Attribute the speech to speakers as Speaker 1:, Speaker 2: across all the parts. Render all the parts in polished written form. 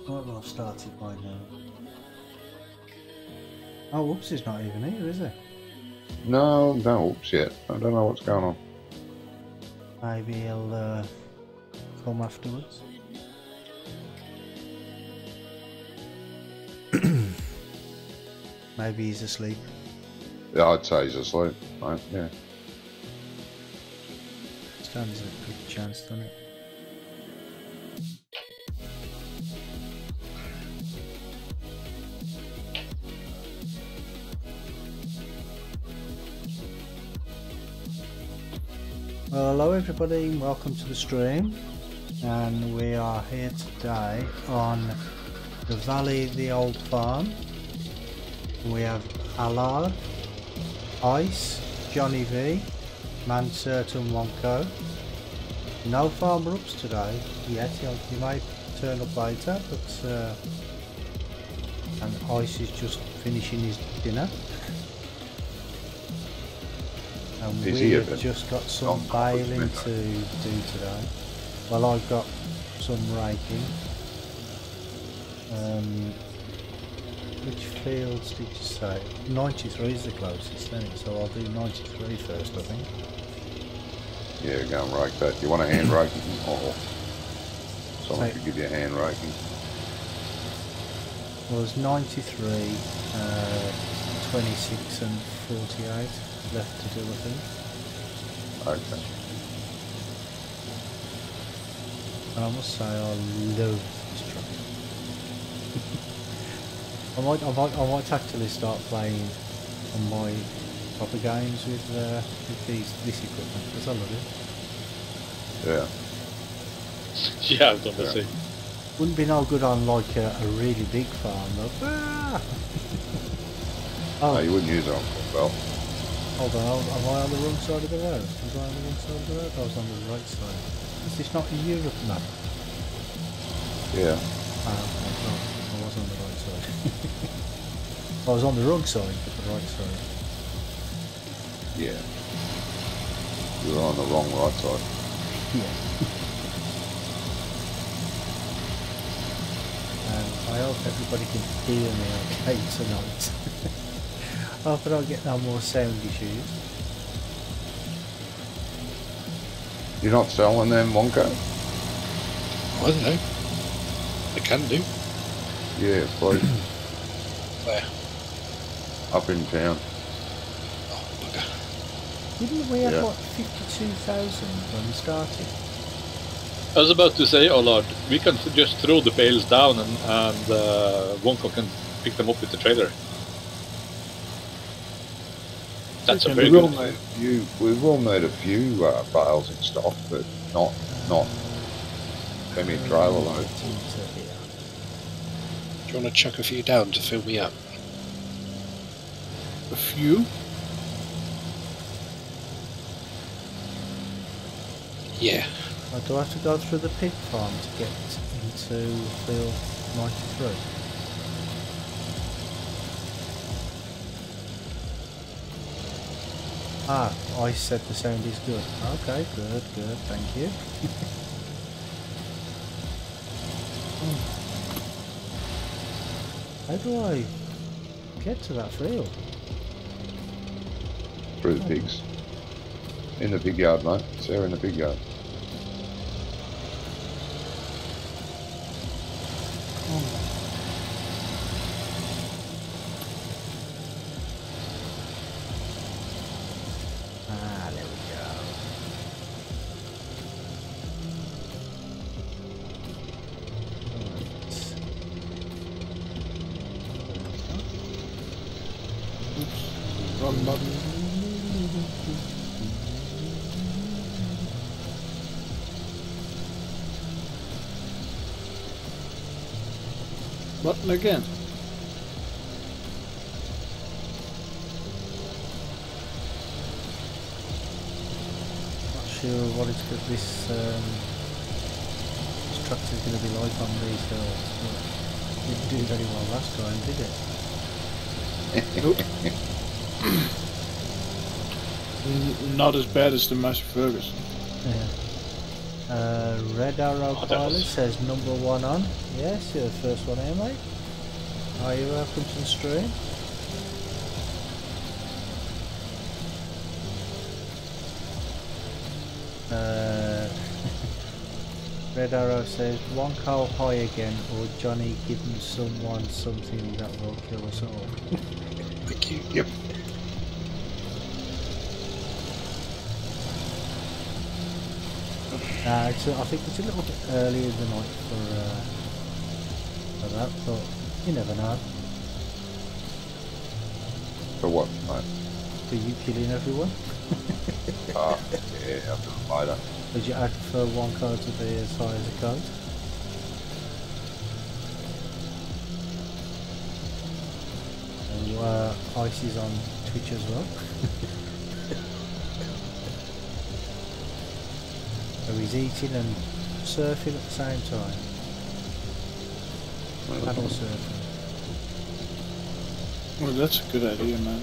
Speaker 1: Might well have started by now. Oh, whoops, he's not even here, is he?
Speaker 2: No, no, oops yet. I don't know what's going on.
Speaker 1: Maybe he'll come afterwards. Maybe he's asleep.
Speaker 2: Yeah, I'd say he's asleep, right? Yeah.
Speaker 1: Stands a good chance, doesn't it? Well, hello everybody, welcome to the stream, and we are here today on the Valley of the Old Farm. We have Alar, Ice, Johnny V, Mansert and Wonko. No farmer ups today yet, he might turn up later, but and Ice is just finishing his dinner. And we have just got some baling to do today. Well, I've got some raking. Which fields did you say? 93 is the closest, isn't it? So I'll do 93 first, I think.
Speaker 2: Yeah, go and rake that. You want a hand raking? Or someone could give you a hand raking.
Speaker 1: Well, there's 93, 26 and 48 left to do, I think.
Speaker 2: Okay.
Speaker 1: And I must say, I love this truck. I might actually start playing on my proper games with this equipment, because I love it.
Speaker 2: Yeah.
Speaker 3: Yeah, I've done the same.
Speaker 1: Wouldn't be no good on like a really big farm though. Ah!
Speaker 2: No, you wouldn't use it on well.
Speaker 1: Hold on, am I on the wrong side of the road? Was I on the wrong side of the road? I was on the right side. Is this not a Europe map?
Speaker 2: Yeah.
Speaker 1: Ah, okay, well, I was on the right side. I was on the wrong side, but the right side.
Speaker 2: Yeah. You were on the wrong right side.
Speaker 1: Yeah. And I hope everybody can hear me okay tonight. I hope I don't get no more sound issues.
Speaker 2: You're not selling them, Wonko?
Speaker 3: I don't know. I can do.
Speaker 2: Yeah, please.
Speaker 3: Where?
Speaker 2: Up in town.
Speaker 3: Oh, bugger.
Speaker 1: Didn't we have like 52,000 when we started?
Speaker 3: I was about to say, oh Lord, we can just throw the bales down and Wonko can pick them up with the trailer. That's a very good idea.
Speaker 2: We will need a few bales in stock, but not semi-trailer load.
Speaker 4: Do you want to chuck a few down to fill me up? A few? Yeah.
Speaker 1: Do I have to go through the pig farm to get into field 93? Ah, I said the sound is good. Okay, good, thank you. How do I get to that field?
Speaker 2: Through the pigs. In the pig yard, mate. It's there in the pig yard.
Speaker 1: Ah, there we go.
Speaker 4: Wrong button. Button again.
Speaker 1: Not sure what this tractor is going to be like on these hills, but it didn't do very well last time, did it?
Speaker 4: Not as bad as the Massey Ferguson.
Speaker 1: Yeah. Red Arrow
Speaker 3: that
Speaker 1: Pilot
Speaker 3: was-
Speaker 1: says number 1 on. Yes, you're the first one here, mate. Are you welcome to the stream? Red Arrow says, one coal high again, or Johnny giving someone something that will kill us all.
Speaker 4: Thank you.
Speaker 2: Yep.
Speaker 1: I think it's a little bit early in the night for that, but you never know.
Speaker 2: For what, mate?
Speaker 1: For you killing everyone?
Speaker 2: Yeah, I'll do it later.
Speaker 1: Would you prefer one code to be as high as a code? And Ice is on Twitch as well. So he's eating and surfing at the same time. Paddle surfing.
Speaker 5: Well, that's a good idea, man.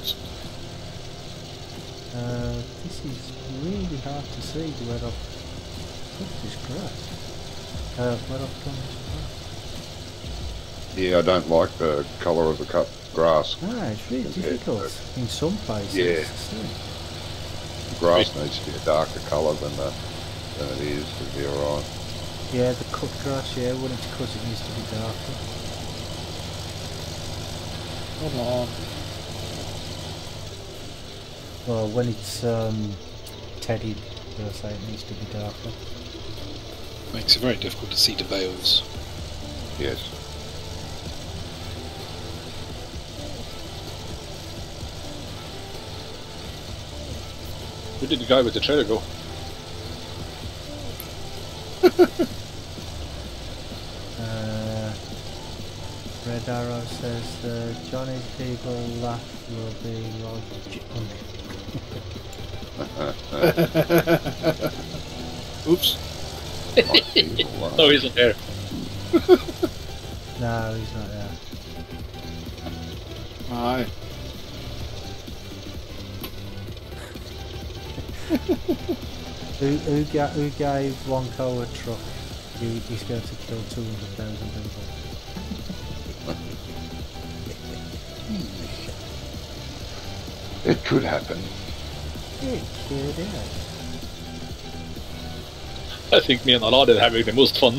Speaker 1: This is really hard to see where I've put this grass. Where I've done this grass.
Speaker 2: Yeah, I don't like the colour of the cut grass.
Speaker 1: Ah, it's really difficult in some places.
Speaker 2: Yeah.
Speaker 1: to see.
Speaker 2: The grass needs to be a darker colour than it is to be alright.
Speaker 1: Yeah, the cut grass, yeah, when it's cut it needs to be darker.
Speaker 5: Come on.
Speaker 1: Well, when it's tedded, they'll say it needs to be darker.
Speaker 4: Makes it very difficult to see the bales.
Speaker 2: Yes.
Speaker 3: Where did the guy with the trailer go?
Speaker 1: Red Arrow says Johnny's people laugh will be like
Speaker 5: Oops.
Speaker 3: No, he's not there.
Speaker 1: No, he's not there.
Speaker 5: Aye.
Speaker 1: Who gave Wonko a truck? He's going to kill 200,000 people.
Speaker 2: It could happen.
Speaker 1: It could, yeah.
Speaker 3: I think me and Alad are having the most fun.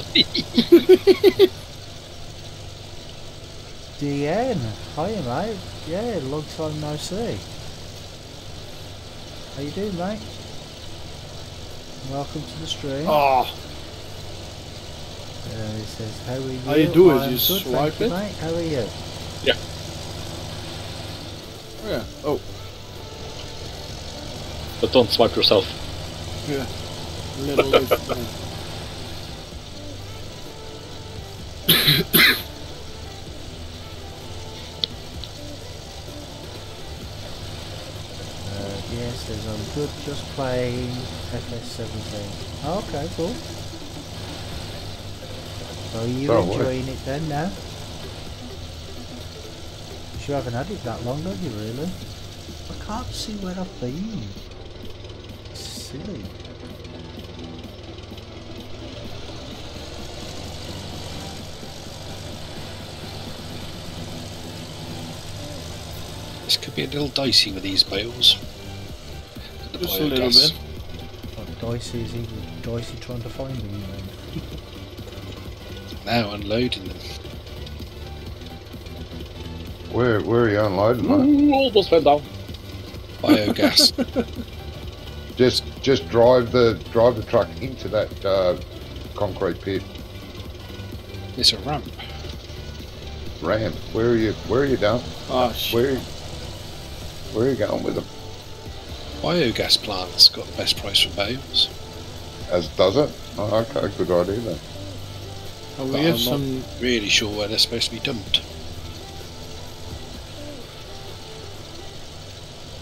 Speaker 1: DN, hiya mate. Yeah, long time no see. How you doing, mate? Welcome to the stream.
Speaker 5: Oh,
Speaker 1: He says, how are you?
Speaker 5: How you doing?
Speaker 1: I'm
Speaker 5: You
Speaker 1: good, thank
Speaker 5: swipe
Speaker 1: you,
Speaker 5: it?
Speaker 1: mate. How are you?
Speaker 5: yeah. Oh,
Speaker 3: But don't swipe yourself.
Speaker 5: yeah. A little late for that.
Speaker 1: Yeah, says, I'm good, just playing FS17. Oh, okay, cool. So are you
Speaker 2: So what?
Speaker 1: enjoying it then now? You haven't had it that long, have you really? I can't see where I've been. It's silly.
Speaker 4: This could be a little dicey with these bales. The
Speaker 5: Just a little
Speaker 4: biogas.
Speaker 5: bit.
Speaker 1: What dicey is he? Dicey trying to find them, you mean?
Speaker 4: Now unloading them.
Speaker 2: Where are you unloading, mate?
Speaker 3: Ooh, almost fell down.
Speaker 4: Biogas.
Speaker 2: Just drive the truck into that concrete pit
Speaker 4: It's a ramp.
Speaker 2: ramp. Where are you down?
Speaker 5: Ah, shit.
Speaker 2: Where are you going with them?
Speaker 4: Biogas plant's got the best price for bales.
Speaker 2: As does it? Oh, okay, good idea then.
Speaker 5: Oh,
Speaker 4: But
Speaker 5: we have
Speaker 4: I'm
Speaker 5: some.
Speaker 4: not really sure where they're supposed to be dumped.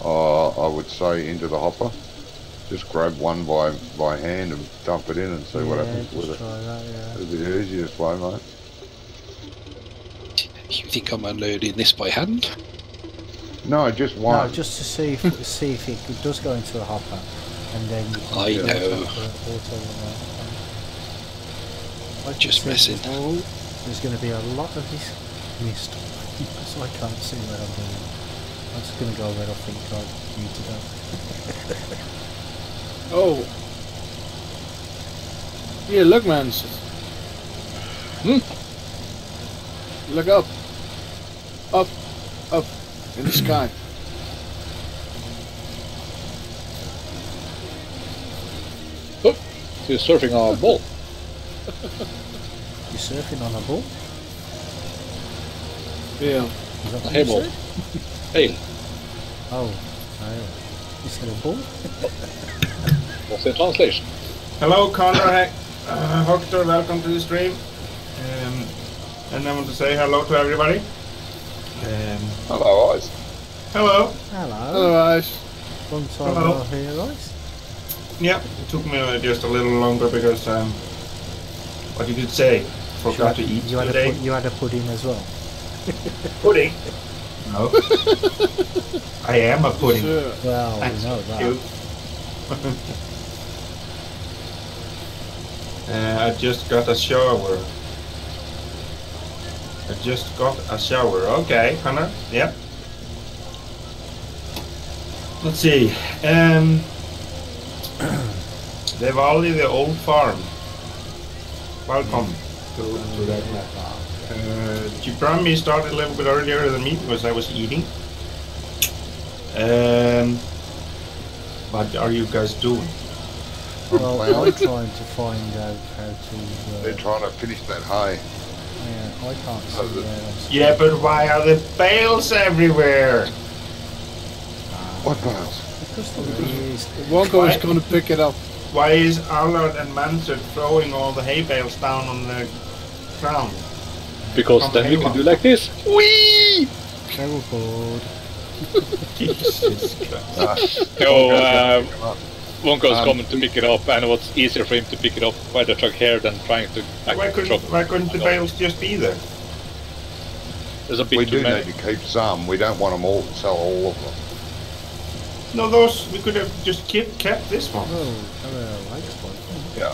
Speaker 2: I would say into the hopper. Just grab one by hand and dump it in and see what happens
Speaker 1: just
Speaker 2: with it.
Speaker 1: try that, yeah.
Speaker 2: It'll be the easiest way, mate.
Speaker 4: You think I'm unloading this by hand?
Speaker 2: No, just one.
Speaker 1: No, just to see if it does go into the hopper, and then you can
Speaker 4: I
Speaker 1: do
Speaker 4: know.
Speaker 1: auto. Like
Speaker 4: Just
Speaker 1: I said
Speaker 4: messing.
Speaker 1: before, there's going to be a lot of this mist because I can't see where I'm going. I'm just going to go where I think I need to go.
Speaker 5: Oh. Here, look, man. Look up. Up. Up. In the sky.
Speaker 3: Oh, you're surfing on a ball.
Speaker 1: You're surfing on a ball?
Speaker 5: Yeah.
Speaker 1: Is that
Speaker 3: A
Speaker 1: what
Speaker 3: hay
Speaker 1: you
Speaker 3: ball.
Speaker 1: said?
Speaker 3: Hail.
Speaker 1: Oh, you said a ball?
Speaker 3: What's the translation?
Speaker 6: Hello, Connor. Hector, welcome to the stream. And I want to say hello to everybody.
Speaker 2: Hello, Ice.
Speaker 6: Hello.
Speaker 1: Hello.
Speaker 5: Hello, guys.
Speaker 1: Long time
Speaker 6: Hello.
Speaker 1: no here, guys.
Speaker 6: Yeah, it took me just a little longer because, what you could say, forgot to eat
Speaker 1: You had
Speaker 6: today.
Speaker 1: you had a pudding as well.
Speaker 6: Pudding? No. I am a pudding.
Speaker 5: Sure.
Speaker 1: Well,
Speaker 6: Thanks.
Speaker 1: we know that.
Speaker 6: You. I just got a shower. Okay, Connor. Yep. Let's see. Diwali, the old farm. Welcome to that map. Jibrami started a little bit earlier than me because I was eating. What are you guys doing?
Speaker 1: Well,
Speaker 2: Well,
Speaker 1: I'm trying to find out how to.
Speaker 2: they're trying to finish that hay.
Speaker 1: Yeah, I can't see where I'm.
Speaker 6: Yeah, but why are the bales everywhere?
Speaker 2: What bales?
Speaker 1: Because the is.
Speaker 5: Wonko is
Speaker 6: What?
Speaker 5: going to pick it up.
Speaker 6: Why is Allard and Mansard throwing all the hay bales down on the ground?
Speaker 3: Because then we can do like this. Whee!
Speaker 1: Terrible.
Speaker 6: Jesus Christ.
Speaker 3: No, Wonko's
Speaker 2: Um,
Speaker 3: coming to pick it up, and what's easier for him to pick it up by the truck here than trying to back
Speaker 6: Why
Speaker 3: the truck.
Speaker 6: couldn't the bales just be there?
Speaker 3: There's a bit
Speaker 2: We
Speaker 3: too
Speaker 2: do
Speaker 3: many.
Speaker 2: need to keep some. We don't want them all to sell all of them.
Speaker 6: No, those we could have just kept this one.
Speaker 1: Oh, likes one.
Speaker 2: Yeah.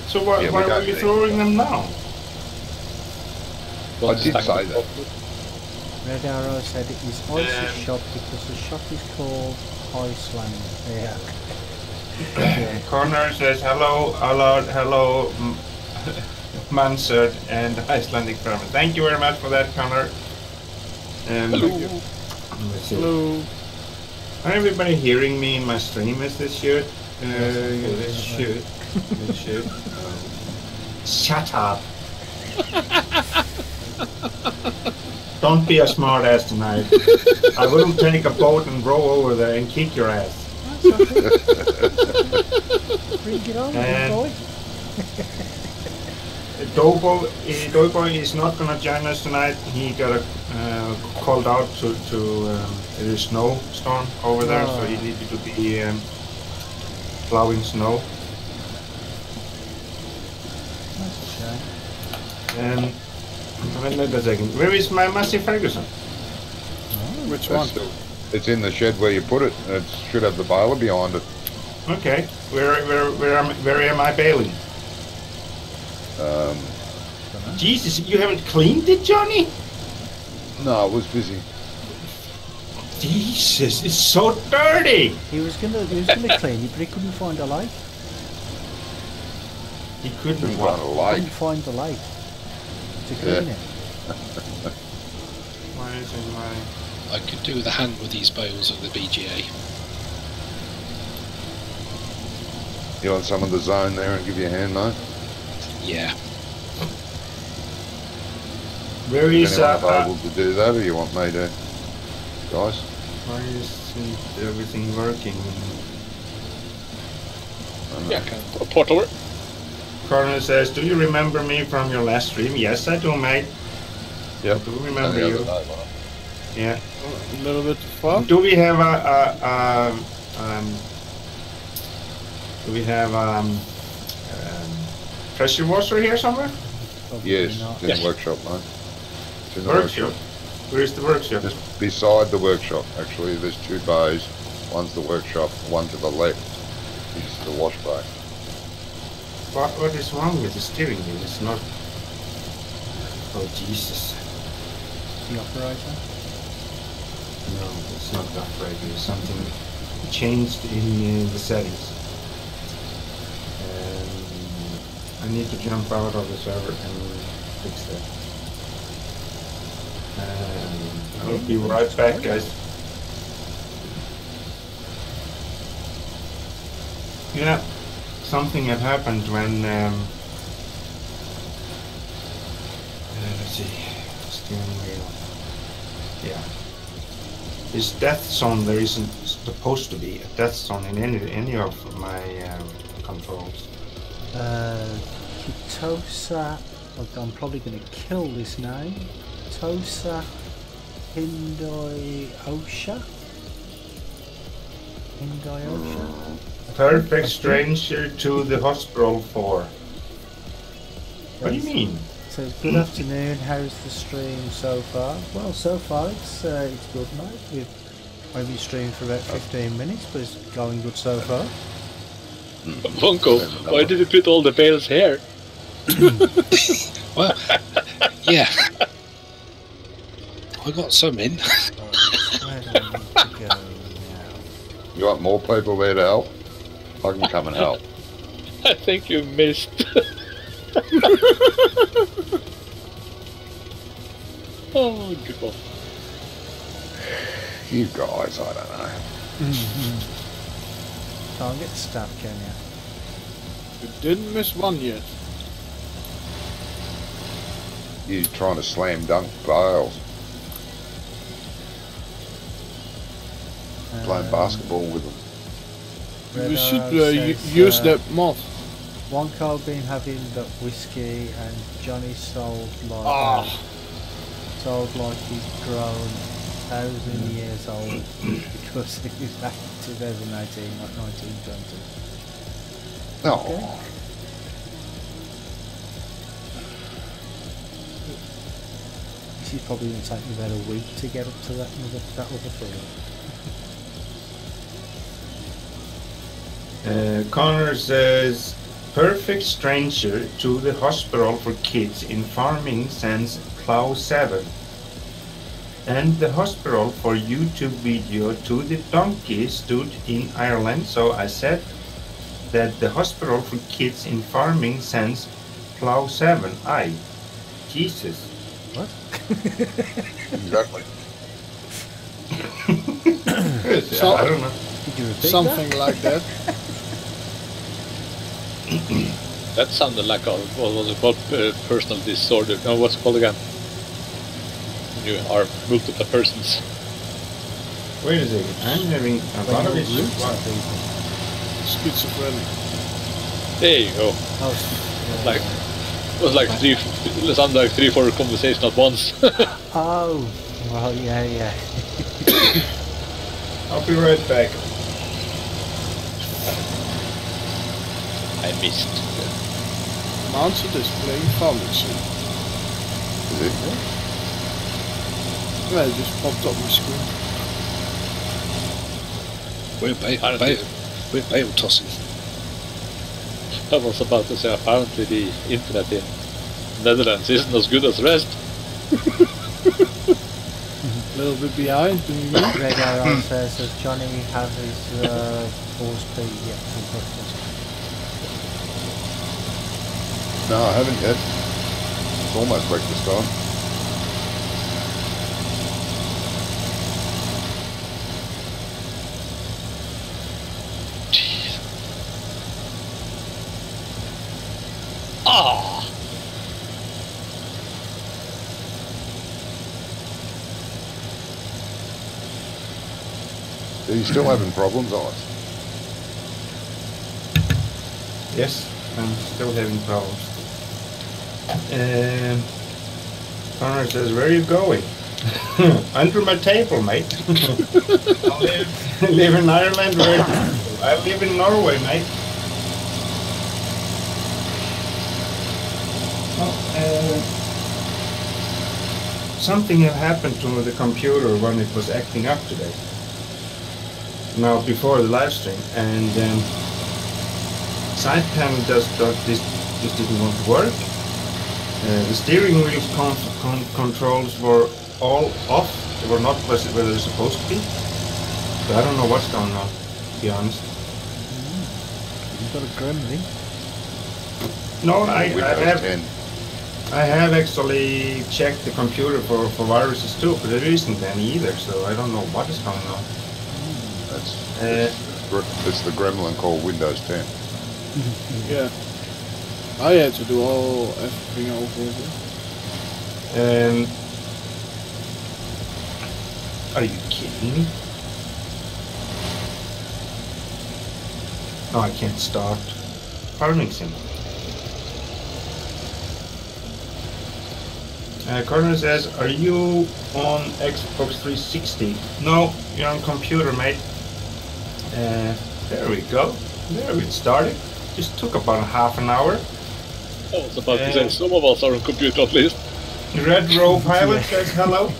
Speaker 6: So why,
Speaker 2: Yeah, we
Speaker 6: why were
Speaker 2: don't
Speaker 6: you
Speaker 2: need-
Speaker 6: throwing them down?
Speaker 3: Want
Speaker 2: I
Speaker 3: to
Speaker 2: did
Speaker 3: stack
Speaker 2: say
Speaker 3: them
Speaker 2: that.
Speaker 3: up.
Speaker 1: Red Arrow said it is Ice's shop because the shop is called Iceland. Yeah. Yeah.
Speaker 6: Connor says hello, Allard, hello, Mansard, and Icelandic farmer. Thank you very much for that, Connor.
Speaker 3: Hello.
Speaker 6: Let's see.
Speaker 5: Hello.
Speaker 6: Are everybody hearing me in my stream as they should?
Speaker 1: Yes,
Speaker 6: They should. They should. Shut up. Don't be a smart ass tonight. I will take a boat and row over there and kick your ass.
Speaker 1: Bring it on,
Speaker 6: And-
Speaker 1: boy.
Speaker 6: Dobo is not gonna join us tonight. He got called out to the snowstorm over there, so he needed to be plowing snow.
Speaker 1: That's a shame.
Speaker 6: Wait a second. Where is my Massey Ferguson?
Speaker 5: Which
Speaker 2: That's
Speaker 5: one?
Speaker 2: still- it's in the shed where you put it. It should have the baler behind it.
Speaker 6: Okay. Where am I bailing? Jesus, you haven't cleaned it, Johnny?
Speaker 2: No, it was busy.
Speaker 6: Jesus, it's so dirty.
Speaker 1: He was gonna clean it, but he couldn't find a light.
Speaker 6: He couldn't
Speaker 2: Couldn't
Speaker 6: walk.
Speaker 2: find a light.
Speaker 1: Couldn't find the light to clean
Speaker 2: Yeah.
Speaker 1: it.
Speaker 6: Why is it my...
Speaker 4: I could do with a hand with these bales at the BGA.
Speaker 2: You want some of the zone there and give you a hand, mate?
Speaker 4: Yeah.
Speaker 6: Where
Speaker 2: Is
Speaker 6: is
Speaker 2: anyone available to do that, or you want me to, guys?
Speaker 6: why isn't everything working?
Speaker 3: Yeah, can port over.
Speaker 6: Connor says, do you remember me from your last stream? Yes, I do, mate.
Speaker 2: Yep.
Speaker 6: I do remember
Speaker 2: The
Speaker 6: you.
Speaker 2: other day, wasn't it?
Speaker 6: Yeah.
Speaker 5: A little bit far.
Speaker 6: Do we have pressure washer here somewhere?
Speaker 1: Probably
Speaker 2: Yes,
Speaker 1: not.
Speaker 2: it's in
Speaker 3: Yes.
Speaker 2: the workshop, mate. It's in the
Speaker 6: Workshop. Where is the workshop?
Speaker 2: Just beside the workshop, actually. There's two bays. One's the workshop, one to the left is the wash bay.
Speaker 6: what is wrong with the steering wheel? It's not. Oh Jesus!
Speaker 1: The operator.
Speaker 6: No, it's not the operator. It's something changed in the settings. I need to jump out of the server and fix that. I'll be right back, guys. Yeah, something had happened when. Let's see, steering wheel. Yeah, this death zone. There isn't supposed to be a death zone in any of my controls.
Speaker 1: Kitosa, I'm probably going to kill this name. Kitosa Hindoi Osha.
Speaker 6: Perfect stranger to the hospital for. What do you mean?
Speaker 1: So good afternoon. How's the stream so far? Well, so far it's good, mate. We've only streamed for about 15 minutes, but it's going good so far.
Speaker 3: Wonko, why did you put all the bales here?
Speaker 4: Well, yeah. I got some in.
Speaker 1: Where do I need to go now?
Speaker 2: You want more people there to help? I can come and help.
Speaker 3: I think you missed. Oh, God.
Speaker 2: You guys, I don't know.
Speaker 1: Can't get stabbed, can you?
Speaker 5: You didn't miss one yet.
Speaker 2: You trying to slam dunk bales. Playing basketball with them.
Speaker 5: We should
Speaker 1: Says,
Speaker 5: use that mod.
Speaker 1: Wonko been having the whiskey and Johnny sold like he's grown 1,000 years old because he was back in 2019, not 1920.
Speaker 2: No.
Speaker 1: Okay. This is probably going to take me about a week to get up to that other field.
Speaker 6: Connor says, perfect stranger to the hospital for kids in farming since Plow 7. And the hospital for YouTube video to the donkey stood in Ireland, so I said that the hospital for kids in farming since Plow 7. Aye. Jesus.
Speaker 1: What?
Speaker 2: Exactly.
Speaker 6: I don't know.
Speaker 1: Did you repeat
Speaker 5: Something
Speaker 1: that?
Speaker 5: like that.
Speaker 3: That sounded like what was it called? Personal disorder. No, what's it called again? When you are multiple persons.
Speaker 6: Wait a second. I'm having a lot of issues.
Speaker 5: Schizophrenic.
Speaker 3: There you go.
Speaker 1: Oh,
Speaker 3: Like it was like it sounded like 3-4 conversations at once.
Speaker 1: oh, well, yeah.
Speaker 6: I'll be right back.
Speaker 3: I missed.
Speaker 5: Answer display farming sim.
Speaker 2: Is it?
Speaker 5: Yeah, it just popped up my screen.
Speaker 4: We're bale tossing.
Speaker 3: I was about to say apparently the internet in Netherlands isn't as good as the rest.
Speaker 5: A little bit behind, do you mean?
Speaker 1: Red Arrow says, does Johnny have his force P yet from breakfast?
Speaker 2: No, I haven't yet. It's almost breakfast time.
Speaker 3: Ah!
Speaker 2: Are you still having problems, Ice?
Speaker 6: Yes, I'm still having problems. Connor says, where are you going? Under my table, mate. I live in Ireland. I live in Norway, mate. Something had happened to the computer when it was acting up today. Now, before the live stream, and side panel just didn't want to work. The steering wheel's controls were all off. They were not where they're supposed to be. So I don't know what's going on, to be honest.
Speaker 1: You've got a gremlin.
Speaker 6: No,
Speaker 2: Windows 10.
Speaker 6: I have actually checked the computer for viruses too, but there isn't any either, so I don't know what is going on.
Speaker 2: It's the gremlin called Windows 10.
Speaker 5: Yeah. I had to do everything over again.
Speaker 6: Are you kidding me? No, I can't start farming sim. Connor says, are you on Xbox 360? No, you're on computer, mate. There we go. There it started. Just took about half an hour.
Speaker 3: I was about to say, some of us are on computer at least.
Speaker 6: Red Row Pilot says hello.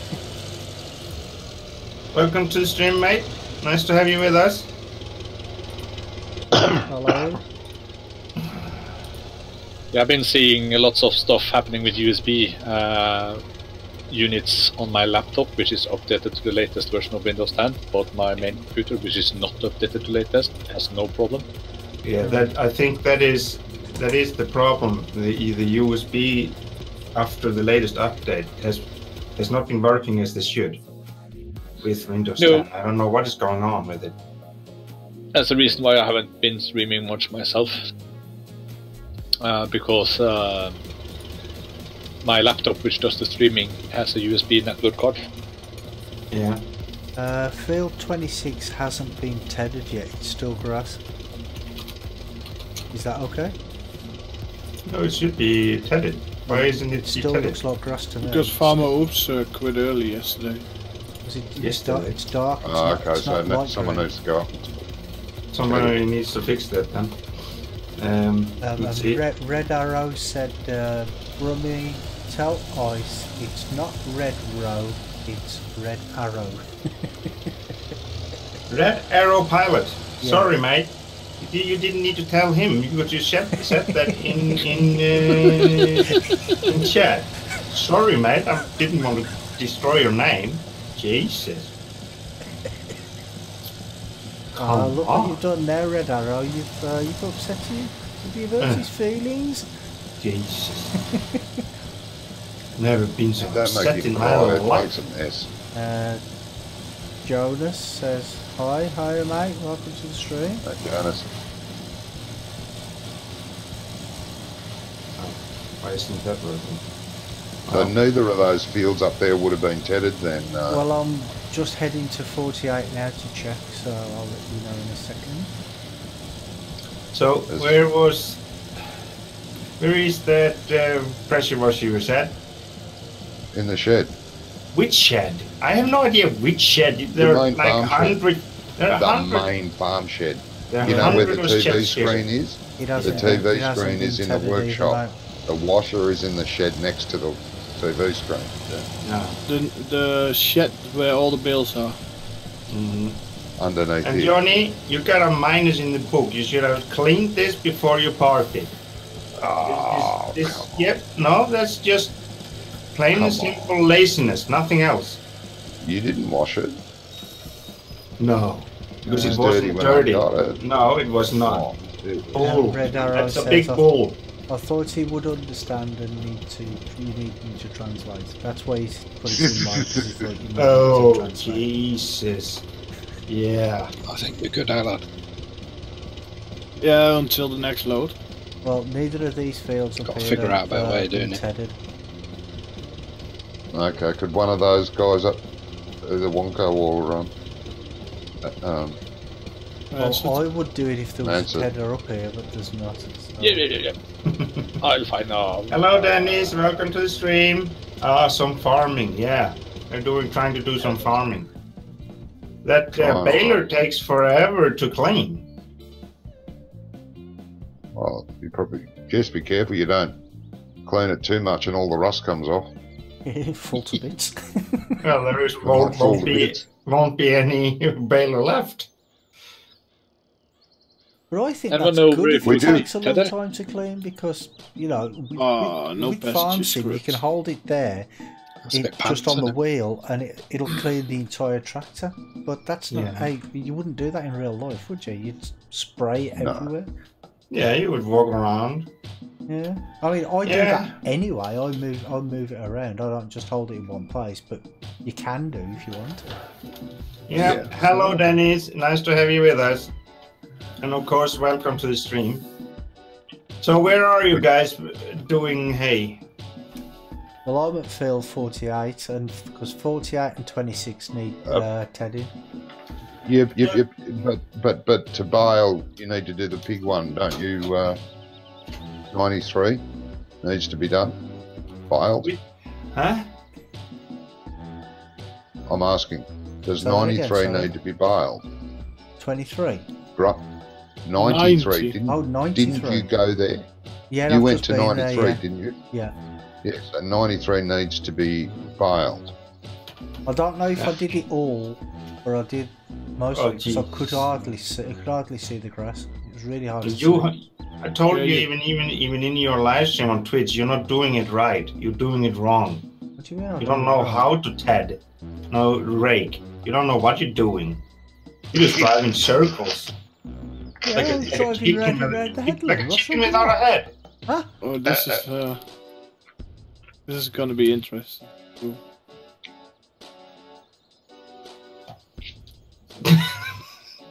Speaker 6: Welcome to the stream, mate. Nice to have you with us.
Speaker 1: Hello.
Speaker 3: Yeah, I've been seeing lots of stuff happening with USB units on my laptop, which is updated to the latest version of Windows 10, but my main computer, which is not updated to latest, has no problem.
Speaker 6: Yeah, I think that is the problem. The USB after the latest update has not been working as they should with Windows 10. I don't know what is going on with it.
Speaker 3: That's the reason why I haven't been streaming much myself, because my laptop, which does the streaming, has a USB network card.
Speaker 6: Yeah.
Speaker 1: Field 26 hasn't been tedded yet, it's still grass. Is that okay?
Speaker 6: No, it should be tedded. Why isn't it
Speaker 1: still
Speaker 6: tedded?
Speaker 1: looks like grass to me.
Speaker 5: Because Farmer Oops quit early yesterday.
Speaker 6: Yesterday?
Speaker 1: It's dark. It's
Speaker 2: Oh,
Speaker 1: not,
Speaker 2: okay,
Speaker 1: it's
Speaker 2: so
Speaker 1: not
Speaker 2: someone
Speaker 1: green.
Speaker 2: needs to go up.
Speaker 6: Somebody needs to fix that then. Let's see.
Speaker 1: Red Arrow said, Brummy, tell Ice it's not Red Row, it's Red Arrow.
Speaker 6: Red Arrow Pilot.
Speaker 1: Yeah.
Speaker 6: Sorry, mate. You didn't need to tell him. You just said that in chat. Sorry, mate. I didn't want to destroy your name. Jesus.
Speaker 1: Oh, look what you've done there, Red Arrow. You've upset him. You've hurt his feelings.
Speaker 6: Jesus. Never been so
Speaker 2: Don't
Speaker 6: upset
Speaker 2: make
Speaker 6: in
Speaker 2: you
Speaker 6: my
Speaker 2: cry, it
Speaker 6: life.
Speaker 2: makes a mess.
Speaker 1: Jonas says, hi mate, welcome to the stream.
Speaker 2: Hey, Jonas.
Speaker 6: Why isn't that working?
Speaker 2: So neither of those fields up there would have been tedded then?
Speaker 1: Well, I'm just heading to 48 now to check, so I'll let you know in a second.
Speaker 6: So, where is that pressure washer you said?
Speaker 2: In the shed.
Speaker 6: Which shed? I have no idea which shed. There are
Speaker 2: main
Speaker 6: like
Speaker 2: farm shed.
Speaker 6: 100. There are
Speaker 2: The
Speaker 6: 100.
Speaker 2: main farm shed.
Speaker 6: There are
Speaker 2: You know where the
Speaker 6: 100
Speaker 2: TV
Speaker 6: sheds here.
Speaker 2: screen is?
Speaker 1: It
Speaker 2: The
Speaker 1: hasn't
Speaker 2: TV
Speaker 1: been- it hasn't
Speaker 2: screen
Speaker 1: been
Speaker 2: is in the
Speaker 1: tethered either,
Speaker 2: workshop.
Speaker 1: mate.
Speaker 2: The washer is in the shed next to the TV screen.
Speaker 6: No.
Speaker 5: The shed where all the bales are.
Speaker 6: Mhm.
Speaker 2: Underneath
Speaker 6: And
Speaker 2: here.
Speaker 6: Johnny, you got a minus in the book. You should have cleaned this before you parked it.
Speaker 2: Oh,
Speaker 6: Yep. No, that's just plain and simple laziness. Nothing else.
Speaker 2: you didn't wash it.
Speaker 6: No. Because
Speaker 2: It
Speaker 6: it
Speaker 2: was dirty
Speaker 6: wasn't
Speaker 2: when I
Speaker 6: dirty.
Speaker 2: got it.
Speaker 6: No, it was not.
Speaker 2: Oh, dude.
Speaker 6: Bull.
Speaker 1: Red Arrow
Speaker 6: That's a
Speaker 1: says
Speaker 6: big
Speaker 1: I-
Speaker 6: bull.
Speaker 1: I thought he would understand and you need me to translate. That's why he's put it in mind. 'Cause he thought you might need to
Speaker 6: Oh,
Speaker 1: translate.
Speaker 6: Jesus. Yeah.
Speaker 4: I think we're good, lad.
Speaker 5: Yeah, until the next load.
Speaker 1: Well, neither of these fields up
Speaker 4: Got to
Speaker 1: here
Speaker 4: figure
Speaker 1: have,
Speaker 4: out a better way of
Speaker 1: been
Speaker 4: doing it.
Speaker 1: tedded.
Speaker 2: Okay, could one of those guys up the Wonka or
Speaker 1: Well, I would do it if there was a
Speaker 2: Answer.
Speaker 1: tedder up here, but there's not. So.
Speaker 3: Yeah. I'll find out.
Speaker 6: Hello, Dennis. Welcome to the stream. Some farming. Yeah, they're trying to do some farming. That baler takes forever to clean.
Speaker 2: well, you probably just be careful you don't clean it too much and all the rust comes off.
Speaker 1: Full to bits.
Speaker 6: Well, there is
Speaker 2: Full to bits.
Speaker 6: won't be any baler left.
Speaker 1: But I think
Speaker 3: Anyone
Speaker 1: that's
Speaker 3: know
Speaker 1: good if
Speaker 3: if we
Speaker 1: it
Speaker 3: do
Speaker 1: takes a long
Speaker 3: tether?
Speaker 1: time to clean because, you know,
Speaker 5: No
Speaker 1: with
Speaker 5: best
Speaker 1: farm
Speaker 5: to
Speaker 1: sim, you
Speaker 5: script.
Speaker 1: can hold it there
Speaker 4: That's a bit
Speaker 1: just
Speaker 4: pants,
Speaker 1: on the
Speaker 4: isn't it?
Speaker 1: wheel and it'll clean the entire tractor. But that's not,
Speaker 6: Yeah.
Speaker 1: hey, you wouldn't do that in real life, would you? You'd spray
Speaker 2: No.
Speaker 1: everywhere.
Speaker 6: Yeah, you would walk around.
Speaker 1: Yeah, I mean, I do
Speaker 6: Yeah.
Speaker 1: that anyway. I move it around. I don't just hold it in one place, but you can do if you want to.
Speaker 6: Yeah.
Speaker 2: Yeah.
Speaker 6: Hello, Dennis. Nice to have you with us. And of course, welcome to the stream. So, where are you guys doing hay?
Speaker 1: Well, I'm at field 48, and because 48 and 26 need Teddy.
Speaker 2: Yep. But to bale, you need to do the pig one, don't you? 93 needs to be done. Biled.
Speaker 6: Huh?
Speaker 2: I'm asking. Does
Speaker 1: Say that again,
Speaker 2: 93
Speaker 1: sorry.
Speaker 2: need to be biled?
Speaker 1: 23.
Speaker 2: Right. 93.
Speaker 5: 90.
Speaker 2: Didn't,
Speaker 1: Oh, 93.
Speaker 2: didn't you go there?
Speaker 1: Yeah,
Speaker 2: You
Speaker 1: I've
Speaker 2: went
Speaker 1: just
Speaker 2: to
Speaker 1: been
Speaker 2: 93,
Speaker 1: there, yeah.
Speaker 2: didn't you?
Speaker 1: Yeah.
Speaker 2: Yes. So 93 needs to be biled.
Speaker 1: I don't know if I did it all, or I did most
Speaker 6: Oh,
Speaker 1: of it, because I
Speaker 6: jeez.
Speaker 1: could hardly see the grass. It was really hard to
Speaker 6: You,
Speaker 1: see.
Speaker 6: I told
Speaker 5: Yeah,
Speaker 6: you,
Speaker 5: you-
Speaker 6: even in your live stream on Twitch, you're not doing it right. You're doing it wrong.
Speaker 1: What do you mean? I
Speaker 6: You don't
Speaker 1: did
Speaker 6: know
Speaker 1: it
Speaker 6: how to TED. No, rake. You don't know what you're doing. You're just driving circles.
Speaker 1: Yeah,
Speaker 6: Like
Speaker 1: I
Speaker 6: a,
Speaker 1: was
Speaker 6: like a
Speaker 1: driving
Speaker 6: chicken,
Speaker 1: round
Speaker 6: with,
Speaker 1: and round the
Speaker 6: like
Speaker 1: headland.
Speaker 6: a
Speaker 1: What's
Speaker 6: chicken
Speaker 1: wrong with
Speaker 6: without a
Speaker 1: that?
Speaker 6: head.
Speaker 1: Huh?
Speaker 5: Oh, this is gonna be interesting. Ooh.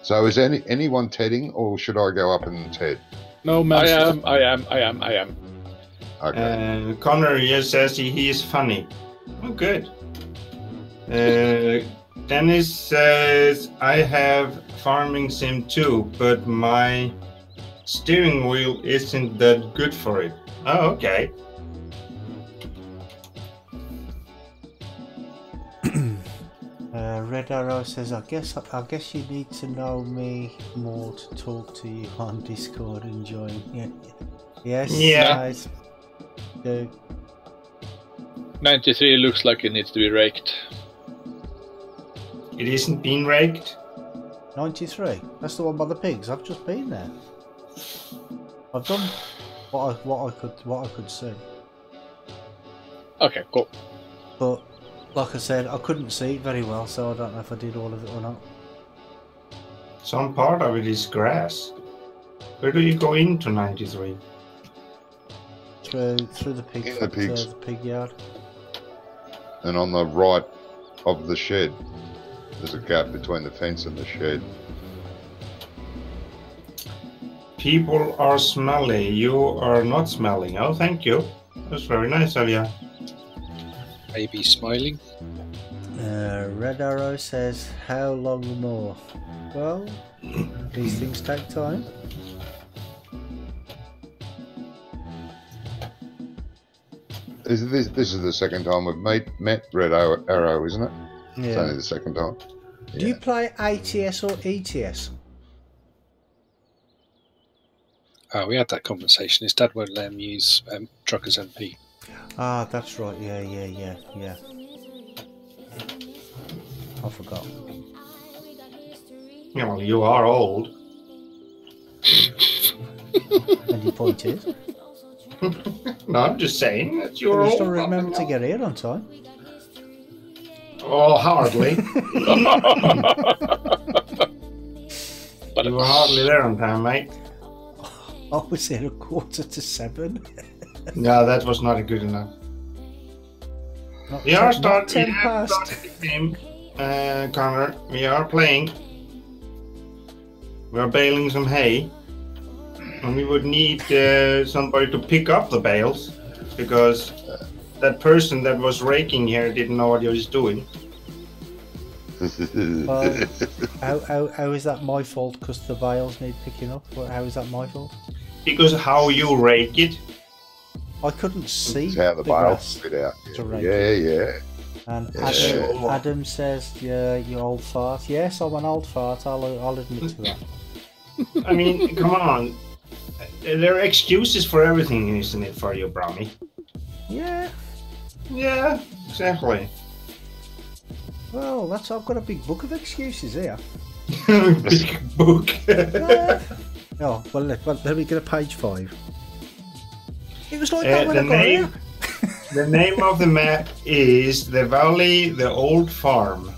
Speaker 2: So is anyone tedding, or should I go up and ted?
Speaker 5: No,
Speaker 3: I
Speaker 5: man.
Speaker 3: am.
Speaker 2: Okay.
Speaker 6: Connor yes, says he is funny. Oh, good. Dennis says I have farming sim too, but my steering wheel isn't that good for it. Oh, okay.
Speaker 1: Red Arrow says, I guess you need to know me more to talk to you on Discord and join. Yeah. Yes,
Speaker 6: Yeah.
Speaker 1: guys. Do.
Speaker 3: 93 looks like it needs to be raked.
Speaker 6: It isn't being raked.
Speaker 1: 93. That's the one by the pigs. I've just been there. I've done what I could see,
Speaker 3: Okay, cool.
Speaker 1: but like I said, I couldn't see it very well, so I don't know if I did all of it or not.
Speaker 6: Some part of it is grass. Where do you go into 93?
Speaker 1: Through the pig,
Speaker 2: In the pigs.
Speaker 1: the pig yard.
Speaker 2: And on the right of the shed, there's a gap between the fence and the shed.
Speaker 6: People are smelly. You are not smelling. Oh, thank you. That's very nice of you.
Speaker 4: Maybe smiling.
Speaker 1: Red Arrow says, how long more? Well, these things take time.
Speaker 2: This is the second time we've met Red Arrow, isn't it? It's only
Speaker 1: Yeah.
Speaker 2: the second time.
Speaker 1: Do you play ATS or ETS?
Speaker 4: We had that conversation. His dad won't let him use Truckers MP.
Speaker 1: Ah, that's right. Yeah. I forgot.
Speaker 6: Yeah, well, you are old.
Speaker 1: And your point is,
Speaker 6: No, I'm just saying that you're
Speaker 1: you
Speaker 6: old.
Speaker 1: still remember to get here on time.
Speaker 6: Oh, hardly.
Speaker 3: But
Speaker 6: You were hardly there on time, mate.
Speaker 1: I was here at 7:15.
Speaker 6: No, that was not good enough.
Speaker 1: Not
Speaker 6: We are
Speaker 1: 10
Speaker 6: starting
Speaker 1: past.
Speaker 6: the game, Connor. We are playing. We are baling some hay. And we would need somebody to pick up the bales because that person that was raking here didn't know what he was doing.
Speaker 1: How is that my fault? Because the bales need picking up? How is that my fault?
Speaker 6: Because how you rake it.
Speaker 1: I couldn't see
Speaker 2: It's how the
Speaker 1: grass.
Speaker 2: bales spit out.
Speaker 1: to rake
Speaker 2: Yeah.
Speaker 1: And
Speaker 2: Yeah.
Speaker 1: Adam says, yeah, you old fart. Yes, I'm an old fart. I'll admit to that.
Speaker 6: I mean, come on. There are excuses for everything, isn't it, for you, Brownie?
Speaker 1: Yeah.
Speaker 6: Yeah, exactly.
Speaker 1: Well, I've got a big book of excuses here.
Speaker 6: Big book.
Speaker 1: Yeah. Oh, well, let me get a page 5. It was like that when
Speaker 6: The
Speaker 1: I got
Speaker 6: name,
Speaker 1: here.
Speaker 6: the name of the map is the Valley, the Old Farm.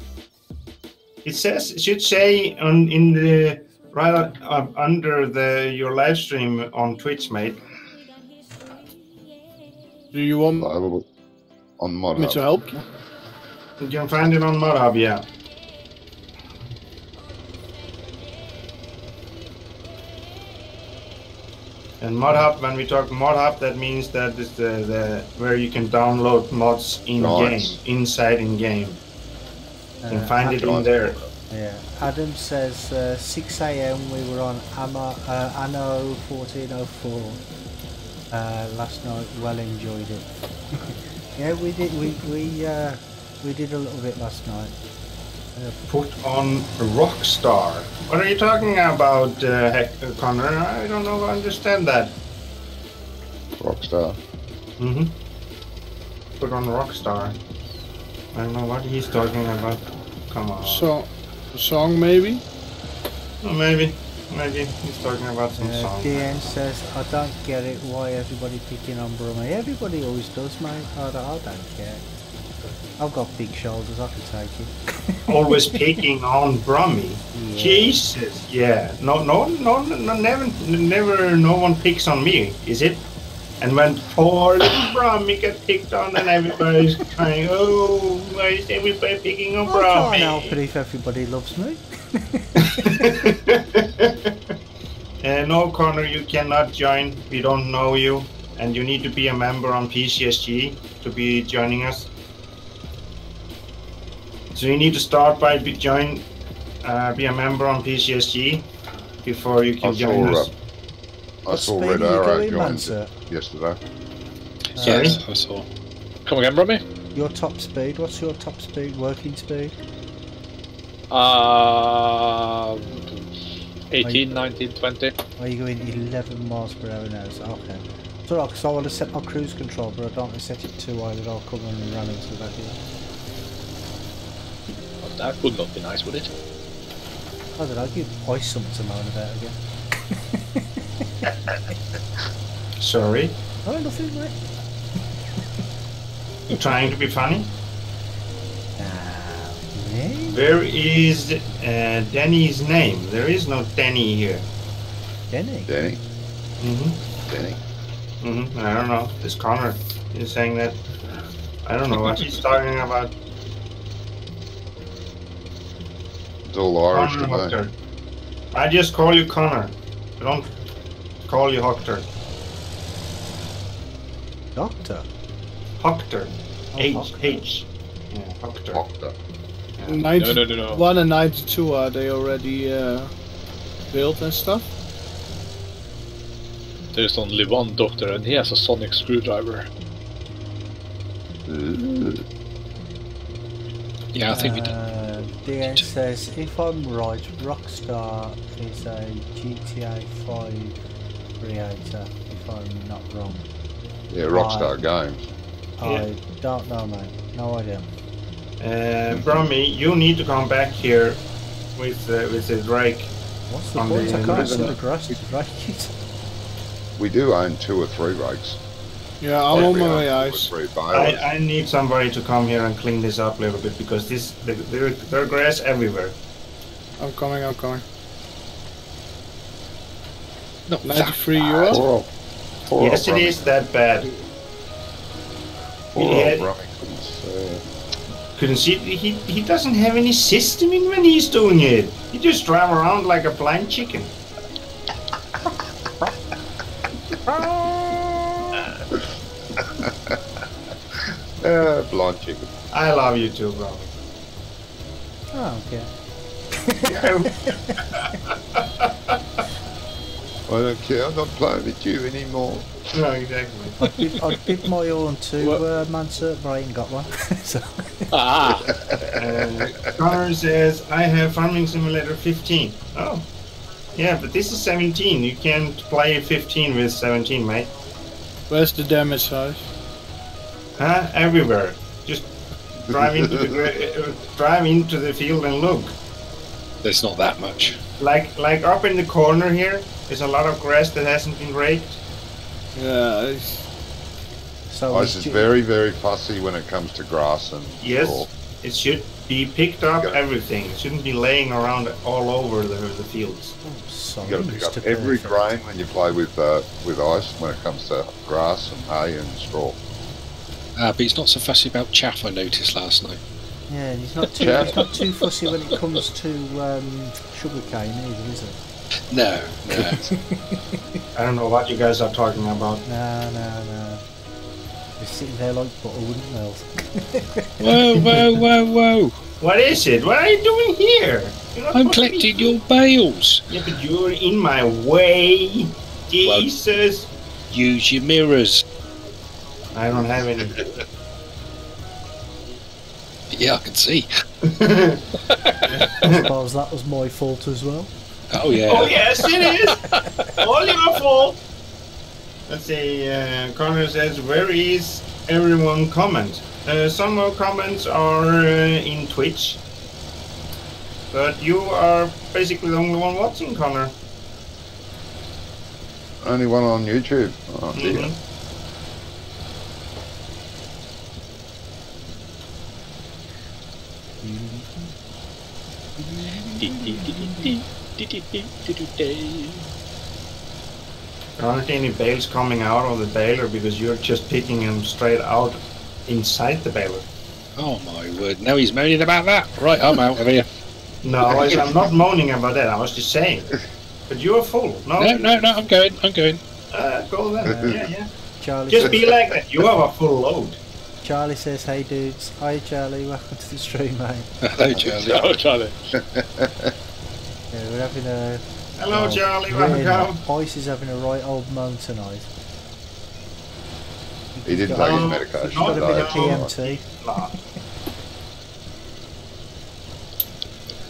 Speaker 6: It should say in the right under your live stream on Twitch, mate.
Speaker 5: Do you want
Speaker 2: On mod
Speaker 5: me
Speaker 2: hub.
Speaker 5: to help?
Speaker 6: You can find it on Mod Hub, yeah. And Mod Hub, when we talk Mod Hub, that means that is the where you can download mods in
Speaker 2: Nice.
Speaker 6: game, inside in game. You can find it in
Speaker 2: Nice.
Speaker 6: there.
Speaker 1: Yeah. Adam says 6 a.m. we were on Anno 1404 last night. Well enjoyed it. Yeah, we did. We did a little bit last night.
Speaker 6: Put on Rockstar. What are you talking about, Connor? I don't know. Understand that.
Speaker 2: Rockstar.
Speaker 6: Put on Rockstar. I don't know what he's talking about. Come on.
Speaker 5: So, a song maybe?
Speaker 6: Oh, maybe he's talking about some song.
Speaker 1: DN says, I don't get it, why everybody picking on Brummy. Everybody always does, mate. I don't care. I've got big shoulders, I can take it.
Speaker 6: Always picking on Brummy.
Speaker 1: Yeah.
Speaker 6: Jesus, yeah. No, never. No one picks on me, is it? And when poor little Brummy gets picked on, and everybody's crying, "Oh, why is everybody picking on
Speaker 1: I
Speaker 6: Brummy?"
Speaker 1: can't help it if everybody loves me.
Speaker 6: No, Connor, you cannot join. We don't know you, and you need to be a member on PCSG to be joining us. So you need to start by be a member on PCSG before you can join us.
Speaker 2: I saw
Speaker 1: speed
Speaker 2: Red
Speaker 1: are you
Speaker 2: Arrow
Speaker 1: going,
Speaker 2: join
Speaker 1: Manser?
Speaker 2: yesterday.
Speaker 6: Sorry?
Speaker 3: Yes, I saw. Come again, Brummy?
Speaker 1: Your top speed, what's your top speed, working speed?
Speaker 3: 18, 19, 20.
Speaker 1: Are you going 11 miles per hour now? So, okay. It's alright, because I want to set my cruise control, but I don't want to set it too high that I'll come and run into the back of you.
Speaker 3: Oh, that would not be nice, would it?
Speaker 1: I don't know, give ice something to moan about again.
Speaker 6: Sorry?
Speaker 1: Oh, nothing, mate.
Speaker 6: You trying to be funny?
Speaker 1: Me?
Speaker 6: Where is Danny's name? There is no Danny here.
Speaker 1: Denny?
Speaker 2: Danny. Danny.
Speaker 6: I don't know. This Connor is saying that. I don't know what he's talking about.
Speaker 2: It's all Irish to
Speaker 6: Connor
Speaker 2: me.
Speaker 6: Hoctor. I just call you Connor. I don't call you Hoctor.
Speaker 1: Doctor?
Speaker 6: Hoctor.
Speaker 1: Oh,
Speaker 6: H.
Speaker 1: Hoctor.
Speaker 6: H. Yeah, Hoctor.
Speaker 2: Doctor.
Speaker 5: 91 and 92, are they already built and stuff?
Speaker 3: There's only one doctor, and he has a sonic screwdriver. Yeah, I think we did.
Speaker 1: DN says, if I'm right, Rockstar is a GTA 5 creator, if I'm not wrong.
Speaker 2: Yeah, Rockstar Games.
Speaker 1: I don't know, mate. No idea.
Speaker 6: Brummy, you need to come back here with the Drake.
Speaker 1: What's the
Speaker 6: On
Speaker 1: point?
Speaker 6: the-
Speaker 1: I can't see the grass to break it.
Speaker 2: We do own 2 or 3 rakes.
Speaker 5: Yeah, I'm on my way,
Speaker 2: Two or
Speaker 5: guys.
Speaker 2: 3 balers.
Speaker 6: I need somebody to come here and clean this up a little bit because there's grass everywhere.
Speaker 5: I'm coming.
Speaker 3: No,
Speaker 5: 93 euro?
Speaker 2: Poor
Speaker 6: Yes, it is that bad.
Speaker 2: Poor
Speaker 6: Yeah.
Speaker 2: old Rummy couldn't say.
Speaker 6: Couldn't see. He doesn't have any system in when he's doing it. He just drive around like a blind chicken.
Speaker 2: Blind chicken.
Speaker 6: I love you too, bro.
Speaker 1: Oh, okay.
Speaker 2: I don't care, I'm not playing with you anymore.
Speaker 6: No, exactly.
Speaker 1: I did my own too, Manser, but I ain't got one. So.
Speaker 3: Ah!
Speaker 6: Connor says, I have Farming Simulator 15. Oh. Yeah, but this is 17. You can't play 15 with 17, mate.
Speaker 5: Where's the damage size?
Speaker 6: Huh? Everywhere. Just drive into the field and look.
Speaker 3: There's not that much.
Speaker 6: Like up in the corner here, There's a lot of grass that hasn't been raked.
Speaker 5: Yeah.
Speaker 1: So
Speaker 2: Ice is very, very fussy when it comes to grass and straw.
Speaker 6: It should be picked up. Everything. It shouldn't be laying around all over the fields.
Speaker 2: You got to pick up every grain when you play with ice when it comes to grass and hay and straw.
Speaker 4: But he's not so fussy about chaff, I noticed last night.
Speaker 1: Yeah, and he's not too fussy when it comes to sugarcane either, is it?
Speaker 4: No.
Speaker 6: I don't know what you guys are talking about.
Speaker 1: No. They're sitting there like butter, wouldn't they?
Speaker 4: Whoa.
Speaker 6: What is it? What are you doing here?
Speaker 4: I'm collecting your bales.
Speaker 6: Yeah, but you're in my way. Jesus.
Speaker 4: Well, use your mirrors.
Speaker 6: I don't have any.
Speaker 4: Yeah, I can see.
Speaker 1: I suppose that was my fault as well.
Speaker 4: Oh, yeah.
Speaker 6: Oh, yes, it is. All your fault. Let's see. Connor says, where is everyone comment? Some of comments are in Twitch. But you are basically the only one watching, Connor.
Speaker 2: Only one on YouTube. Oh, dear.
Speaker 6: Aren't any bales coming out of the baler because you're just picking them straight out inside the baler?
Speaker 4: Oh my word, now he's moaning about that. Right, I'm out of here.
Speaker 6: No, I'm not moaning about that, I was just saying. But you're full. No,
Speaker 4: I'm going.
Speaker 6: Go then. Yeah.
Speaker 1: Charlie
Speaker 6: just be like that, you have a full load.
Speaker 1: Charlie says, hey dudes. Hi Charlie, welcome to the stream, mate.
Speaker 4: Hello Charlie.
Speaker 3: Hello Charlie.
Speaker 1: Yeah, we're having a...
Speaker 6: Hello Charlie, welcome.
Speaker 1: Ice is having a right old moan tonight.
Speaker 2: He didn't take his medication.
Speaker 1: He's got a bit of PMT.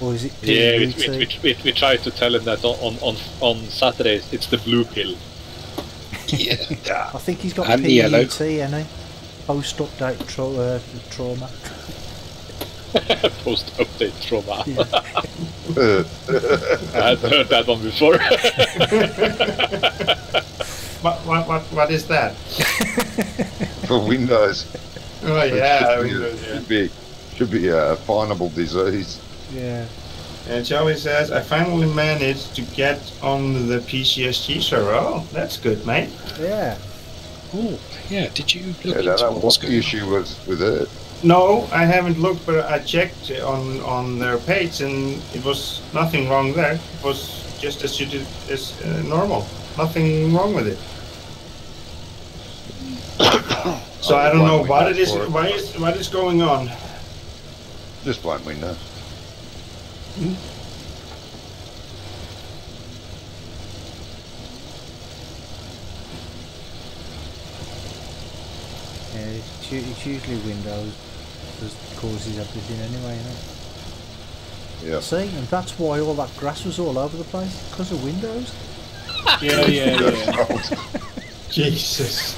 Speaker 1: Or is it PMT?
Speaker 3: Yeah, we tried to tell him that on Saturdays it's the blue pill.
Speaker 4: Yeah.
Speaker 1: I think he's got
Speaker 4: and
Speaker 1: PMT, hasn't he? Post-update trauma.
Speaker 3: Post-update trauma.
Speaker 1: Yeah.
Speaker 3: I hadn't heard that one before.
Speaker 6: What is that?
Speaker 2: For Windows.
Speaker 6: Oh yeah,
Speaker 2: Should be a finable disease.
Speaker 1: Yeah.
Speaker 6: And Charlie says, I finally managed to get on the PCSG server. Oh, that's good, mate.
Speaker 1: Yeah.
Speaker 4: Oh, yeah. Did you look
Speaker 2: into
Speaker 4: what's
Speaker 2: the issue was with it?
Speaker 6: No, I haven't looked, but I checked on their page, and it was nothing wrong there. It was just as normal. Nothing wrong with it. So I don't know what it is. What is going on?
Speaker 2: Just blame Windows.
Speaker 1: Yeah, it's usually Windows that causes everything anyway, isn't it?
Speaker 2: Yeah.
Speaker 1: See, and that's why all that grass was all over the place, because of Windows.
Speaker 5: Yeah.
Speaker 6: Jesus.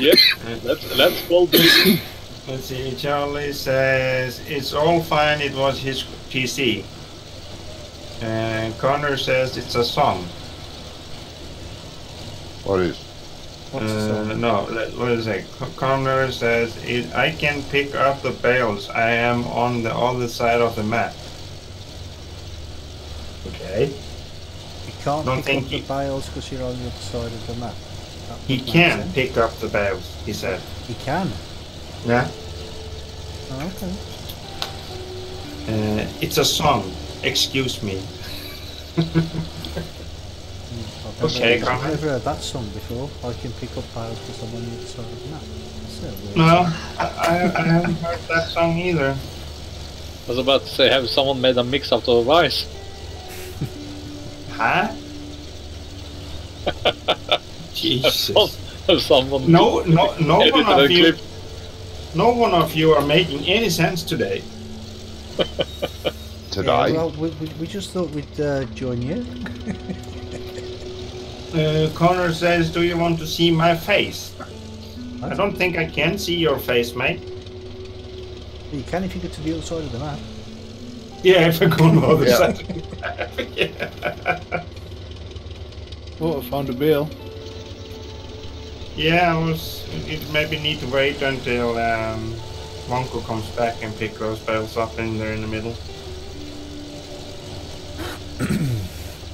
Speaker 3: Yep, let's go.
Speaker 6: Let's see, Charlie says, it's all fine, it was his PC. And Connor says it's a song.
Speaker 2: What is?
Speaker 6: No, what is it? Connor says, I can pick up the bales, I am on the other side of the map. Okay.
Speaker 1: You can't pick up the bales because you're on the other side of the map.
Speaker 6: He can pick up the bales, he said.
Speaker 1: He can?
Speaker 6: Yeah.
Speaker 1: Oh, okay.
Speaker 6: It's a song. Excuse me.
Speaker 1: I've never heard that song before. I can pick up bales because I'm on the other side of the map.
Speaker 6: No, I haven't heard that song either.
Speaker 3: I was about to say, have someone made a mix out of ice?
Speaker 6: Huh? Jesus.
Speaker 3: Someone
Speaker 6: No one of you are making any sense today.
Speaker 2: Today?
Speaker 1: Yeah, well, we just thought we'd join you.
Speaker 6: Connor says, do you want to see my face? I don't think I can see your face, mate.
Speaker 1: You can if you get to the other side of the map.
Speaker 6: Yeah, if I go on the other
Speaker 2: Yeah.
Speaker 6: side. Yeah.
Speaker 5: Oh, I found a bale.
Speaker 6: Yeah, it maybe need to wait until Wonko comes back and pick those bales up in there in the middle.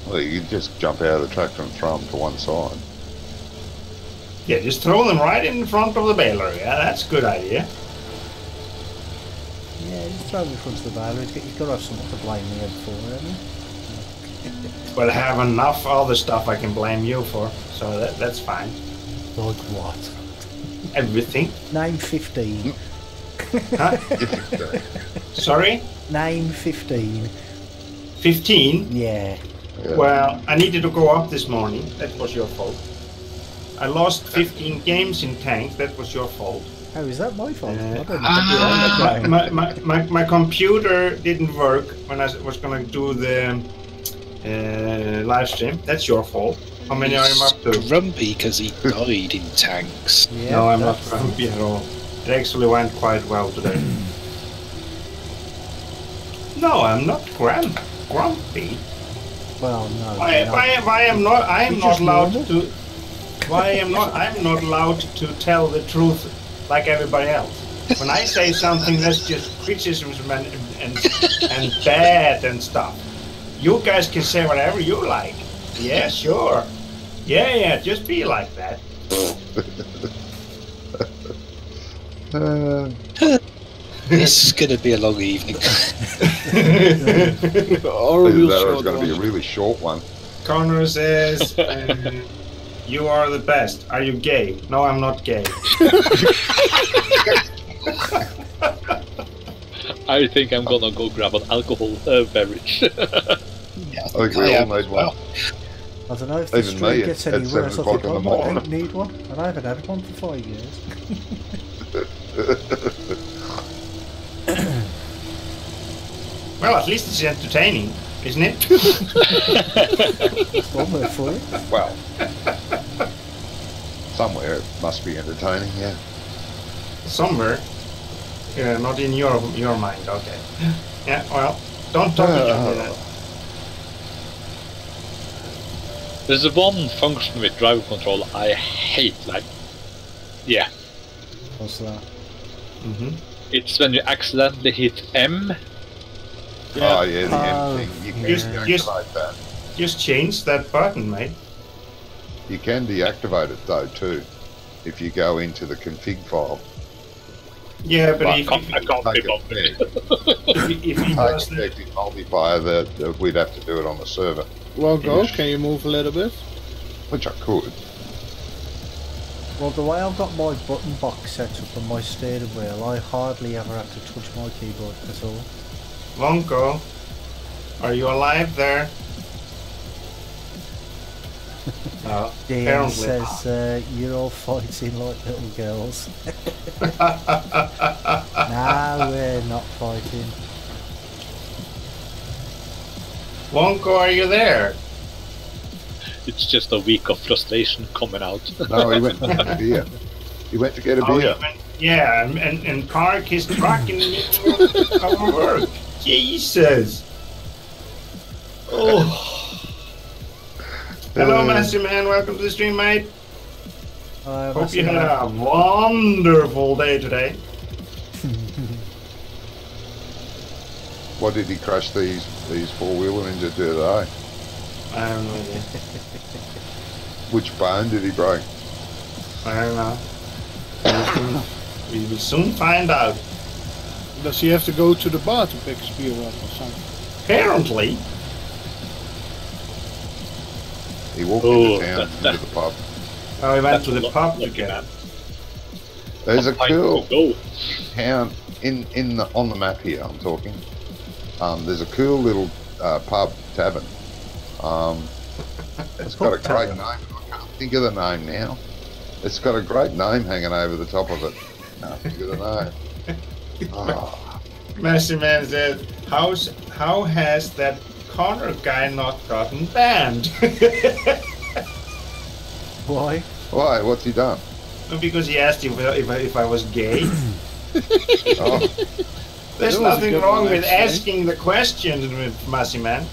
Speaker 2: Well, you just jump out of the tractor and throw them to one side.
Speaker 6: Yeah, just throw them right in front of the baler. Yeah, that's a good idea.
Speaker 1: Yeah, just throw him in front of the baler. He's got to have something to blame me for, hasn't he?
Speaker 6: Well, I have enough other stuff I can blame you for, so that's fine.
Speaker 1: Like what?
Speaker 6: Everything.
Speaker 1: Name 15.
Speaker 6: Huh? Sorry?
Speaker 1: Name 15.
Speaker 6: 15?
Speaker 1: Yeah.
Speaker 2: Yeah.
Speaker 6: Well, I needed to go up this morning. That was your fault. I lost 15 games in tank. That was your fault.
Speaker 1: Oh, is that my fault? I don't
Speaker 6: My computer didn't work when I was going to do the live stream. That's your fault. How many are you up to?
Speaker 4: Grumpy because he died in tanks.
Speaker 1: Yeah,
Speaker 6: No, I'm not
Speaker 1: that's-
Speaker 6: grumpy at all. It actually went quite well today. No, I'm not grumpy.
Speaker 1: Well, no.
Speaker 6: Why
Speaker 1: you're not.
Speaker 6: am not? I am
Speaker 1: You're
Speaker 6: not
Speaker 1: just
Speaker 6: allowed
Speaker 1: normal.
Speaker 6: to. Why am not? I'm not allowed to tell the truth like everybody else. When I say something that's just criticisms and bad and stuff, you guys can say whatever you like. Yeah, sure. Yeah, just be like that.
Speaker 4: This is going to be a long evening.
Speaker 5: Or a
Speaker 2: Either
Speaker 5: real
Speaker 2: that or it's
Speaker 5: short
Speaker 2: going to be a
Speaker 5: one.
Speaker 2: really short one.
Speaker 6: Connor says, "You are the best. Are you gay?" No, I'm not gay.
Speaker 3: I think I'm gonna go grab an alcohol beverage.
Speaker 4: Yeah,
Speaker 2: I think we all need one.
Speaker 1: I don't know if this
Speaker 2: Even me
Speaker 1: stream
Speaker 2: at-
Speaker 1: gets
Speaker 2: at
Speaker 1: any
Speaker 2: 7
Speaker 1: worse. I
Speaker 2: o'clock
Speaker 1: think
Speaker 2: in the
Speaker 1: I
Speaker 2: morning.
Speaker 1: don't need one, and I haven't had one for 5 years.
Speaker 6: Well, at least it's entertaining, isn't it?
Speaker 1: It's one word for you.
Speaker 2: Well, somewhere it must be entertaining, yeah.
Speaker 6: Somewhere. Yeah, not in your mind. Okay. Yeah. Well, don't talk each other then.
Speaker 3: There's a one function with driver control I hate, like, yeah.
Speaker 1: What's that?
Speaker 6: Mm-hmm.
Speaker 3: It's when you accidentally hit M.
Speaker 2: Oh, yeah, the
Speaker 1: Oh,
Speaker 2: M thing. You can
Speaker 6: Just-
Speaker 2: deactivate that.
Speaker 6: Just change that button, mate.
Speaker 2: You can deactivate it, though, too, if you go into the config file.
Speaker 6: Yeah, but
Speaker 3: I
Speaker 6: if
Speaker 3: can't
Speaker 2: Take
Speaker 3: pick up.
Speaker 2: effect,
Speaker 6: he
Speaker 2: take
Speaker 6: does that,
Speaker 2: effect in multiplayer that we'd have to do it on the server,
Speaker 5: Well, go. Can you move a little bit?
Speaker 2: which I could.
Speaker 1: Well, the way I've got my button box set up on my steering wheel, I hardly ever have to touch my keyboard at all.
Speaker 6: Lonko, are you alive there? No,
Speaker 1: Dan
Speaker 6: apparently
Speaker 1: says you're all fighting like little girls. No, we're not fighting.
Speaker 6: Lonko, are you there?
Speaker 3: It's just a week of frustration coming out.
Speaker 2: No, he went to get a beer. He went to get a beer.
Speaker 6: Yeah, and park his truck in the middle of our work. Jesus. Oh. Hello, Master Man. Welcome to the stream, mate. Hope you had a wonderful day today.
Speaker 2: What did he crash these four-wheeler into today?
Speaker 6: I have no idea.
Speaker 2: Which bone did he break?
Speaker 6: I don't know. We will soon find out.
Speaker 5: Does he have to go to the bar to pick his beer up or something?
Speaker 6: Apparently.
Speaker 2: He walked
Speaker 3: Oh,
Speaker 2: into town,
Speaker 3: that-
Speaker 2: into the pub.
Speaker 6: Oh, we went to the
Speaker 3: That's
Speaker 6: pub
Speaker 3: lucky,
Speaker 6: together.
Speaker 3: man.
Speaker 2: There's a cool
Speaker 3: Go.
Speaker 2: town on the map here. I'm talking. There's a cool little pub tavern. It's got a
Speaker 1: Pub
Speaker 2: great
Speaker 1: tavern.
Speaker 2: name. I can't think of the name now. It's got a great name hanging over the top of it. Can't think of the name. Oh,
Speaker 6: Master Man said, how has that Connor guy not gotten banned?
Speaker 1: Why?
Speaker 2: why? What's he done?
Speaker 6: Because he asked if I was gay.
Speaker 2: Oh,
Speaker 6: There's
Speaker 5: That was a
Speaker 6: nothing
Speaker 5: good
Speaker 6: wrong
Speaker 5: one,
Speaker 6: with
Speaker 5: actually.
Speaker 6: asking the question, Massey Man.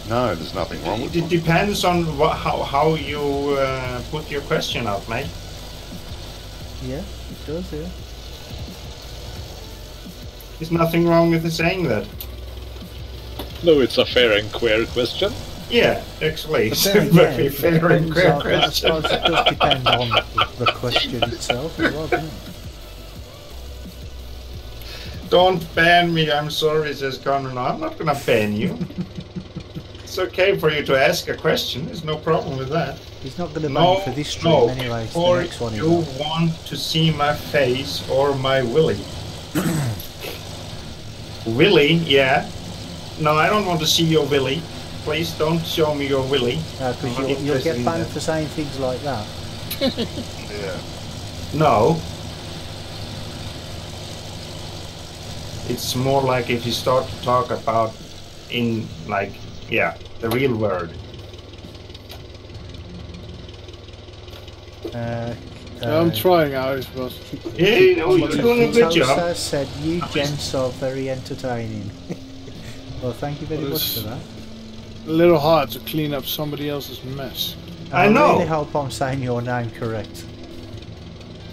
Speaker 2: No, there's nothing wrong with
Speaker 6: It
Speaker 2: it.
Speaker 6: depends on how you put your question out, mate.
Speaker 1: Yeah, it does, yeah.
Speaker 6: There's nothing wrong with saying that.
Speaker 3: No, it's a fair and queer question.
Speaker 6: Yeah, actually,
Speaker 1: But
Speaker 6: it's
Speaker 1: then
Speaker 6: a very
Speaker 1: again,
Speaker 6: fair and
Speaker 1: it
Speaker 6: clear
Speaker 1: depends on- I
Speaker 6: question.
Speaker 1: suppose it does depend on the question itself as well, doesn't it?
Speaker 6: Don't ban me, I'm sorry, says Connor. No, I'm not gonna ban you. It's okay for you to ask a question, there's no problem with that.
Speaker 1: He's not going to ban
Speaker 6: No,
Speaker 1: you for this stream
Speaker 6: no,
Speaker 1: anyway, it's the
Speaker 6: or
Speaker 1: next one he
Speaker 6: you
Speaker 1: will.
Speaker 6: want to see my face or my willy. Willy, yeah. No, I don't want to see your willy. Please don't show me your willy.
Speaker 1: Because
Speaker 6: I'm not
Speaker 1: you'll
Speaker 6: interested
Speaker 1: get
Speaker 6: in
Speaker 1: banned
Speaker 6: that.
Speaker 1: for saying things like that.
Speaker 2: Yeah.
Speaker 6: No. It's more like if you start to talk about in like, yeah, the real word.
Speaker 5: I'm trying out, but
Speaker 6: Yeah, you know, you're doing a good job.
Speaker 1: Kitosa said, you gents are very entertaining. Well, thank you very much for that.
Speaker 5: a little hard to clean up somebody else's mess.
Speaker 6: I know.
Speaker 1: really hope I'm saying your name correct.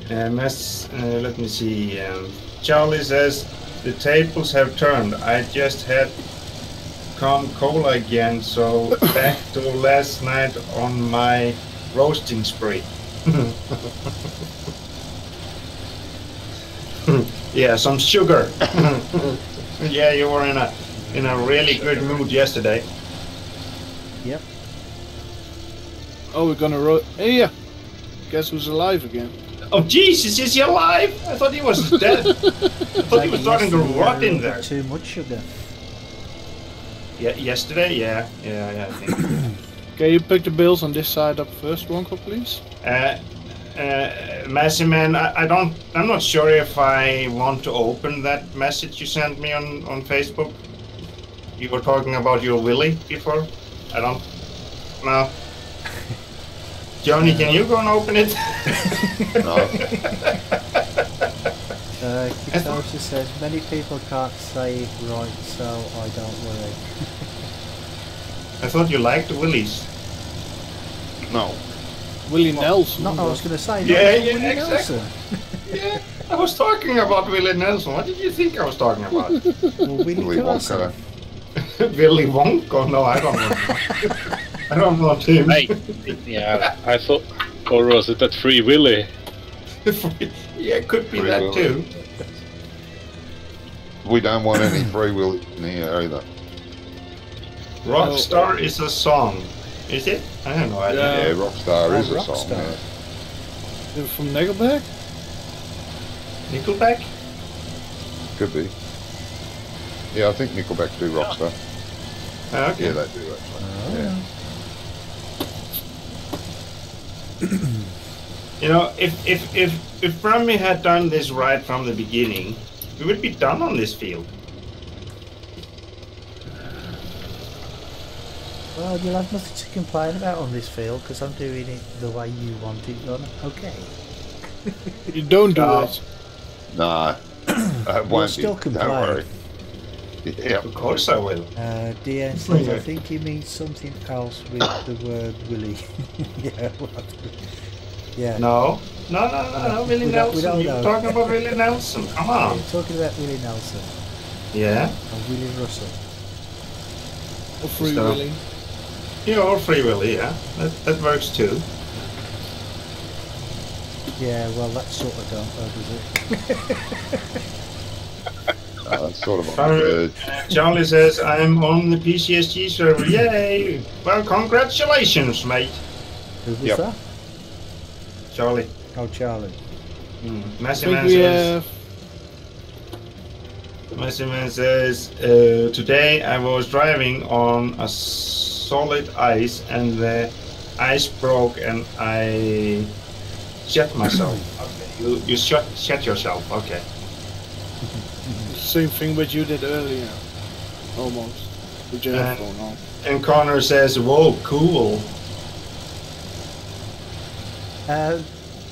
Speaker 6: Let me see. Charlie says, the tables have turned. I just had cola again, so back to last night on my roasting spree. Yeah, some sugar. Yeah, you were in a really good mood yesterday.
Speaker 1: Yep.
Speaker 5: Oh, we're gonna Hey, yeah. Guess who's alive again?
Speaker 6: Oh Jesus, is he alive? I thought he was dead. I thought he was starting to rot in there.
Speaker 1: Too much sugar.
Speaker 6: Yeah, yesterday. Yeah. I think.
Speaker 5: Okay, you pick the bills on this side up first, Wonko, please.
Speaker 6: Massey Man, I'm not sure if I want to open that message you sent me on Facebook. You were talking about your willy before. I don't. No. Johnny, can you go and open it?
Speaker 2: No.
Speaker 1: Kitosa says, many people can't say it right, so I don't worry.
Speaker 6: I thought you liked willies.
Speaker 2: No.
Speaker 5: Willie Nelson.
Speaker 1: I was going to say,
Speaker 6: Yeah,
Speaker 1: not
Speaker 6: yeah,
Speaker 1: Willie
Speaker 6: exactly.
Speaker 1: Nelson.
Speaker 6: Yeah, I was talking about Willie Nelson. What did you think I was talking about?
Speaker 1: Or Willie
Speaker 2: Willy
Speaker 1: Carson.
Speaker 2: Wonka.
Speaker 6: Willy Wonka? No, I don't want him. I don't want him.
Speaker 3: Hey, yeah, I thought, or was it that Free Willy?
Speaker 6: Yeah, it could be
Speaker 2: Free
Speaker 6: that
Speaker 2: Willy.
Speaker 6: too.
Speaker 2: We don't want any free will in here either.
Speaker 6: Rockstar is a song. Is it? I don't know. I don't
Speaker 2: Yeah,
Speaker 6: know.
Speaker 2: Rockstar is a
Speaker 1: Rockstar.
Speaker 2: song. Yeah.
Speaker 5: They're from Nickelback?
Speaker 6: Nickelback?
Speaker 2: Could be. Yeah, I think Nickelback do Rockstar.
Speaker 6: Okay.
Speaker 2: Yeah, they do actually. Yeah.
Speaker 6: You know, if Brummy had done this right from the beginning, we would be done on this field.
Speaker 1: Well, you'll have nothing to complain about on this field because I'm doing it the way you want it done. Okay.
Speaker 5: You don't do
Speaker 6: No.
Speaker 5: it.
Speaker 2: Nah. Won't
Speaker 1: still
Speaker 2: be.
Speaker 1: complain.
Speaker 2: Don't worry. Yeah.
Speaker 6: Of course I will.
Speaker 1: DN says, I think he means something else with the word Willie. Yeah, well, yeah.
Speaker 6: No, Willie
Speaker 1: we don't
Speaker 6: Nelson. You're
Speaker 1: know.
Speaker 6: talking about Willie Nelson. Come on.
Speaker 1: We're talking about Willie Nelson
Speaker 6: Yeah.
Speaker 1: and Willie Russell.
Speaker 5: Or Free
Speaker 6: So-
Speaker 5: Willy.
Speaker 6: Yeah, or Free Willy, yeah. That works too.
Speaker 1: Yeah, well, that sort of don't go, does it?
Speaker 2: That's sort of on the verge.
Speaker 6: Charlie says, I'm on the PCSG server. Yay! Well, congratulations, mate.
Speaker 1: Who was
Speaker 2: Yep.
Speaker 1: that?
Speaker 6: Charlie.
Speaker 1: Oh, Charlie.
Speaker 6: Massey
Speaker 5: I think
Speaker 6: Man
Speaker 5: we
Speaker 6: says,
Speaker 5: have...
Speaker 6: Massey Man says, today I was driving on a solid ice and the ice broke and I shut myself. Okay, you shut yourself. Okay.
Speaker 5: Same thing what you did earlier. Almost. With your
Speaker 6: And-
Speaker 5: headphone on.
Speaker 6: And Connor says, whoa, cool.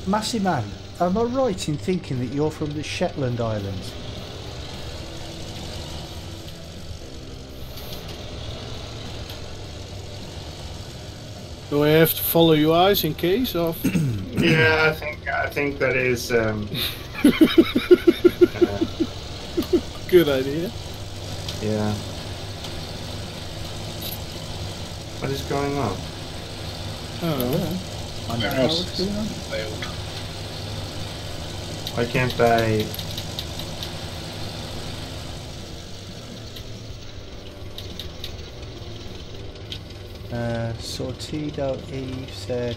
Speaker 1: Massey Man, am I right in thinking that you're from the Shetland Islands?
Speaker 5: Do I have to follow your eyes in case of?
Speaker 6: Yeah, I think that is.
Speaker 5: Good idea.
Speaker 6: Yeah. What is going on?
Speaker 5: Oh.
Speaker 1: I don't
Speaker 4: Where
Speaker 1: know
Speaker 4: else
Speaker 1: what's
Speaker 4: is
Speaker 1: going on.
Speaker 4: failed?
Speaker 6: Why can't I?
Speaker 1: Sortido Eve said,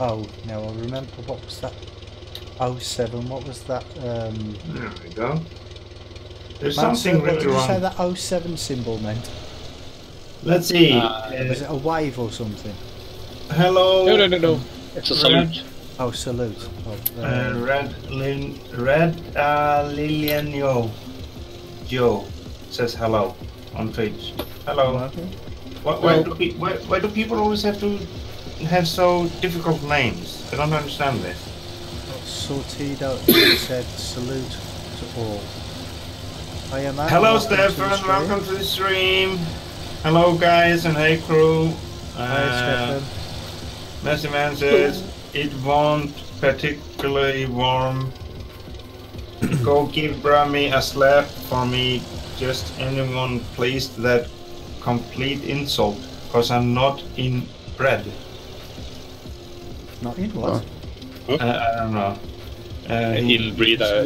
Speaker 1: oh, now I remember, what was that? 07, what was that?
Speaker 6: There we go. There's
Speaker 1: Man,
Speaker 6: something
Speaker 1: what
Speaker 6: really
Speaker 1: did you say
Speaker 6: wrong.
Speaker 1: that 07 symbol meant?
Speaker 6: Let's see.
Speaker 1: Was it a wave or something?
Speaker 6: Hello.
Speaker 3: No. It's a salute.
Speaker 1: Oh, salute.
Speaker 6: Lilian Joe says hello on Twitch. Hello.
Speaker 1: Okay.
Speaker 6: Why do people always have to have so difficult names? I don't understand this.
Speaker 1: Sortido said salute to all. Hiya, man.
Speaker 6: Hello,
Speaker 1: Welcome to the
Speaker 6: Stefan.
Speaker 1: stream.
Speaker 6: Welcome to the stream. Hello, guys, and hey, crew.
Speaker 1: Hi, Stefan.
Speaker 6: Messy Man says it won't particularly warm. Go give Brahmi a slap for me. Just anyone pleased that complete insult, cause I'm not inbred.
Speaker 1: Not in what?
Speaker 6: I don't know.
Speaker 3: Inbred, yeah.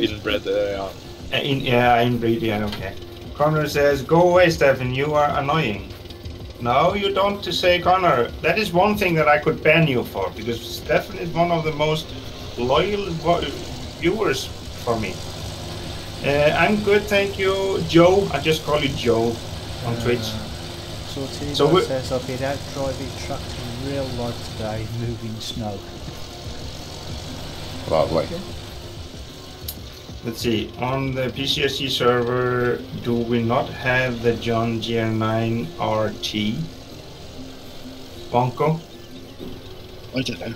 Speaker 6: Inbreed, yeah, okay. Connor says, go away, Stefan, you are annoying. No, you don't say, Connor. That is one thing that I could ban you for, because Stefan is one of the most loyal viewers for me. I'm good, thank you. Joe, I just call you Joe on Twitch.
Speaker 1: Sortido
Speaker 6: So
Speaker 1: says, I've been out driving trucks in real life today, moving snow.
Speaker 2: Lovely.
Speaker 6: Let's see, on the PCSG server, do we not have the John GR9 RT? Bonko?
Speaker 4: I don't know.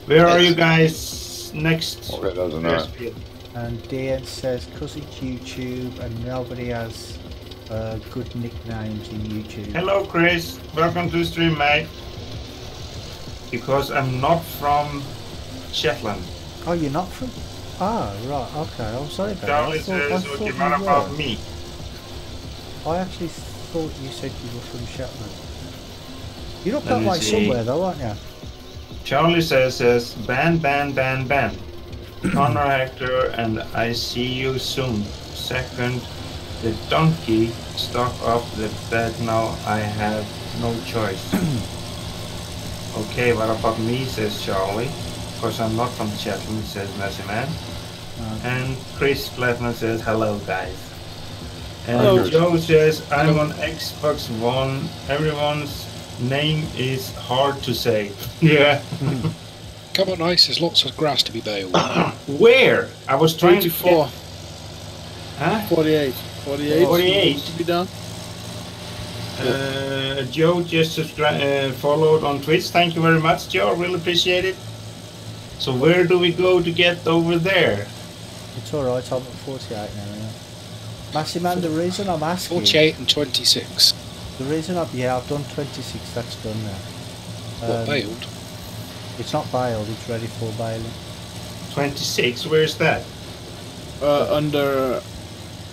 Speaker 6: Where are you guys next?
Speaker 2: Okay, doesn't know.
Speaker 1: And Dean says, cause it's YouTube and nobody has good nicknames in YouTube.
Speaker 6: Hello, Chris. Welcome to the stream, mate. Because I'm not from Shetland.
Speaker 1: Oh, you're not from? Ah, right, okay, I'm sorry about that.
Speaker 6: Charlie
Speaker 1: I
Speaker 6: says,
Speaker 1: thought
Speaker 6: what
Speaker 1: you
Speaker 6: about
Speaker 1: were.
Speaker 6: me?
Speaker 1: I actually thought you said you were from Shetland. You're up
Speaker 6: Let
Speaker 1: that
Speaker 6: me
Speaker 1: way
Speaker 6: see.
Speaker 1: somewhere though, aren't you?
Speaker 6: Charlie says, ban. Connor Hector, and I see you soon. Second, the donkey stuck up the bed. Now I have no choice. Okay, what about me, says Charlie. Because I'm not from Shetland, says Messy Man. And Chris Platinum says, hello, guys. And
Speaker 2: Hello.
Speaker 6: Joe says, I'm on Xbox One. Everyone's name is hard to say. Yeah.
Speaker 4: Come on, ice. There's lots of grass to be baled.
Speaker 6: Where? I was trying
Speaker 5: 24.
Speaker 6: to get... Huh?
Speaker 5: 48. 48.
Speaker 6: 48.
Speaker 5: To be done.
Speaker 6: Joe just followed on Twitch. Thank you very much, Joe. Really appreciate it. So where do we go to get over there?
Speaker 1: It's alright, I'm at 48 now, yeah. Massive Man, the reason I'm asking...
Speaker 4: 48 and 26.
Speaker 1: The reason I've done 26, that's done now.
Speaker 4: What, baled?
Speaker 1: It's not bailed, it's ready for bailing.
Speaker 6: 26, where's that?
Speaker 5: Under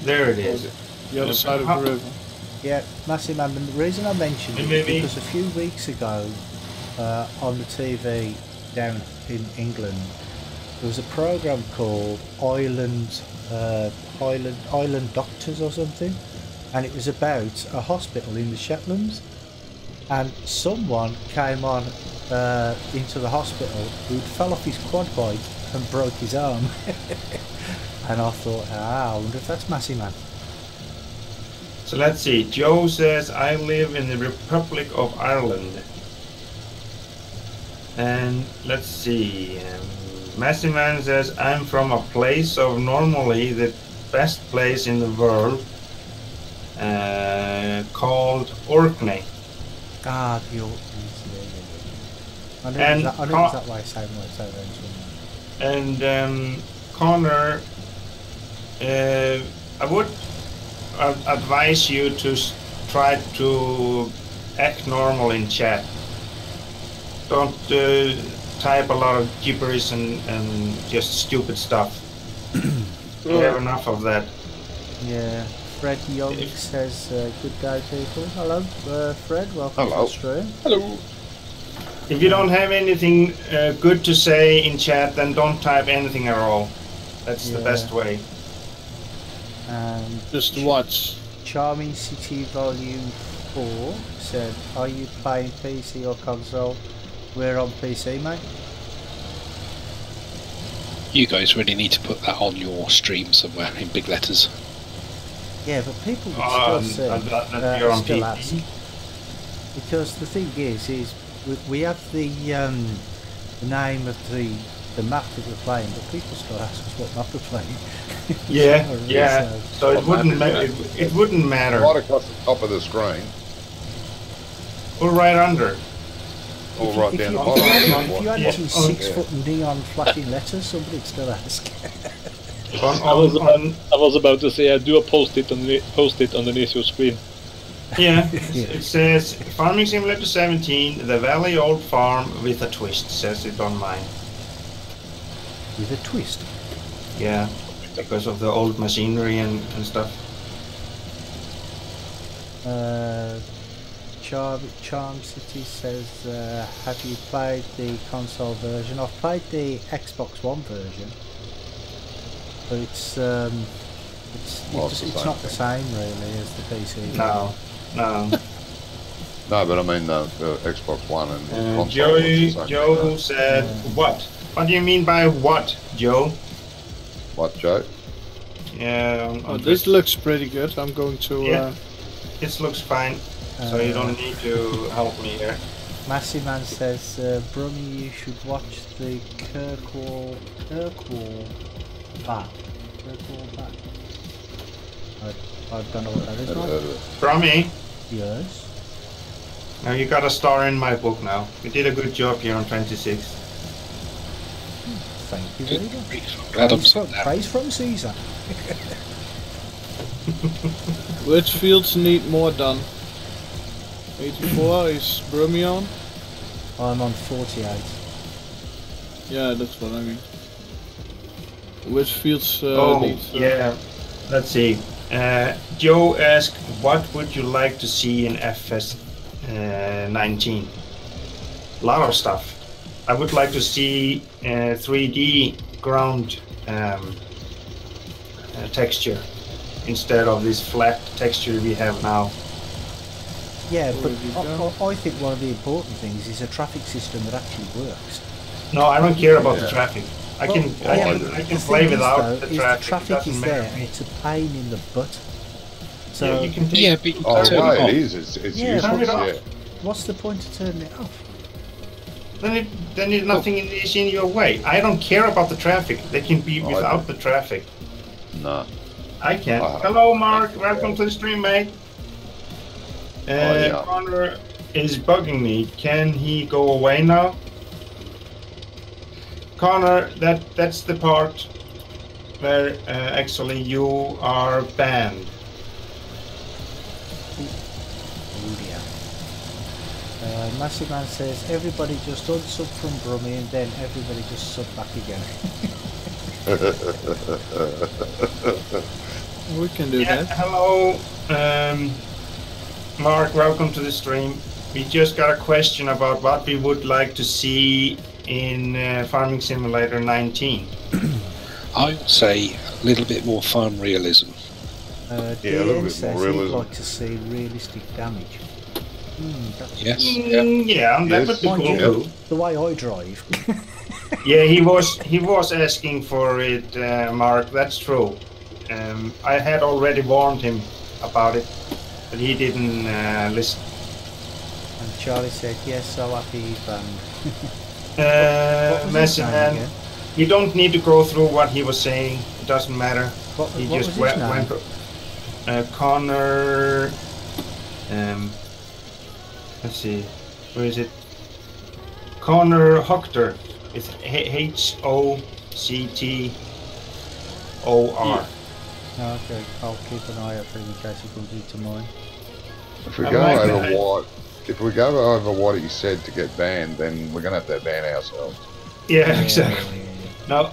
Speaker 6: There it is.
Speaker 5: the other side of the river.
Speaker 1: Yeah, Massive Man, the reason I mentioned it
Speaker 6: Maybe.
Speaker 1: is because a few weeks ago on the TV down in England there was a programme called Island Doctors or something, and it was about a hospital in the Shetlands, and someone came on into the hospital who fell off his quad bike and broke his arm. And I thought, I wonder if that's Massey Man.
Speaker 6: So let's see. Joe says, I live in the Republic of Ireland. And let's see. Massey Man says, I'm from a place of normally the best place in the world called Orkney.
Speaker 1: Ah, the Orkneys, I know
Speaker 6: And
Speaker 1: exactly why I say words over
Speaker 6: and Connor, I would advise you to try to act normal in chat. Don't type a lot of gibberish and just stupid stuff. We have enough of that.
Speaker 1: Yeah. Fred Young says, good day people. Hello, Fred, welcome
Speaker 2: Hello.
Speaker 1: to the stream.
Speaker 3: Hello.
Speaker 6: If you don't have anything good to say in chat, then don't type anything at all. That's the best way.
Speaker 1: And
Speaker 5: Just watch.
Speaker 1: Charming City Volume 4 said, are you playing PC or console? We're on PC, mate.
Speaker 4: You guys really need to put that on your stream somewhere in big letters.
Speaker 1: Yeah, but people would still see.
Speaker 6: You're on
Speaker 1: still
Speaker 6: PC.
Speaker 1: ask. Because the thing is we have the name of the map that we're playing, but people still ask us what map we're playing.
Speaker 6: Yeah. So it wouldn't it wouldn't matter.
Speaker 2: Right across the top of the screen.
Speaker 6: Or right under.
Speaker 2: Or right down the bottom.
Speaker 1: If you had it in 6 foot neon flashing letters, somebody'd still ask.
Speaker 3: I was about to say, do a post-it underneath your screen.
Speaker 6: Yeah, it says Farming Simulator 17, the Valley Old Farm with a twist, says it on mine.
Speaker 1: With a twist?
Speaker 6: Yeah, because of the old machinery and stuff.
Speaker 1: Charm City says, have you played the console version? I've played the Xbox One version, but it's not the same really as the PC.
Speaker 6: No.
Speaker 2: No, but I mean the Xbox One and console.
Speaker 6: Joe said, what? What do you mean by what, Joe?
Speaker 2: What, Joe?
Speaker 6: Yeah.
Speaker 5: This looks pretty good. I'm going to...
Speaker 6: Yeah, this looks fine. So you don't need to help me here.
Speaker 1: Massey Man says, Brummy, you should watch the Kirkwall Bat. I don't know what that is, right?
Speaker 6: Brummy?
Speaker 1: Yes.
Speaker 6: Now you got a star in my book now. You did a good job here on 26.
Speaker 1: Thank you very much.
Speaker 4: Glad I'm
Speaker 1: Praise from Caesar.
Speaker 5: Which fields need more done? 84 is Brummy on?
Speaker 1: I'm on 48.
Speaker 5: Yeah, that's what I mean. Which fields need...
Speaker 6: yeah. Let's see. Joe asked, what would you like to see in FS 19? A lot of stuff. I would like to see 3D ground texture instead of this flat texture we have now.
Speaker 1: Yeah, but I think one of the important things is a traffic system that actually works.
Speaker 6: No, I don't care about the traffic. I can play without the traffic.
Speaker 1: The traffic is there, and it's a pain in the butt. So
Speaker 6: yeah, you can take
Speaker 4: but you
Speaker 2: Oh,
Speaker 4: can turn
Speaker 2: right,
Speaker 4: it off.
Speaker 2: it is. It's useless,
Speaker 6: turn it off.
Speaker 2: yeah.
Speaker 1: what's the point of turning it off?
Speaker 6: Then nothing is in your way. I don't care about the traffic. They can be without the traffic.
Speaker 2: No.
Speaker 6: I can. Hello, Mark. Welcome to the stream, mate.
Speaker 2: Yeah.
Speaker 6: Connor is bugging me. Can he go away now? Connor, that's the part where actually you are banned.
Speaker 1: Oh dear. Massive Man says, everybody just unsub from Brummy and then everybody just sub back again.
Speaker 5: We can do that.
Speaker 6: Hello, Mark, welcome to the stream. We just got a question about what we would like to see in Farming Simulator 19.
Speaker 4: I would say a little bit more farm realism.
Speaker 2: Yeah, a little
Speaker 1: DN
Speaker 2: bit
Speaker 1: says
Speaker 2: more
Speaker 1: he'd
Speaker 2: realism.
Speaker 1: like to see realistic damage.
Speaker 4: Yes.
Speaker 6: Yeah, that would be
Speaker 1: Mind
Speaker 6: cool
Speaker 1: you,
Speaker 6: too.
Speaker 1: the way I drive.
Speaker 6: Yeah, he was asking for it, Mark. That's true. I had already warned him about it, but he didn't listen.
Speaker 1: And Charlie said, yes, so happy he's banned.
Speaker 6: Messi man, you don't need to go through what he was saying. It doesn't matter. He just went. Connor. Let's see. Where is it? Connor Hoctor. It's Hoctor.
Speaker 1: Okay, I'll keep an eye out for him in case he comes into mine.
Speaker 2: If we
Speaker 6: I
Speaker 2: go
Speaker 6: like
Speaker 2: over
Speaker 6: that.
Speaker 2: what he said to get banned, then we're gonna have to ban ourselves.
Speaker 6: Yeah, exactly. No,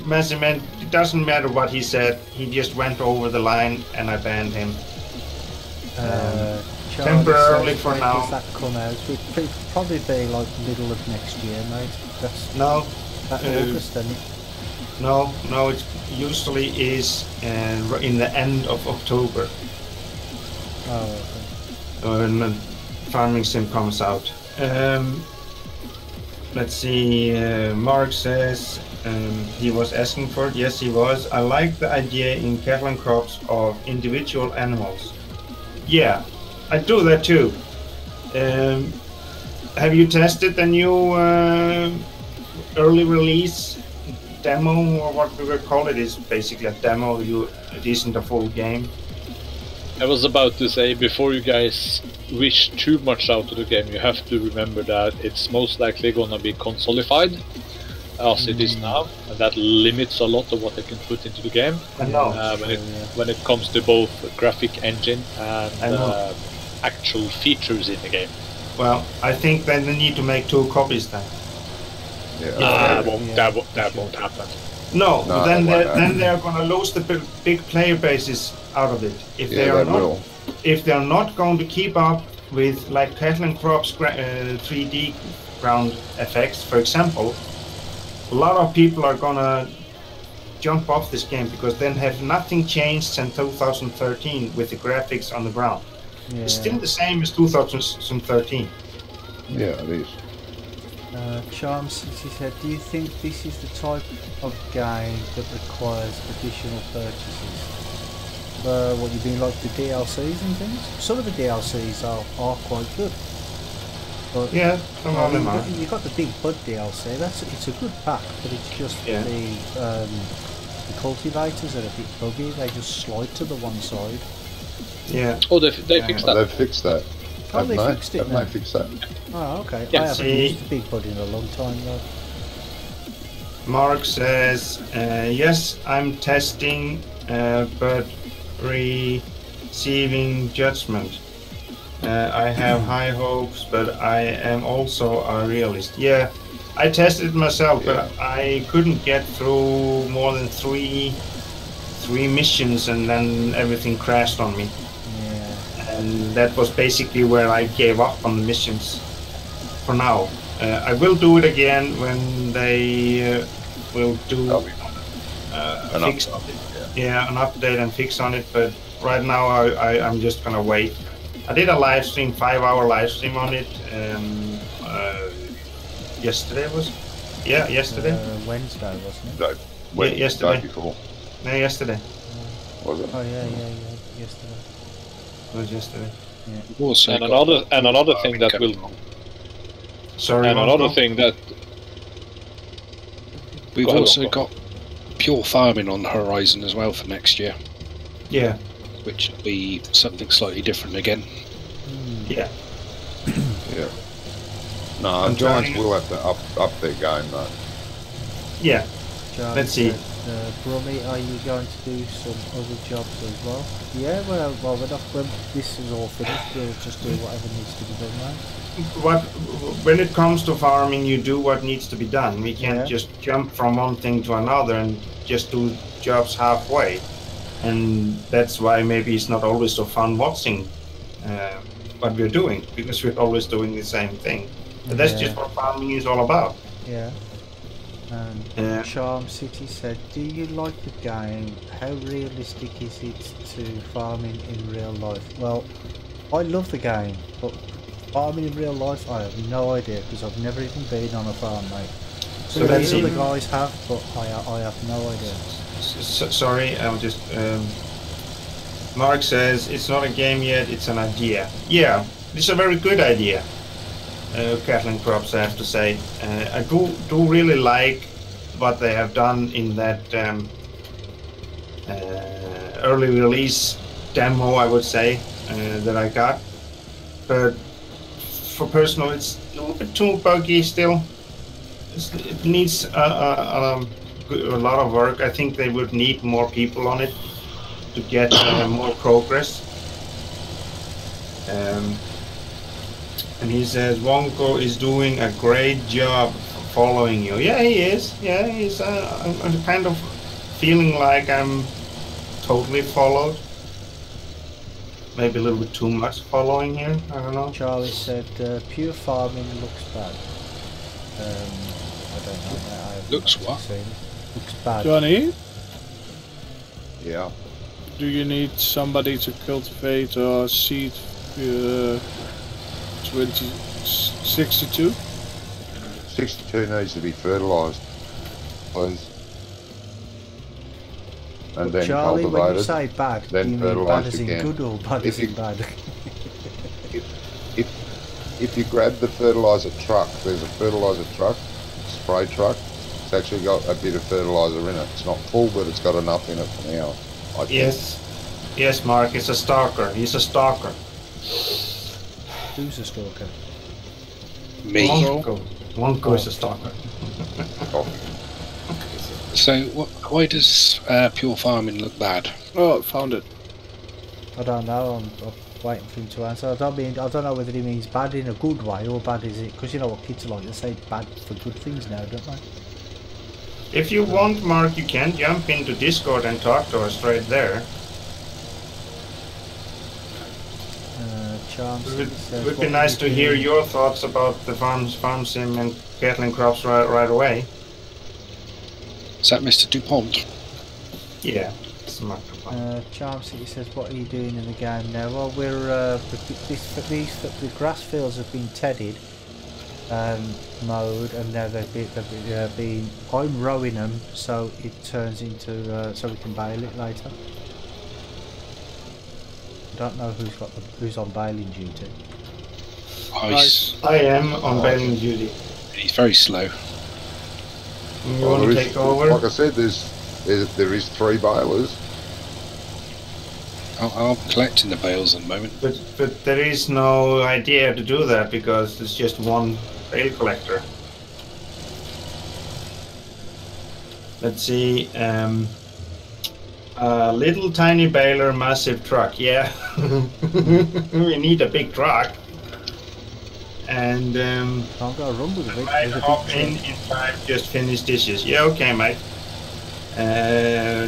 Speaker 6: Massive Man, it doesn't matter what he said. He just went over the line and I banned him. Temporarily for
Speaker 1: when
Speaker 6: now.
Speaker 1: does that come out? It'll probably be like middle of next year, mate. That's August, then.
Speaker 6: No, it usually is in the end of October.
Speaker 1: Oh, okay.
Speaker 6: When Farming Sim comes out. Let's see, Mark says he was asking for it. Yes, he was. I like the idea in cattle and crops of individual animals. Yeah, I do that too. Have you tested the new early release demo, or what we will call it? Is basically a demo. It isn't a full game.
Speaker 3: I was about to say, before you guys wish too much out of the game, you have to remember that it's most likely gonna be consolified, as it is now, and that limits a lot of what they can put into the game.
Speaker 6: I know.
Speaker 3: When it comes to both graphic engine and actual features in the game.
Speaker 6: Well, I think then they need to make 2 copies then.
Speaker 2: Yeah.
Speaker 3: That won't happen.
Speaker 6: No,
Speaker 2: No,
Speaker 6: then
Speaker 2: why not?
Speaker 6: they're gonna lose the big player bases out of it. If
Speaker 2: Yeah,
Speaker 6: they are
Speaker 2: they
Speaker 6: not,
Speaker 2: will.
Speaker 6: if they are not going to keep up with like cattle and crops 3D ground effects, for example, a lot of people are gonna jump off this game because then have nothing changed since 2013 with the graphics on the ground.
Speaker 1: Yeah.
Speaker 6: It's still the same as 2013.
Speaker 2: Yeah, it is.
Speaker 1: Charms, he said, do you think this is the type of game that requires additional purchases? What you mean, like the DLCs and things? Some of the DLCs are quite good. But
Speaker 6: Yeah, some of them are.
Speaker 1: you got the Big Bud DLC. It's a good pack, but it's just the cultivators are a bit buggy. They just slide to the one side.
Speaker 6: Yeah.
Speaker 3: Oh, they fixed that.
Speaker 2: They've fixed that.
Speaker 1: Oh,
Speaker 2: Haven't
Speaker 1: they
Speaker 2: they?
Speaker 1: fixed it
Speaker 2: Haven't
Speaker 1: now.
Speaker 2: they fixed that?
Speaker 1: Oh, okay.
Speaker 3: Yeah,
Speaker 1: I haven't
Speaker 6: see-
Speaker 1: used the Big Bud in a long time though.
Speaker 6: Mark says, yes, I'm testing, but receiving judgment. I have high hopes, but I am also a realist. Yeah, I tested it myself, but I couldn't get through more than three missions, and then everything crashed on me.
Speaker 1: Yeah.
Speaker 6: And that was basically where I gave up on the missions for now. I will do it again when they will do
Speaker 2: An
Speaker 6: fix
Speaker 2: update,
Speaker 6: an update and fix on it. But right now I'm just gonna wait. I did a live stream, 5-hour live stream on it. Yesterday was? Yeah, yesterday.
Speaker 1: Wednesday, wasn't it?
Speaker 2: No,
Speaker 6: yesterday.
Speaker 2: Day before.
Speaker 6: No, yesterday.
Speaker 2: Was it?
Speaker 1: Oh yeah, yesterday.
Speaker 6: It was yesterday.
Speaker 4: We've also
Speaker 3: And
Speaker 4: got
Speaker 3: another thing that will,
Speaker 6: Sorry.
Speaker 3: and another thing that
Speaker 4: we've
Speaker 3: Go ahead,
Speaker 4: also
Speaker 3: Ron.
Speaker 4: got pure farming on the horizon as well for next year,
Speaker 6: Yeah.
Speaker 4: which will be something slightly different again.
Speaker 6: Yeah.
Speaker 2: Yeah. No,
Speaker 6: I'm
Speaker 2: Giants
Speaker 6: trying-
Speaker 2: will have to up their game though.
Speaker 6: Yeah.
Speaker 1: John
Speaker 6: Let's see.
Speaker 1: said, Brummy, are you going to do some other jobs as well? Yeah, well, when this is all finished, we'll just do whatever needs to be done now.
Speaker 6: When it comes to farming, you do what needs to be done. We can't
Speaker 1: Yeah.
Speaker 6: just jump from one thing to another and just do jobs halfway. And that's why maybe it's not always so fun watching what we're doing, because we're always doing the same thing. But that's
Speaker 1: Yeah.
Speaker 6: just what farming is all about.
Speaker 1: Yeah. And
Speaker 6: Yeah.
Speaker 1: Charm City said, do you like the game? How realistic is it to farming in real life? Well, I love the game, but farming in real life, I have no idea, because I've never even been on a farm, mate.
Speaker 6: So
Speaker 1: Some of
Speaker 6: that's
Speaker 1: the other
Speaker 6: even-
Speaker 1: guys have, but I have no idea.
Speaker 6: Sorry, I'll just. Mark says it's not a game yet; it's an idea. Yeah, it's a very good idea. Cattle and crops, I have to say. I do really like what they have done in that early release demo, I would say, that I got. But for personal, it's a little bit too buggy still. It needs a lot of work. I think they would need more people on it to get more progress. And he says Wonko is doing a great job following you. Yeah, he is. Yeah, he's. I'm kind of feeling like I'm totally followed. Maybe a little bit too much following here. I don't know.
Speaker 1: Charlie said pure farming looks bad. I don't know.
Speaker 4: Looks what?
Speaker 1: Looks bad.
Speaker 5: Johnny,
Speaker 2: Yeah.
Speaker 5: do you need somebody to cultivate or seed 62?
Speaker 2: 62 needs to be fertilised, please. And then
Speaker 1: Charlie, when you
Speaker 2: cultivated.
Speaker 1: say bad,
Speaker 2: then
Speaker 1: do you mean bad
Speaker 2: fertilised
Speaker 1: as in
Speaker 2: again.
Speaker 1: good or bad as in bad?
Speaker 2: If you grab the fertiliser truck, there's a fertiliser truck, spray truck. It's actually got a bit of fertiliser in it. It's not full, but it's got enough in it for now. I think.
Speaker 6: Yes, Mark. It's a stalker. He's a stalker.
Speaker 1: Who's a stalker?
Speaker 4: Me.
Speaker 6: Wonko is a stalker.
Speaker 4: So why does pure farming look bad?
Speaker 5: Oh, found it.
Speaker 1: I don't know. I'm waiting for him to answer. I don't know whether he means bad in a good way or bad is it because you know what kids are like. They say bad for good things now, don't they?
Speaker 6: If you want, Mark, you can jump into Discord and talk to us straight there. It would be nice to hear your thoughts about the farm sim and Gatling crops right away.
Speaker 4: Is that Mr. DuPont?
Speaker 6: Yeah, it's Mark DuPont.
Speaker 1: Charm City says, "What are you doing in the game now?" Well, we're the grass fields have been tedded, mowed, and now they've been. I'm rowing them so it turns into so we can bale it later. I don't know who's on baling duty.
Speaker 6: I am on baling duty.
Speaker 4: He's very slow.
Speaker 6: You want to take over?
Speaker 2: Like I said, there is 3 balers.
Speaker 4: I'm collecting the bales at the moment.
Speaker 6: But there is no idea to do that because there's just one bale collector. Let's see. Little tiny baler, massive truck. Yeah, we need a big truck. And
Speaker 1: I'll go run with it.
Speaker 6: I hop in 5. Just finish dishes. Yeah, okay, mate.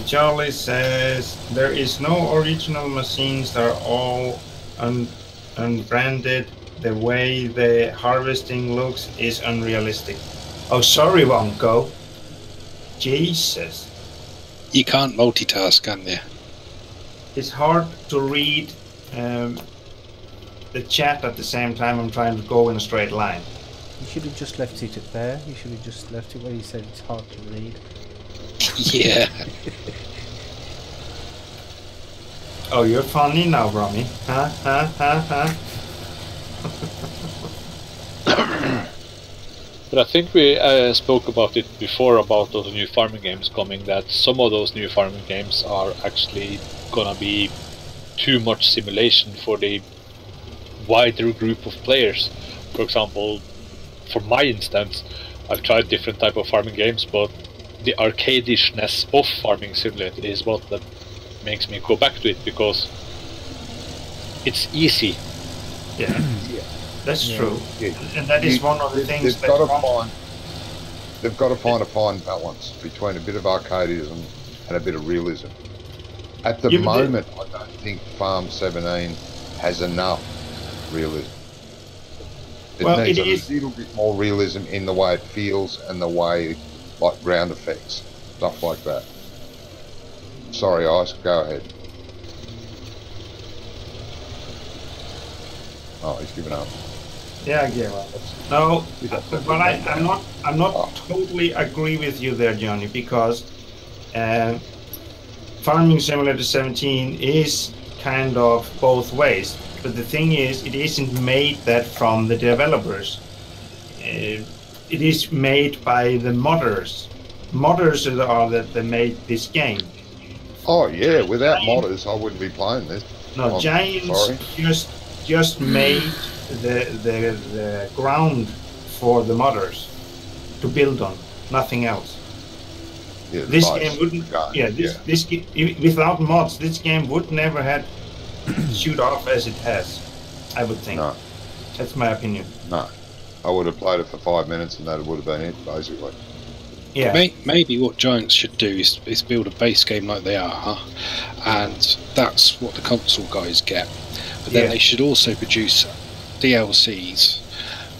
Speaker 6: Charlie says there is no original machines. They're all unbranded. The way the harvesting looks is unrealistic. Oh, sorry, Wonko. Jesus.
Speaker 4: You can't multitask, can you?
Speaker 6: It's hard to read the chat at the same time I'm trying to go in a straight line.
Speaker 1: You should have just left it at there. You should have just left it where you said it's hard to read.
Speaker 4: Yeah.
Speaker 6: Oh, you're funny now, Romy. Huh?
Speaker 3: But I think we spoke about it before about those new farming games coming, that some of those new farming games are actually gonna be too much simulation for the wider group of players. For example, for my instance, I've tried different type of farming games, but the arcadishness of Farming Simulator is what that makes me go back to it, because it's easy.
Speaker 6: Yeah. That's true. Yeah. And that is one of the things
Speaker 2: they've got to find a fine balance between a bit of arcadeism and a bit of realism. At the moment, I don't think Farm 17 has enough realism. It needs a little bit more realism in the way it feels and the way, like ground effects, stuff like that. Sorry, Ice, go ahead. Oh, he's given up.
Speaker 6: Yeah, I gave up. No, but I'm not totally agree with you there, Johnny, because Farming Simulator 17 is kind of both ways. But the thing is, it isn't made that from the developers. It is made by the modders. Modders are that made this game.
Speaker 2: Oh yeah, without modders, I wouldn't be playing this.
Speaker 6: No, Giants just made the ground for the modders to build on, nothing else.
Speaker 2: Yeah,
Speaker 6: This game wouldn't. Without mods, this game would never have shoot off as it has. I would think.
Speaker 2: No.
Speaker 6: That's my opinion.
Speaker 2: No. I would have played it for 5 minutes and that would have been it, basically.
Speaker 6: Yeah.
Speaker 4: Maybe what Giants should do is build a base game like they are, and that's what the console guys get. But then they should also produce DLCs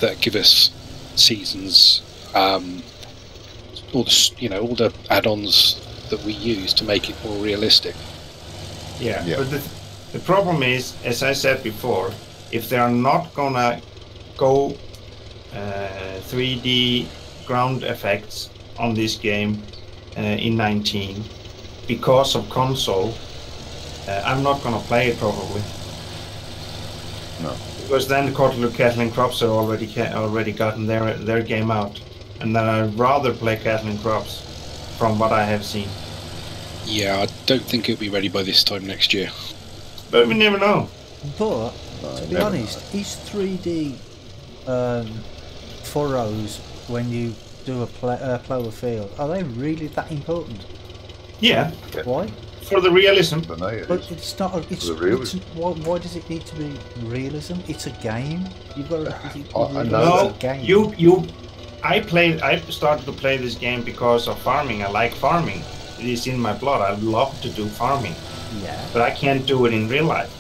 Speaker 4: that give us seasons, all the add-ons that we use to make it more realistic.
Speaker 6: Yeah. But the problem is, as I said before, if they are not gonna go 3D ground effects on this game in 19 because of console, I'm not gonna play it probably.
Speaker 2: No.
Speaker 6: Because then the Kathleen Crops have already gotten their game out, and then I'd rather play Kathleen Crops from what I have seen.
Speaker 4: Yeah, I don't think it'll be ready by this time next year.
Speaker 6: But we never know.
Speaker 1: But to be honest, is 3D furrows when you do a plough field, are they really that important?
Speaker 6: Yeah.
Speaker 1: Why?
Speaker 6: For the realism.
Speaker 1: But it's not. Why does it need to be realism? It's a game. You've got to.
Speaker 6: No,
Speaker 1: it's a game.
Speaker 6: I started to play this game because of farming. I like farming. It is in my blood. I love to do farming.
Speaker 1: Yeah.
Speaker 6: But I can't do it in real life.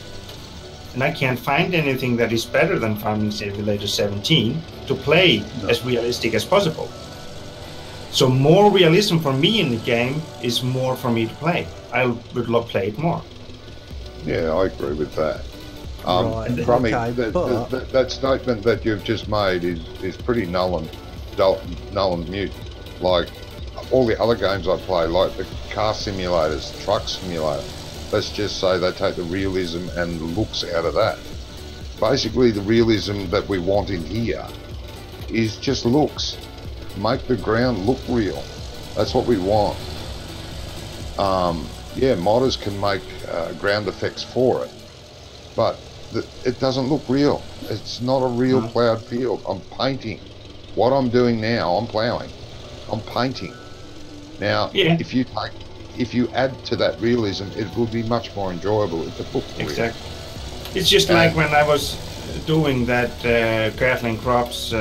Speaker 6: And I can't find anything that is better than Farming Simulator 17 to play as realistic as possible. So more realism for me in the game is more for me to play. I would love to play it more.
Speaker 2: Yeah, I agree with that.
Speaker 1: Right.
Speaker 2: Crummy,
Speaker 1: Okay,
Speaker 2: that statement that you've just made is pretty null and mute. Like all the other games I play, like the car simulators, truck simulator, let's just say they take the realism and the looks out of that. Basically, the realism that we want in here is just looks. Make the ground look real. That's what we want. Yeah, modders can make ground effects for it, but it doesn't look real. It's not a real plowed field. I'm painting. What I'm doing now, I'm plowing. I'm painting. Now, if you add to that realism, it will be much more enjoyable if it looks real.
Speaker 6: Exactly. It's just like when I was doing that Kathleen Crops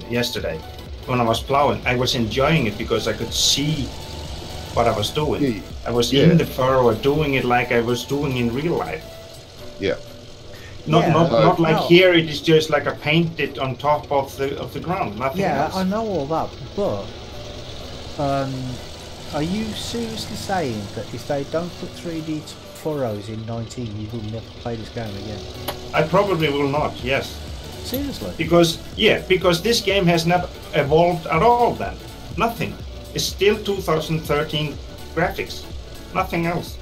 Speaker 6: yesterday. When I was plowing, I was enjoying it because I could see what I was doing.
Speaker 2: Yeah.
Speaker 6: I was in the furrow doing it like I was doing in real life.
Speaker 2: Yeah.
Speaker 6: Not like here. It is just like I painted on top of the ground. Nothing else.
Speaker 1: I know all that, but are you seriously saying that if they don't put 3D furrows in 19, you will never play this game again?
Speaker 6: I probably will not. Yes.
Speaker 1: Seriously?
Speaker 6: Because this game has not evolved at all. Then nothing. It's still 2013 graphics. Nothing else.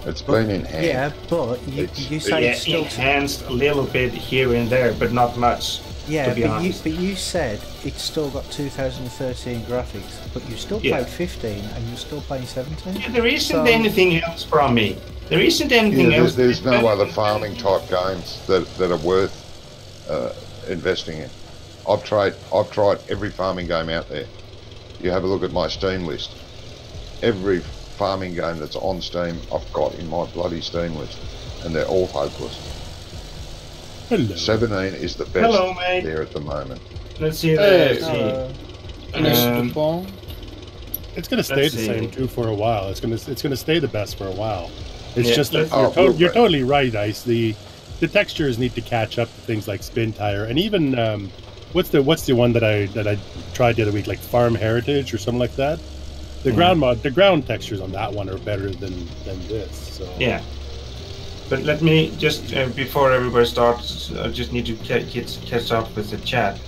Speaker 2: It's been enhanced.
Speaker 1: Yeah, but you say it's still
Speaker 6: enhanced a little bit here and there, but not much.
Speaker 1: Yeah,
Speaker 6: to be honest.
Speaker 1: But you said it's still got 2013 graphics, but you still played 15 and you're still playing 17.
Speaker 6: Yeah, there isn't anything else from me. There isn't anything else.
Speaker 2: There's no other farming type games that are worth investing in. I've tried every farming game out there. You have a look at my Steam list. Every farming game that's on Steam, I've got in my bloody Steam list, and they're all hopeless.
Speaker 7: Hello.
Speaker 2: 17 is the best there at the moment.
Speaker 6: Let's see.
Speaker 7: It's going to stay the same too for a while. It's going to stay the best for a while. It's just that you're totally right, Ice. The textures need to catch up to things like Spin Tire, and even what's the one that I tried the other week, like Farm Heritage or something like that. The ground textures on that one are better than this. So.
Speaker 6: Yeah. But let me just before everybody starts, I just need to catch up with the chat.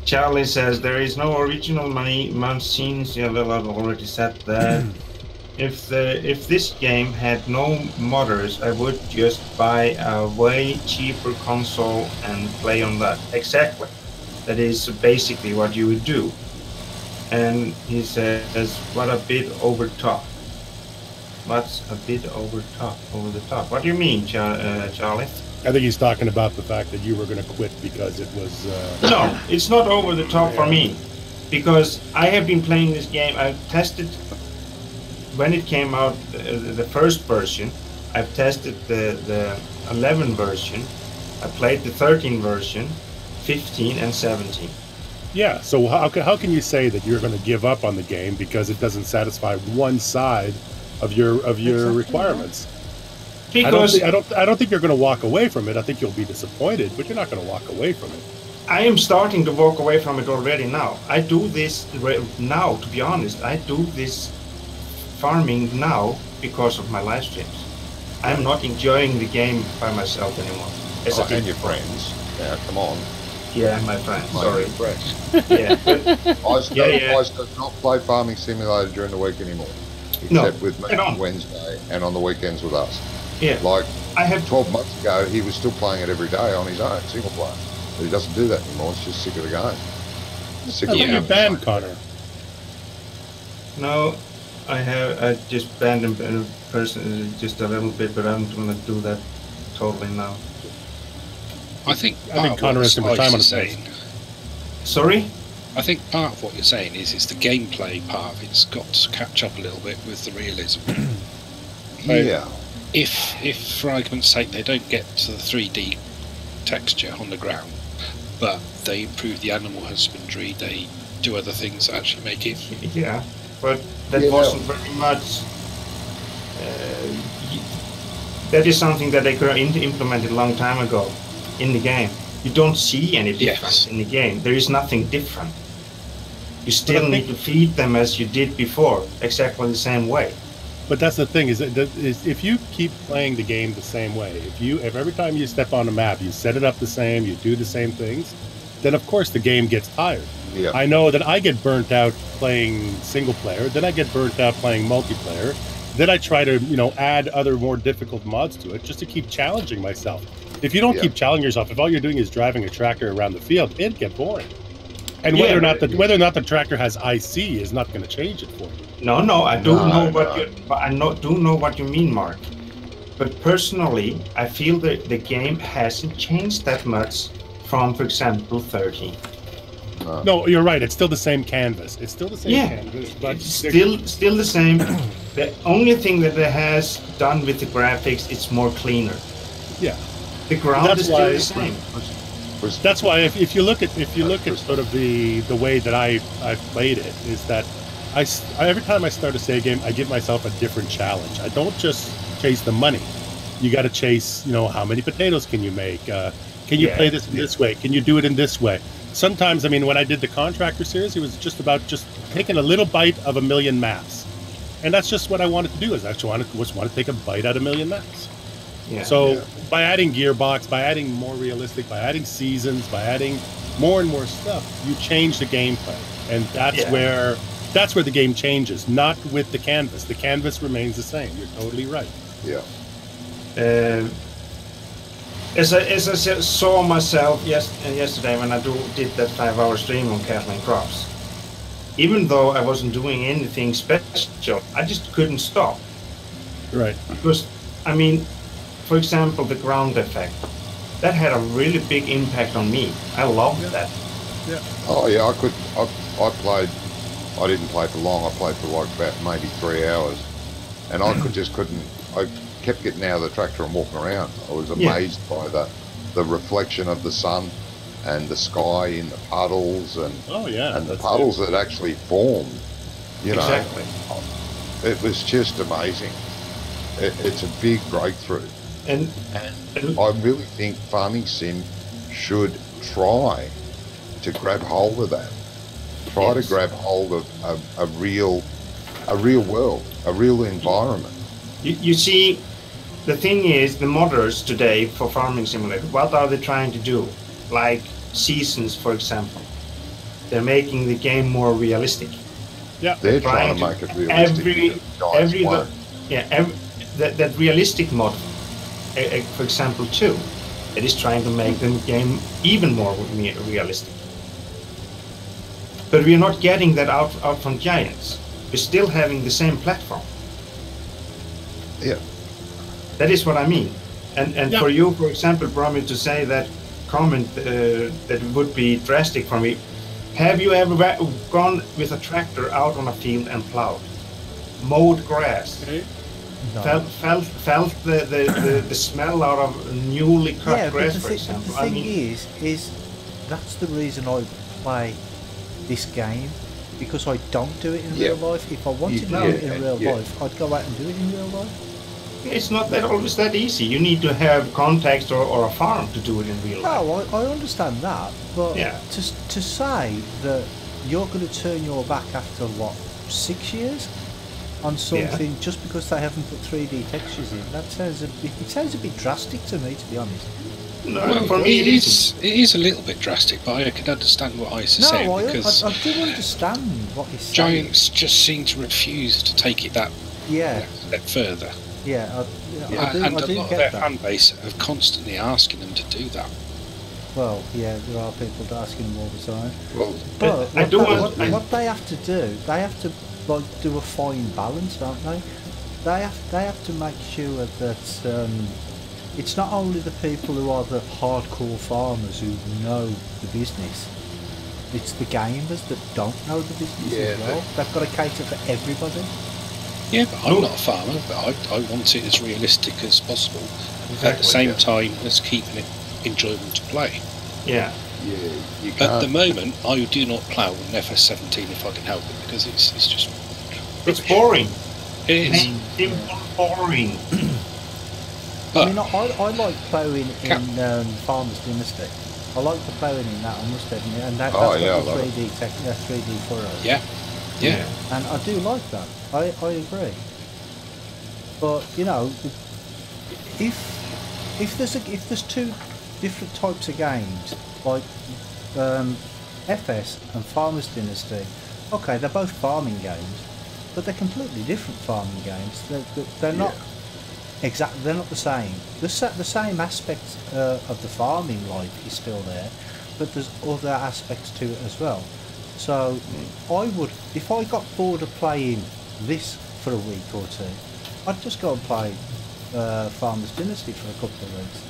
Speaker 6: Charlie says there is no original month scenes. Yeah, well, I've already said that. If this game had no modders, I would just buy a way cheaper console and play on that. Exactly. That is basically what you would do. And he says, what a bit over top. What's a bit over the top? What do you mean, Charlie?
Speaker 7: I think he's talking about the fact that you were going to quit because it was...
Speaker 6: No, it's not over the top for me. Because I have been playing this game. I've tested... When it came out, the first version, I've tested the 11 version. I played the 13 version, 15 and 17.
Speaker 7: Yeah, so how can you say that you're going to give up on the game because it doesn't satisfy one side of your requirements?
Speaker 6: Because
Speaker 7: I don't think you're going to walk away from it. I think you'll be disappointed, but you're not going to walk away from it.
Speaker 6: I am starting to walk away from it already now. I do this now, to be honest. I do this farming now because of my live streams. I'm not enjoying the game by myself anymore.
Speaker 2: And your friends. Yeah, come on.
Speaker 6: Yeah, my friends. Sorry.
Speaker 2: Friends.
Speaker 6: Yeah,
Speaker 2: I still not play Farming Simulator during the week anymore. Except with me on Wednesday and on the weekends with us.
Speaker 6: Yeah.
Speaker 2: Like, I had 12 months ago, he was still playing it every day on his own, single player. But he doesn't do that anymore. He's just sick of the game.
Speaker 7: I think you banned Connor.
Speaker 6: No, I just banned him in person just a little bit, but I'm going to do that totally now.
Speaker 4: I think
Speaker 7: Connor has too much time on his
Speaker 4: hands.
Speaker 6: Sorry?
Speaker 4: I think part of what you're saying is the gameplay part of it's got to catch up a little bit with the realism. So
Speaker 2: Yeah.
Speaker 4: If for argument's sake they don't get to the 3D texture on the ground, but they improve the animal husbandry, they do other things that actually make it.
Speaker 6: Yeah, but that wasn't very much. That is something that they could have implemented a long time ago in the game. You don't see any difference in the game. There is nothing different. You still need to feed them as you did before, exactly the same way.
Speaker 7: But that's the thing, is if you keep playing the game the same way, if every time you step on a map, you set it up the same, you do the same things, then of course the game gets tired.
Speaker 2: Yeah.
Speaker 7: I know that I get burnt out playing single player, then I get burnt out playing multiplayer, then I try to, add other more difficult mods to it just to keep challenging myself. If you don't keep challenging yourself, if all you're doing is driving a tractor around the field, it'd get boring. And whether or not the tractor has IC is not going to change it for you.
Speaker 6: No, I do know what you mean, Mark. But personally, I feel that the game hasn't changed that much from, for example, 13.
Speaker 7: No, you're right. It's still the same canvas. It's still the same canvas, but
Speaker 6: it's still the same. The only thing that it has done with the graphics, it's more cleaner.
Speaker 7: Yeah.
Speaker 6: The ground is still the same.
Speaker 7: That's why if you look at sort of the way that I've played it, is that every time I start a save game, I give myself a different challenge. I don't just chase the money. You got to chase, how many potatoes can you make? Can you play this in this way? Can you do it in this way? Sometimes, when I did the Contractor series, it was just about just taking a little bite of a million maps, and that's just what I wanted to do. Is actually want to take a bite out of a million maps. Yeah, so by adding gearbox, by adding more realistic, by adding seasons, by adding more and more stuff, you change the gameplay, and that's where the game changes. Not with the canvas. The canvas remains the same. You're totally right.
Speaker 2: Yeah.
Speaker 6: As I saw myself yesterday when I did that 5-hour stream on cattle and crops, even though I wasn't doing anything special, I just couldn't stop.
Speaker 7: Right.
Speaker 6: Because, for example, the ground effect, that had a really big impact on me. I loved that.
Speaker 7: Yeah.
Speaker 2: Oh yeah, I didn't play for long. I played for like about maybe 3 hours, and I couldn't. I kept getting out of the tractor and walking around. I was amazed by the reflection of the sun and the sky in the puddles and the puddles that actually formed.
Speaker 6: Exactly.
Speaker 2: It was just amazing. It's a big breakthrough. And I really think Farming Sim should try to grab hold of that. Try to grab hold of a real world, a real environment.
Speaker 6: You see, the thing is, the modders today for Farming Simulator, what are they trying to do? Like seasons, for example. They're making the game more realistic.
Speaker 7: Yeah,
Speaker 2: they're trying to make it realistic.
Speaker 6: That realistic mod, for example, too, it is trying to make the game even more realistic. But we're not getting that out from Giants. We're still having the same platform.
Speaker 2: Yeah.
Speaker 6: That is what I mean. And for you, for example, Brommy, to say that comment that would be drastic for me. Have you ever gone with a tractor out on a field and plowed, mowed grass? No. Felt the smell out of newly cut grass, for example.
Speaker 1: The thing is that's the reason I play this game, because I don't do it in real life. If I wanted to do it in real life, I'd go out and do it in real life.
Speaker 6: It's not that always that easy. You need to have contacts or a farm to do it in real life.
Speaker 1: No, I understand that, but to say that you're going to turn your back after, what, 6 years on something just because they haven't put 3D textures in, that sounds a bit drastic to me, to be honest.
Speaker 6: No, well, for me it
Speaker 4: is a little bit drastic, but I can understand what Ice is saying, because
Speaker 1: I do understand what he's saying.
Speaker 4: Giants just seem to refuse to take it that step further.
Speaker 1: Yeah,
Speaker 4: and a lot of their fan base are constantly asking them to do that.
Speaker 1: Well, yeah, there are people asking them all the time.
Speaker 2: Well,
Speaker 1: but what they have to do, they have to do a fine balance, don't they? They have to make sure that it's not only the people who are the hardcore farmers who know the business. It's the gamers that don't know the business as well. They've got to cater for everybody.
Speaker 4: Yeah, but I'm not a farmer, but I want it as realistic as possible. At the same time as keeping it enjoyable to play.
Speaker 6: Yeah.
Speaker 2: You can't.
Speaker 4: At the moment, I do not plough an FS17 if I can help it, because it's just...
Speaker 6: It's boring.
Speaker 4: It is.
Speaker 6: It's boring.
Speaker 1: I mean, I like ploughing in Farmer's Dynasty. I like the ploughing in that, I must admit, and that's got the 3D furrows.
Speaker 4: Yeah.
Speaker 1: And I do like that. I agree. But you know, if there's two different types of games, like FS and Farmer's Dynasty, okay, they're both farming games, but they're completely different farming games. They're not exactly. They're not the same. The same aspects of the farming life is still there, but there's other aspects to it as well. So I would, if I got bored of playing this for a week or two, I'd just go and play Farmer's Dynasty for a couple of weeks.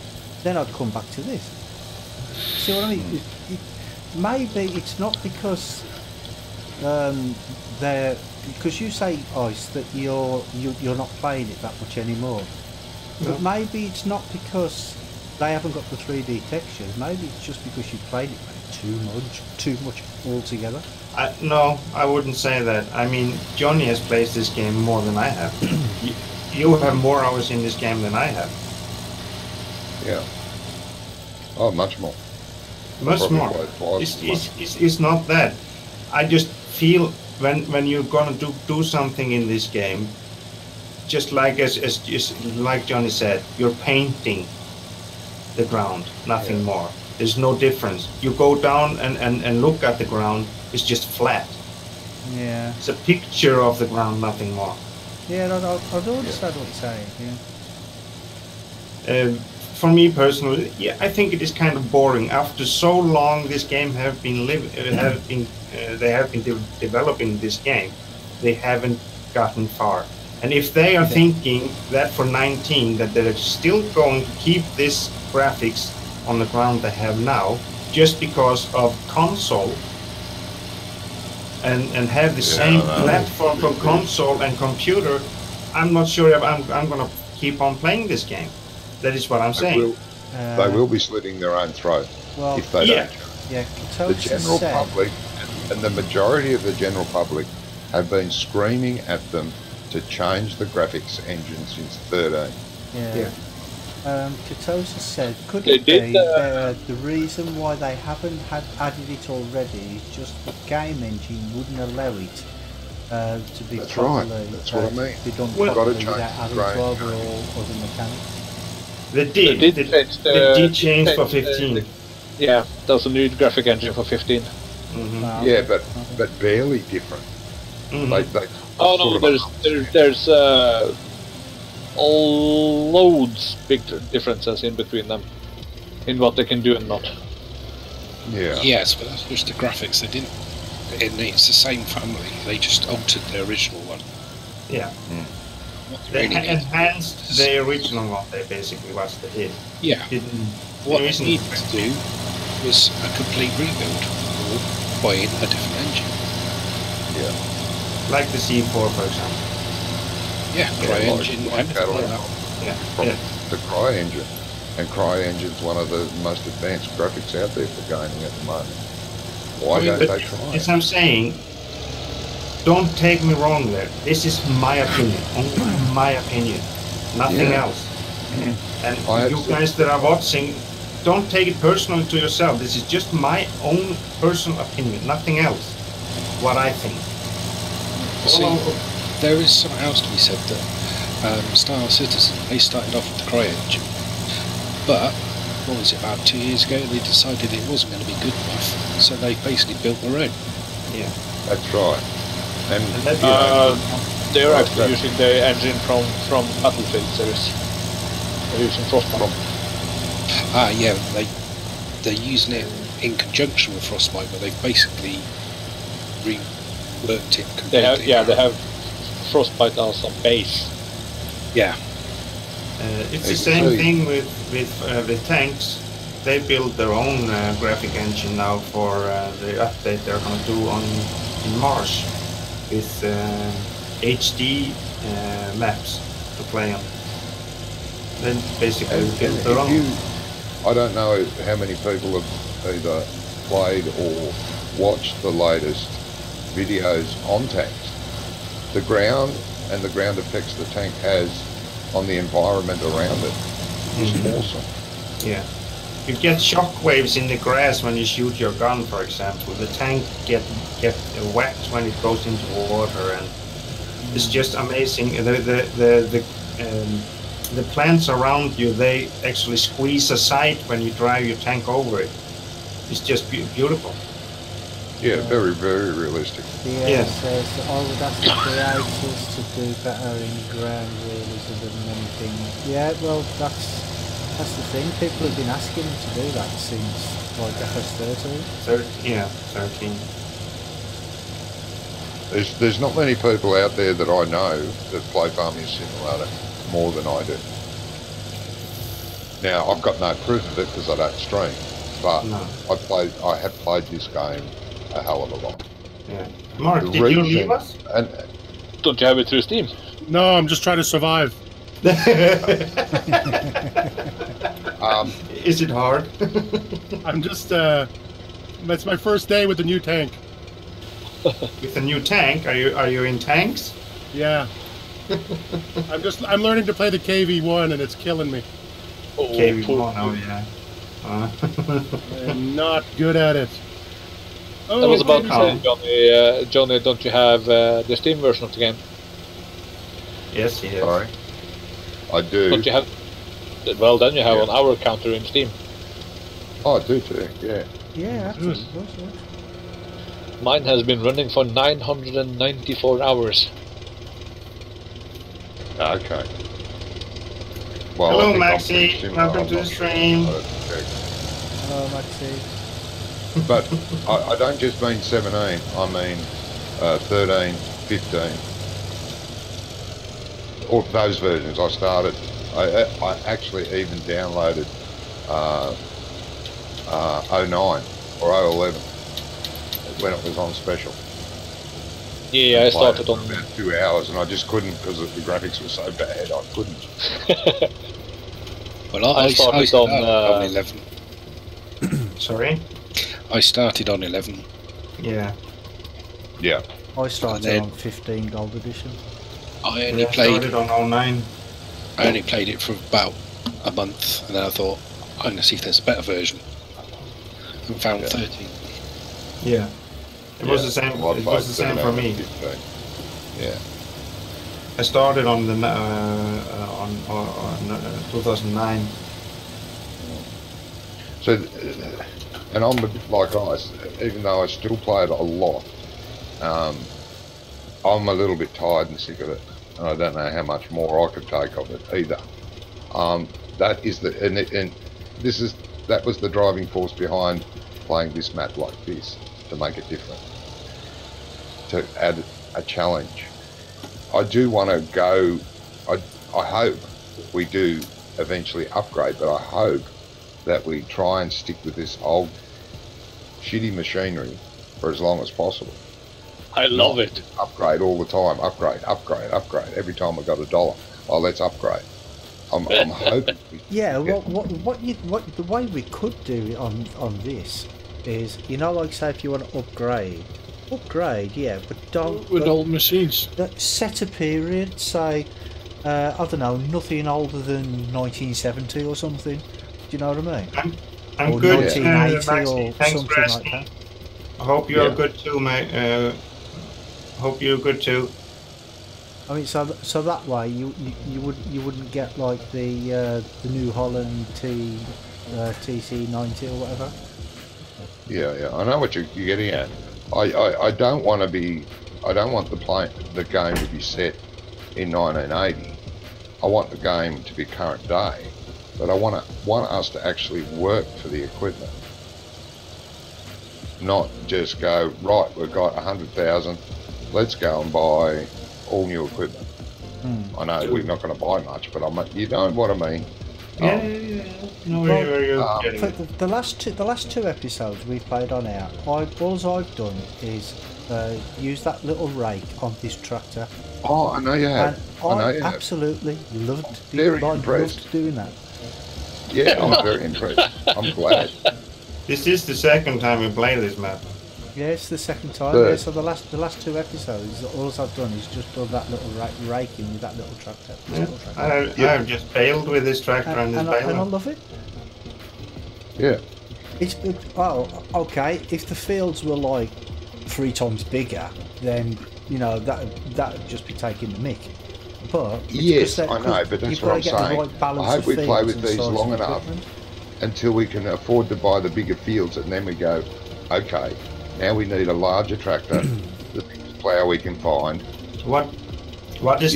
Speaker 1: Then I'd come back to this. See what I mean? Maybe it's not because because you say, Ice, that you're not playing it that much anymore. But maybe it's not because they haven't got the 3D textures. Maybe it's just because you played it too much altogether.
Speaker 6: No, I wouldn't say that. I mean, Johnny has played this game more than I have. You have more hours in this game than I have.
Speaker 2: Yeah. Oh, much more.
Speaker 6: Much more. It's not that. I just feel when you're gonna do something in this game, just like like Johnny said, you're painting the ground, nothing more. There's no difference. You go down and look at the ground, it's just flat.
Speaker 1: Yeah.
Speaker 6: It's a picture of the ground, nothing more.
Speaker 1: Yeah, I do understand what you're saying,
Speaker 6: For me personally, I think it is kind of boring. After so long this game they have been developing this game, they haven't gotten far. And if they are thinking that for 19 that they're still going to keep this graphics on the ground they have now, just because of console, and have the same platform for console and computer, I'm not sure if I'm going to keep on playing this game. That is what I'm saying.
Speaker 2: They will be slitting their own throat if they don't.
Speaker 1: Yeah,
Speaker 2: the general public and the majority of the general public have been screaming at them to change the graphics engine since 13.
Speaker 1: Yeah. Katosa said, could it be the reason why they haven't added it already is just the game engine wouldn't allow it to be properly
Speaker 2: That's what I mean.
Speaker 1: Be done properly without adding to overall other mechanics.
Speaker 6: They did change for 15.
Speaker 3: Yeah, there's a new graphic engine for 15.
Speaker 6: Mm-hmm.
Speaker 2: Yeah, but barely different.
Speaker 3: Mm-hmm. There's loads big differences in between them in what they can do and not.
Speaker 2: Yeah.
Speaker 4: Yes, but that's just the graphics. They didn't. It's the same family. They just altered the original one.
Speaker 6: Yeah. They enhanced the original one. They basically was they did.
Speaker 4: Yeah. What they needed to do was a complete rebuild or buy in a different engine.
Speaker 2: Yeah.
Speaker 6: Like the C4, for example.
Speaker 4: Yeah, CryEngine, anything like that.
Speaker 6: Yeah.
Speaker 2: The CryEngine. And CryEngine's one of the most advanced graphics out there for gaming at the moment. Why don't they try?
Speaker 6: As I'm saying, don't take me wrong there. This is my opinion, only my opinion, nothing else. And you guys that are watching, don't take it personally to yourself. This is just my own personal opinion, nothing else. What I think.
Speaker 4: See, there is something else to be said that Star Citizen, they started off with the CryEngine, but what was it, about 2 years ago, they decided it wasn't going to be good enough, so they basically built their own.
Speaker 6: Yeah,
Speaker 2: that's right. And
Speaker 3: they're actually using the engine from Battlefield series. They're using Frostbite.
Speaker 4: Yeah, they're using it in conjunction with Frostbite, but they've basically reworked it completely.
Speaker 3: They have Frostbite as a base.
Speaker 4: Yeah.
Speaker 6: It's the same thing with tanks. They build their own graphic engine now for the update they're going to do in March with HD maps to play on. Then basically build their own.
Speaker 2: I don't know how many people have either played or watched the latest videos on tanks. The ground and the ground effects the tank has on the environment around it is awesome.
Speaker 6: Yeah. You get shock waves in the grass when you shoot your gun, for example. The tank get wet when it goes into water, and it's just amazing. The plants around you, they actually squeeze aside when you drive your tank over it. It's just beautiful.
Speaker 2: Yeah, very, very realistic.
Speaker 1: Yeah, says I would ask the creators to do better in ground realism than anything. Yeah, well, that's the thing. People have been asking them to do that since like FS13.
Speaker 6: 13.
Speaker 2: There's not many people out there that I know that play Farming Simulator more than I do. Now, I've got no proof of it because I don't stream, but I have played this game a hell of a lot.
Speaker 6: Yeah. Mark, did you leave us?
Speaker 3: Don't you have it through Steam?
Speaker 7: No, I'm just trying to survive.
Speaker 6: Is it hard?
Speaker 7: I'm just, it's my first day with the new tank.
Speaker 6: With the new tank? Are you in tanks?
Speaker 7: Yeah. I'm learning to play the KV-1 and it's killing me.
Speaker 6: KV-1, oh yeah.
Speaker 7: I'm not good at it.
Speaker 3: I was about to say, Johnny, don't you have the Steam version of the game?
Speaker 6: Yes, he has.
Speaker 2: Sorry. I do.
Speaker 3: Don't you have? Well, then you have an hour counter in Steam.
Speaker 2: Oh, I do too, yeah.
Speaker 1: Yeah, absolutely.
Speaker 3: Mine has been running for 994 hours.
Speaker 2: Okay. Well,
Speaker 6: hello, Maxi. Welcome to the stream.
Speaker 1: Hello, Maxi.
Speaker 2: But I don't just mean 17, I mean 13, 15. Or those versions. I actually even downloaded 09 or 011 when it was on special.
Speaker 3: Yeah, I started on
Speaker 2: about 2 hours and I just couldn't because the graphics were so bad. I couldn't.
Speaker 4: Well, I started on 11.
Speaker 6: Sorry?
Speaker 4: I started on 11.
Speaker 6: Yeah.
Speaker 2: Yeah.
Speaker 1: I started on 15 Gold Edition.
Speaker 4: I only played
Speaker 6: it on 09.
Speaker 4: I only played it for about a month, and then I thought, I'm going to see if there's a better version. And found 13.
Speaker 6: Yeah. It was the same. It was the same for me.
Speaker 2: 15. Yeah.
Speaker 6: I started on the 2009.
Speaker 2: So, and I'm a bit like ice, even though I still play it a lot. I'm a little bit tired and sick of it, and I don't know how much more I could take of it either. That is that was the driving force behind playing this map like this, to make it different, to add a challenge. I do want to go I hope we do eventually upgrade, but I hope that we try and stick with this old shitty machinery for as long as possible.
Speaker 3: I love it.
Speaker 2: Upgrade all the time. Upgrade. Every time I got $1, oh, let's upgrade. I'm hoping.
Speaker 1: Yeah. What the way we could do it on this is, you know, like say if you want to upgrade, yeah, but don't
Speaker 5: with old machines.
Speaker 1: Set a period. Say, I don't know, nothing older than 1970 or something. Do you know what I mean?
Speaker 6: I'm
Speaker 1: or
Speaker 6: good.
Speaker 1: 1980 or
Speaker 6: thanks
Speaker 1: something
Speaker 6: for
Speaker 1: like
Speaker 6: asking.
Speaker 1: that.
Speaker 6: I hope you're good too, mate. Hope you're good too.
Speaker 1: I mean, so that way you wouldn't get like the New Holland TC90 or whatever.
Speaker 2: Yeah. I know what you're getting at. I don't want to be. I don't want the game to be set in 1980. I want the game to be current day, but I want us to actually work for the equipment, not just go right. We've got 100,000. Let's go and buy all new equipment. I know we're not going to buy much, but you know what I mean.
Speaker 6: Yeah. No,
Speaker 1: the last two episodes we played on air, all I've done is use that little rake on this tractor.
Speaker 2: Oh, I know you have.
Speaker 1: And I absolutely loved doing that.
Speaker 2: Yeah, I'm very impressed. I'm glad.
Speaker 6: This is the second time we play this map.
Speaker 1: Yeah, it's the second time. Yeah, so the last two episodes, all I've done is just done that little raking with that little tractor.
Speaker 6: I've just failed with this tractor and
Speaker 1: I love it.
Speaker 2: Yeah.
Speaker 1: Well, okay. If the fields were like 3 times bigger, then you know that'd just be taking the mick. But
Speaker 2: yes, I know, but that's what I'm saying.
Speaker 1: Right,
Speaker 2: I hope we play with these long enough until we can afford to buy the bigger fields, and then we go, okay. Now we need a larger tractor, the biggest plough we can find.
Speaker 6: What is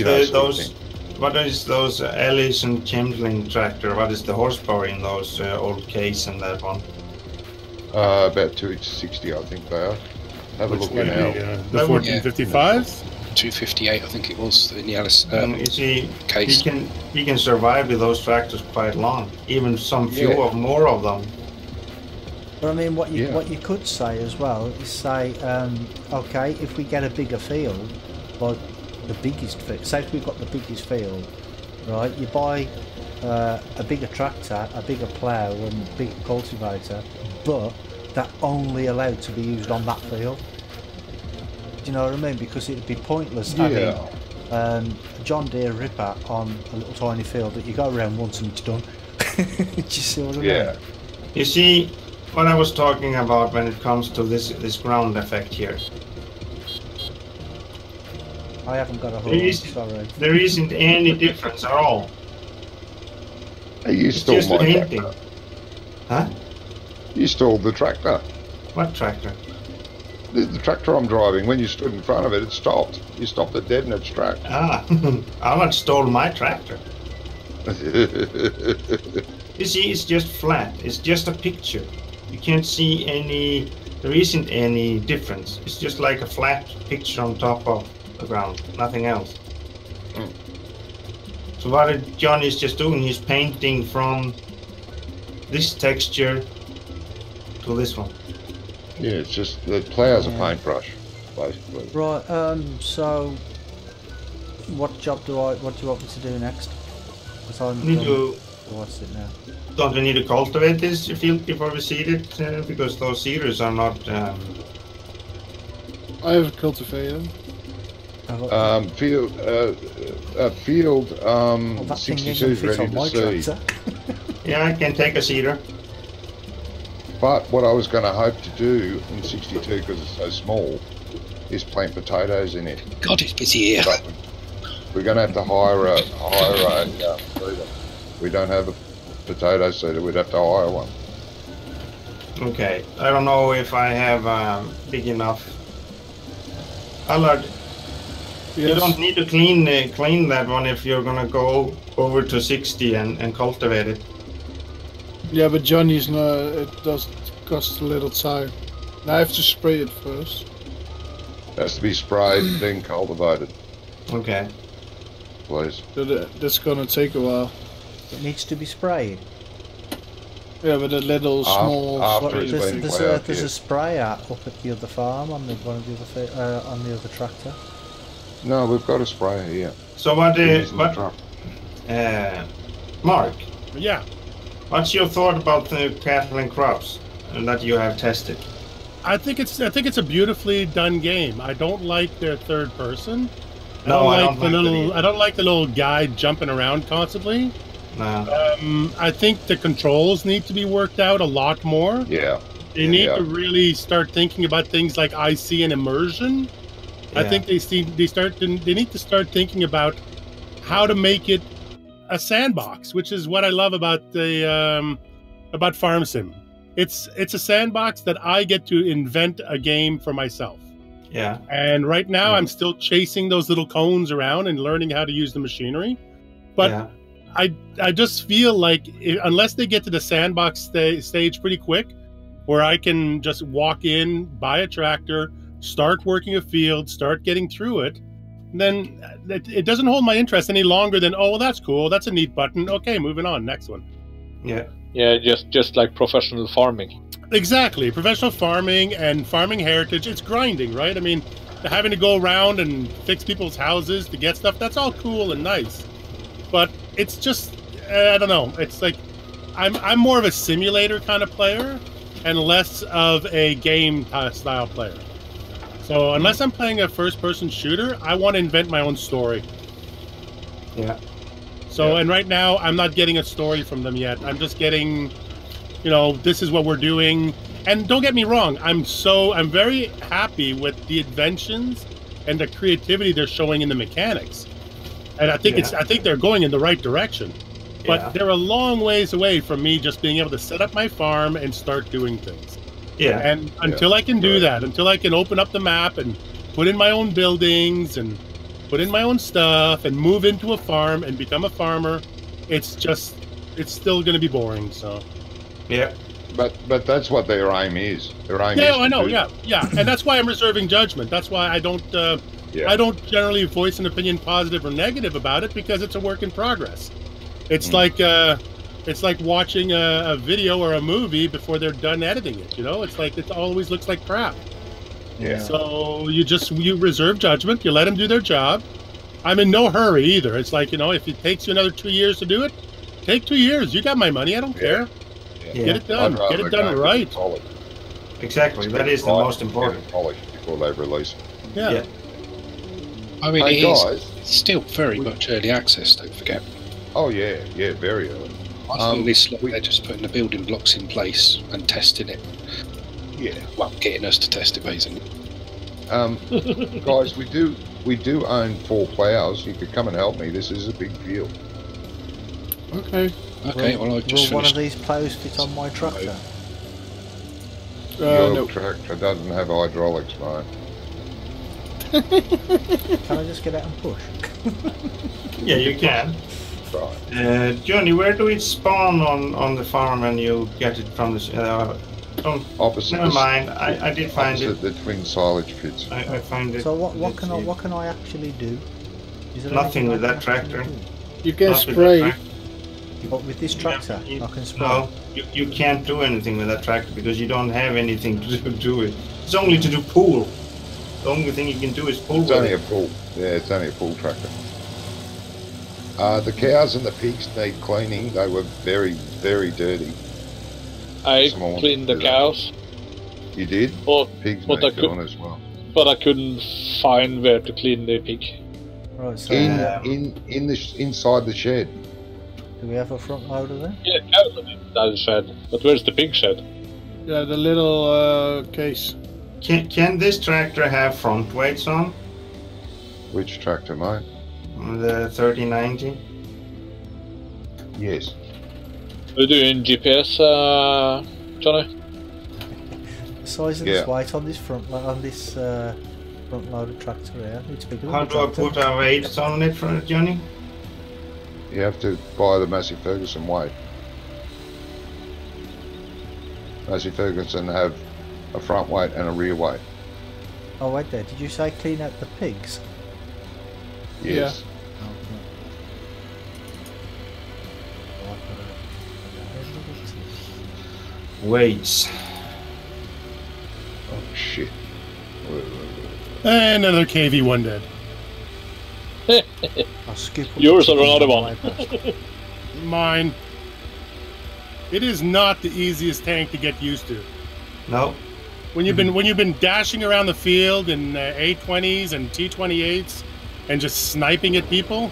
Speaker 6: those Ellis and Chimsling tractor? What is the horsepower in those old Case and that one?
Speaker 2: About 260, I think they are. Have a look now.
Speaker 7: The 1455s?
Speaker 4: 258, I think it was in the Alice
Speaker 6: you see,
Speaker 4: Case.
Speaker 6: He can survive with those tractors quite long, even some few more of them.
Speaker 1: But I mean, what you could say as well is say, okay, if we get a bigger field, like the biggest field, say if we've got the biggest field, right? You buy a bigger tractor, a bigger plough, and a bigger cultivator, but they're only allowed to be used on that field. Do you know what I mean? Because it'd be pointless having a John Deere Ripper on a little tiny field that you go around once and it's done. Do you see what I mean?
Speaker 6: Yeah. You see. What I was talking about when it comes to this ground effect here.
Speaker 1: I haven't got a horn, sorry.
Speaker 6: There isn't any difference at all.
Speaker 2: You stole my tractor.
Speaker 6: Huh?
Speaker 2: You stole the tractor.
Speaker 6: What tractor?
Speaker 2: The tractor I'm driving. When you stood in front of it, it stopped. You stopped it dead in its track.
Speaker 6: Alan stole my tractor. You see, it's just flat. It's just a picture. You can't see any, there isn't any difference. It's just like a flat picture on top of the ground, nothing else. So what John is just doing, he's painting from this texture to this one.
Speaker 2: Yeah, it's just, the plough's a paintbrush, basically.
Speaker 1: Right, so what do you want me to do next? What's it now?
Speaker 6: Don't we need to cultivate this field before we seed it? Because those seeders are not...
Speaker 5: I have a cultivator.
Speaker 2: Field 62 is ready to seed.
Speaker 6: Yeah, I can take a seeder.
Speaker 2: But what I was going to hope to do in 62, because it's so small, is plant potatoes in it.
Speaker 4: God, it's busy here.
Speaker 2: But we're going to have to hire a seeder. We don't have a potato seeder, we'd have to hire one.
Speaker 6: Okay, I don't know if I have big enough. Allard, you don't need to clean that one if you're gonna go over to 60 and cultivate it.
Speaker 5: Yeah, but Johnny's not. It does cost a little time. I have to spray it first.
Speaker 2: It has to be sprayed, then cultivated.
Speaker 6: Okay.
Speaker 2: please.
Speaker 5: So that's gonna take a while.
Speaker 1: It needs to be sprayed.
Speaker 5: Yeah, with a little small.
Speaker 2: After it's been plowed,
Speaker 1: There's a sprayer up at the other farm on the on the other tractor.
Speaker 2: No, we've got a sprayer here.
Speaker 6: So Mark?
Speaker 7: Yeah.
Speaker 6: What's your thought about the cattle and crops that you have tested?
Speaker 7: I think it's a beautifully done game. I don't like their third person. I don't like the little guy jumping around constantly.
Speaker 6: No.
Speaker 7: I think the controls need to be worked out a lot more.
Speaker 2: Yeah.
Speaker 7: They need to really start thinking about things like IC and immersion.
Speaker 6: Yeah.
Speaker 7: I think they need to start thinking about how to make it a sandbox, which is what I love about the about Farm Sim. It's a sandbox that I get to invent a game for myself.
Speaker 6: Yeah.
Speaker 7: And right now I'm still chasing those little cones around and learning how to use the machinery. But I just feel like unless they get to the sandbox stage pretty quick, where I can just walk in, buy a tractor, start working a field, start getting through it, then it doesn't hold my interest any longer than, oh, well, that's cool, that's a neat button, okay, moving on, next one.
Speaker 3: Yeah, just like professional farming.
Speaker 7: Exactly, professional farming and farming heritage. It's grinding, right? I mean, having to go around and fix people's houses to get stuff, that's all cool and nice. But it's just, I don't know, it's like, I'm more of a simulator kind of player and less of a game style player. So unless I'm playing a first-person shooter, I want to invent my own story.
Speaker 6: Yeah.
Speaker 7: So, and right now, I'm not getting a story from them yet. I'm just getting, this is what we're doing. And don't get me wrong, I'm very happy with the inventions and the creativity they're showing in the mechanics. And I think they're going in the right direction. But they're a long ways away from me just being able to set up my farm and start doing things.
Speaker 6: Yeah.
Speaker 7: And until I can do that, until I can open up the map and put in my own buildings and put in my own stuff and move into a farm and become a farmer, it's still going to be boring. So.
Speaker 6: Yeah.
Speaker 2: But that's what their aim is. Their aim is.
Speaker 7: Yeah, I know. Yeah, and that's why I'm reserving judgment. That's why I don't. I don't generally voice an opinion, positive or negative, about it, because it's a work in progress. It's like watching a video or a movie before they're done editing it. It's like it always looks like crap.
Speaker 2: Yeah.
Speaker 7: So you reserve judgment. You let them do their job. I'm in no hurry either. It's like, if it takes you another 2 years to do it, take 2 years. You got my money. I don't care.
Speaker 2: Yeah.
Speaker 7: Get it done. Get it done right.
Speaker 6: Exactly. That is the most important.
Speaker 2: Polished before they release it.
Speaker 7: Yeah.
Speaker 4: I mean, it's still very much early access, don't forget.
Speaker 2: Oh, yeah, very early.
Speaker 4: They're just putting the building blocks in place and testing it.
Speaker 2: Yeah.
Speaker 4: Well, getting us to test it, basically.
Speaker 2: Guys, we do own 4 plows. You could come and help me. This is a big field.
Speaker 5: Okay.
Speaker 7: Will
Speaker 1: one of these plows fit on my tractor?
Speaker 2: Your tractor doesn't have hydraulics, mate.
Speaker 1: Can I just get out and push?
Speaker 6: Yeah, you can.
Speaker 2: Right.
Speaker 6: Johnny, where do it spawn on the farm when you get it from the...
Speaker 2: opposite.
Speaker 6: Never mind. I did find it.
Speaker 2: The twin silage pits.
Speaker 6: I find it.
Speaker 1: So what can I actually do? Is there
Speaker 6: nothing with that tractor.
Speaker 5: You can spray.
Speaker 1: But with this tractor, I can spray.
Speaker 6: No, you can't do anything with that tractor because you don't have anything to do it. It's only to do pool. The only thing you can do is pull.
Speaker 2: It's only a pull. Yeah, it's only a pull tractor. The cows and the pigs need cleaning. They were very, very dirty.
Speaker 3: I cleaned the cows.
Speaker 2: You did? Pigs need doing as well.
Speaker 3: But I couldn't find where to clean the pig.
Speaker 1: Right, so
Speaker 2: inside the shed.
Speaker 1: Do we have a front loader there?
Speaker 3: Yeah, cows are inside the shed. But where's the pig shed?
Speaker 5: Yeah, the little case.
Speaker 6: Can this tractor have front weights on?
Speaker 2: Which tractor, mate?
Speaker 6: The 3090.
Speaker 2: Yes.
Speaker 3: Are you doing GPS, Johnny?
Speaker 1: The size of this weight on this front loader tractor here, it's bigger than
Speaker 6: How do I put our weights on it for Johnny?
Speaker 2: You have to buy the Massey Ferguson weight. Massey Ferguson have a front weight and a rear weight.
Speaker 1: Oh wait there, did you say clean out the pigs?
Speaker 2: Yes.
Speaker 6: Weights.
Speaker 2: Oh shit.
Speaker 7: And another KV1 dead.
Speaker 1: I'll skip
Speaker 3: Yours or another one?
Speaker 7: Mine. It is not the easiest tank to get used to.
Speaker 6: No.
Speaker 7: When you've been dashing around the field in A20s and T28s and just sniping at people,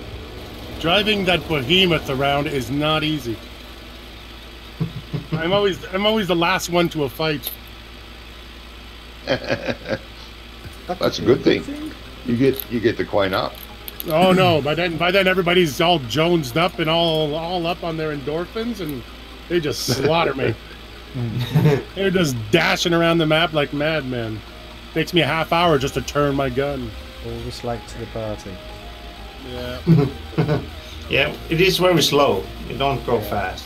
Speaker 7: driving that behemoth around is not easy. I'm always the last one to a fight.
Speaker 2: That's a good thing. You get the queen up.
Speaker 7: Oh no! By then everybody's all jonesed up and all up on their endorphins, and they just slaughter me. They're just dashing around the map like madmen. Takes me a half hour just to turn my gun.
Speaker 1: Always late to the party.
Speaker 7: Yeah.
Speaker 6: Yeah, it is very slow. You don't go fast.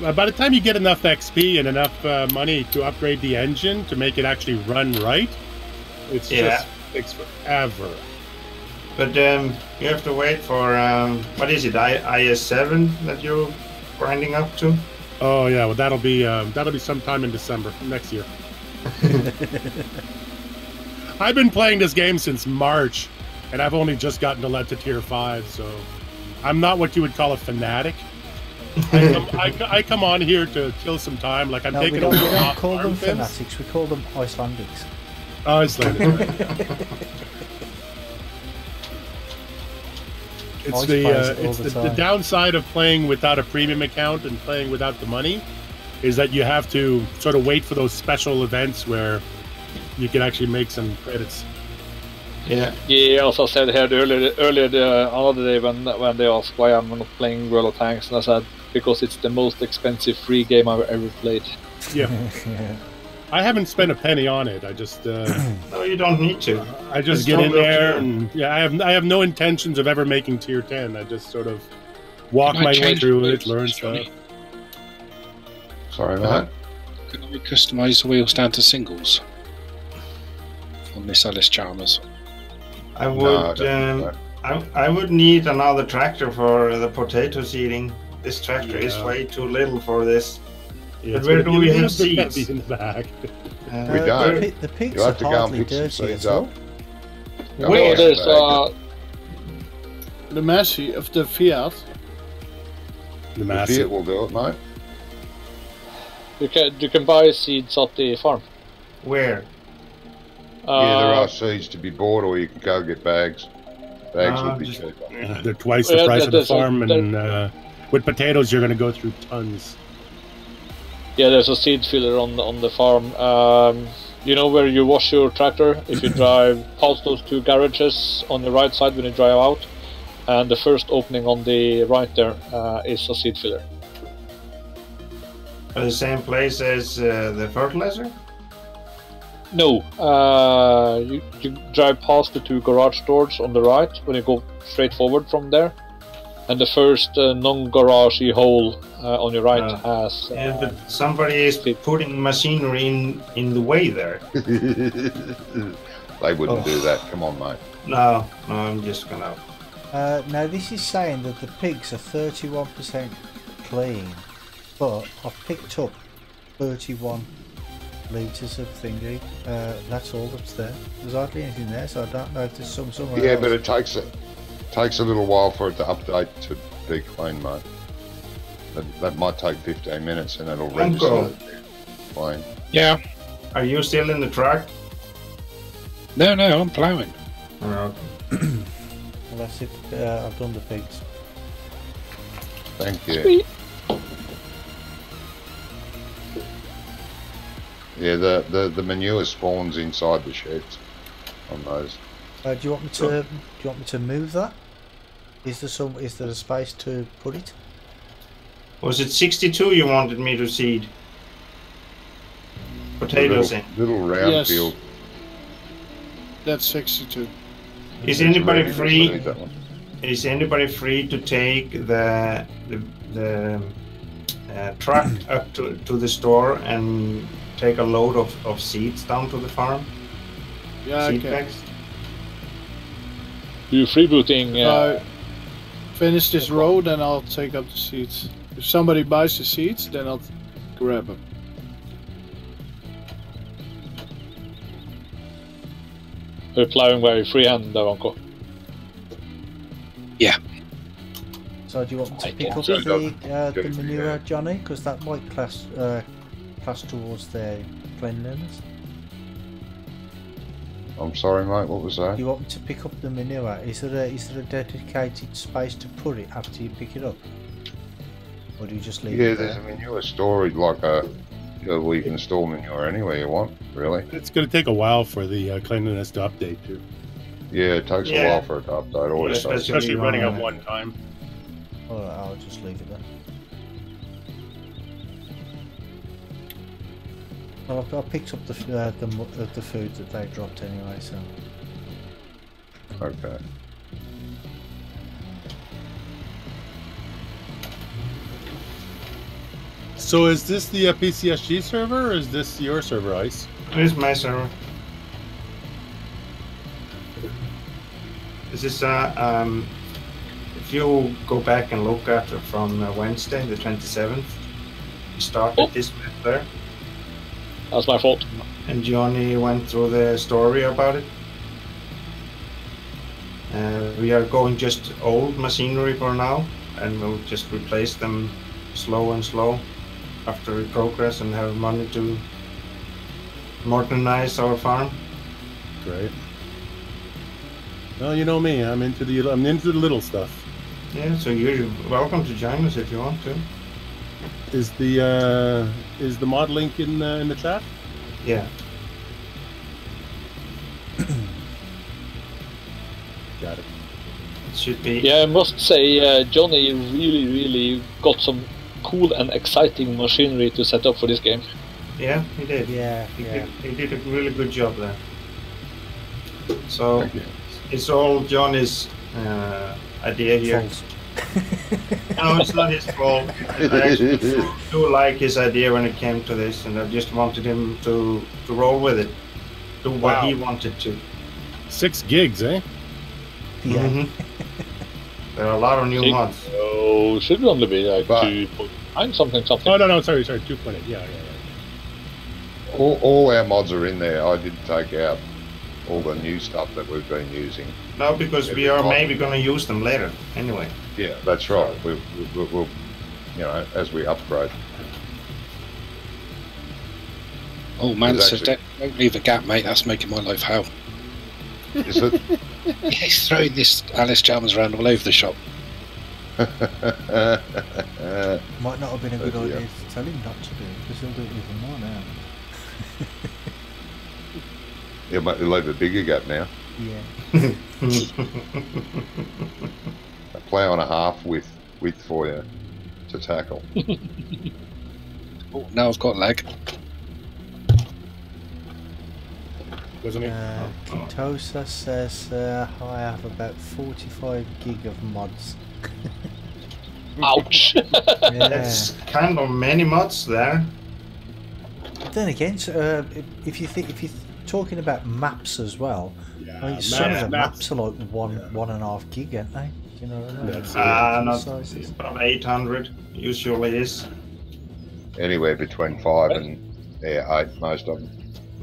Speaker 7: By the time you get enough XP and enough money to upgrade the engine to make it actually run right, it's just takes forever.
Speaker 6: But you have to wait for what is it, IS7 that you're grinding up to?
Speaker 7: Oh yeah, well that'll be sometime in December next year. I've been playing this game since March, and I've only just gotten to tier 5, so I'm not what you would call a fanatic. I come on here to kill some time, like I'm taking a
Speaker 1: we don't call them fanatics, we call them Icelandics.
Speaker 7: Icelandic. It's the downside of playing without a premium account and playing without the money is that you have to sort of wait for those special events where you can actually make some credits.
Speaker 6: Yeah.
Speaker 3: Yeah, I also said here earlier the other day when they asked why I'm not playing World of Tanks, and I said because it's the most expensive free game I've ever played.
Speaker 7: Yeah. I haven't spent a penny on it. I just
Speaker 6: no, you don't need to.
Speaker 7: I just get in there, and I have no intentions of ever making tier 10. I just sort of walk my way through it, learn stuff.
Speaker 2: Sorry, mate.
Speaker 4: Can we customize the wheels down to singles on this Alice Chalmers?
Speaker 6: I would. I would need another tractor for the potato seeding. This tractor is way too little for this.
Speaker 7: Yeah,
Speaker 6: but where do we have seeds?
Speaker 7: In the back.
Speaker 2: We don't.
Speaker 1: The pigs
Speaker 2: you have to
Speaker 1: are
Speaker 2: go and
Speaker 1: hardly
Speaker 2: pick some
Speaker 1: dirty
Speaker 2: seeds
Speaker 1: at all.
Speaker 2: up.
Speaker 3: Where there's
Speaker 5: the Massey of the Fiat.
Speaker 7: The
Speaker 2: Fiat will do it, mate.
Speaker 3: you can buy seeds at the farm.
Speaker 6: Where?
Speaker 2: Yeah, there are seeds to be bought, or you can go get bags. Bags will be cheaper.
Speaker 7: They're twice the price of the farm, and with potatoes, you're going to go through tons.
Speaker 3: Yeah, there's a seed filler on the farm. You know where you wash your tractor? If you drive past those two garages on the right side when you drive out, and the first opening on the right there is a seed filler.
Speaker 6: The same place as the fertilizer?
Speaker 3: No, you drive past the two garage doors on the right when you go straight forward from there, and the first non-garage hole on your right has.
Speaker 6: Yeah, but somebody is putting machinery in the way there.
Speaker 2: They wouldn't do that. Come on, mate.
Speaker 6: No, I'm just gonna.
Speaker 1: Now this is saying that the pigs are 31% clean, but I've picked up 31 litres of thingy. That's all that's there. There's hardly anything there, so I don't know if there's somewhere
Speaker 2: Yeah,
Speaker 1: else.
Speaker 2: but it takes a little while for it to update to be clean, mate. That might take 15 minutes, and it'll register clean.
Speaker 4: Yeah.
Speaker 6: Are you still in the truck?
Speaker 4: No, I'm ploughing.
Speaker 6: Okay.
Speaker 1: Well, that's it. I've done the pigs.
Speaker 2: Thank you.
Speaker 3: Sweet.
Speaker 2: Yeah, the manure spawns inside the sheds on those.
Speaker 1: Do you want me to move that? Is there a space to put it?
Speaker 6: Was it 62 you wanted me to seed? Potatoes in.
Speaker 2: Little round
Speaker 5: Yes.
Speaker 2: field.
Speaker 5: That's 62.
Speaker 6: Is anybody free? Is anybody free to take the truck up to the store and take a load of seeds down to the farm?
Speaker 5: Yeah,
Speaker 6: Seed
Speaker 5: okay.
Speaker 6: bags?
Speaker 3: You freebooting?
Speaker 5: Finish this road, and I'll take up the seeds. If somebody buys the seeds, then I'll grab them.
Speaker 3: We're plowing very freehand, Davanko.
Speaker 4: Yeah.
Speaker 1: So do you want me to
Speaker 3: I
Speaker 1: pick
Speaker 3: can
Speaker 1: up
Speaker 3: see
Speaker 1: the manure, Johnny? Because that might class towards their cleanliness.
Speaker 2: I'm sorry, mate. What was that?
Speaker 1: Do you want me to pick up the manure? Is there a dedicated space to put it after you pick it up, or do you just leave it
Speaker 2: Yeah,
Speaker 1: there?
Speaker 2: there's a manure storage, like a, where you can store manure anywhere you want. Really?
Speaker 7: It's going to take a while for the cleanliness to update too.
Speaker 2: Yeah, it takes a while for it to update. Always does.
Speaker 7: Especially running at one time.
Speaker 1: Alright, I'll just leave it then. Well, I picked up the food that they dropped anyway, so.
Speaker 2: Okay.
Speaker 7: So is this the PCSG server, or is this your server, Ice?
Speaker 6: It's my server. This is if you go back and look at it from Wednesday, the 27th, we started this map there.
Speaker 3: That's my fault.
Speaker 6: And Johnny went through the story about it. We are going just old machinery for now, and we'll just replace them slow and slow after we progress and have money to modernize our farm.
Speaker 7: Great. Well, you know me. I'm into the little stuff.
Speaker 6: Yeah, so you're welcome to join us if you want to.
Speaker 7: Is the mod link in the chat?
Speaker 6: Yeah.
Speaker 7: Got it.
Speaker 6: It should be.
Speaker 3: Yeah, I must say, Johnny really got some cool and exciting machinery to set up for this game.
Speaker 6: Yeah, he did.
Speaker 1: Yeah,
Speaker 6: He did a really good job there. So it's all Johnny's idea here.
Speaker 1: False.
Speaker 6: No, it's not his fault. I actually do like his idea when it came to this, and I just wanted him to roll with it, do what he wanted to.
Speaker 7: 6 gigs, eh?
Speaker 1: Yeah.
Speaker 6: There are a lot of new mods.
Speaker 3: So should only be like 2.9 something.
Speaker 7: Oh no, sorry, 2.8. Yeah.
Speaker 2: All our mods are in there. I didn't take out all the new stuff that we've been using.
Speaker 6: No, because we are maybe going to use them later anyway.
Speaker 2: Yeah, that's right. We'll as we upgrade.
Speaker 4: Oh man,
Speaker 2: It's
Speaker 4: so
Speaker 2: actually-
Speaker 4: don't leave a gap, mate. That's making my life hell.
Speaker 2: Is it?
Speaker 4: Yeah, he's throwing this Alice Chalmers around all over the shop.
Speaker 1: Might not have been a good
Speaker 2: Oh, dear.
Speaker 1: idea to tell him not to do it, because he'll do it even more now.
Speaker 2: He'll leave a bigger gap now.
Speaker 1: Yeah.
Speaker 2: A plough and a half width for you to tackle.
Speaker 4: Oh, now I've got lag.
Speaker 7: Wasn't it?
Speaker 1: Kitosa says I have about 45 gig of mods.
Speaker 3: Ouch!
Speaker 1: Yeah.
Speaker 6: That's kind of many mods there.
Speaker 1: Then again, if you're talking about maps as well, I mean, some of the maps are like 1.5 gig, aren't they? Do you know what I mean?
Speaker 7: That's
Speaker 6: It's about 800 usually is.
Speaker 2: Anywhere between 5 and 8, most of them.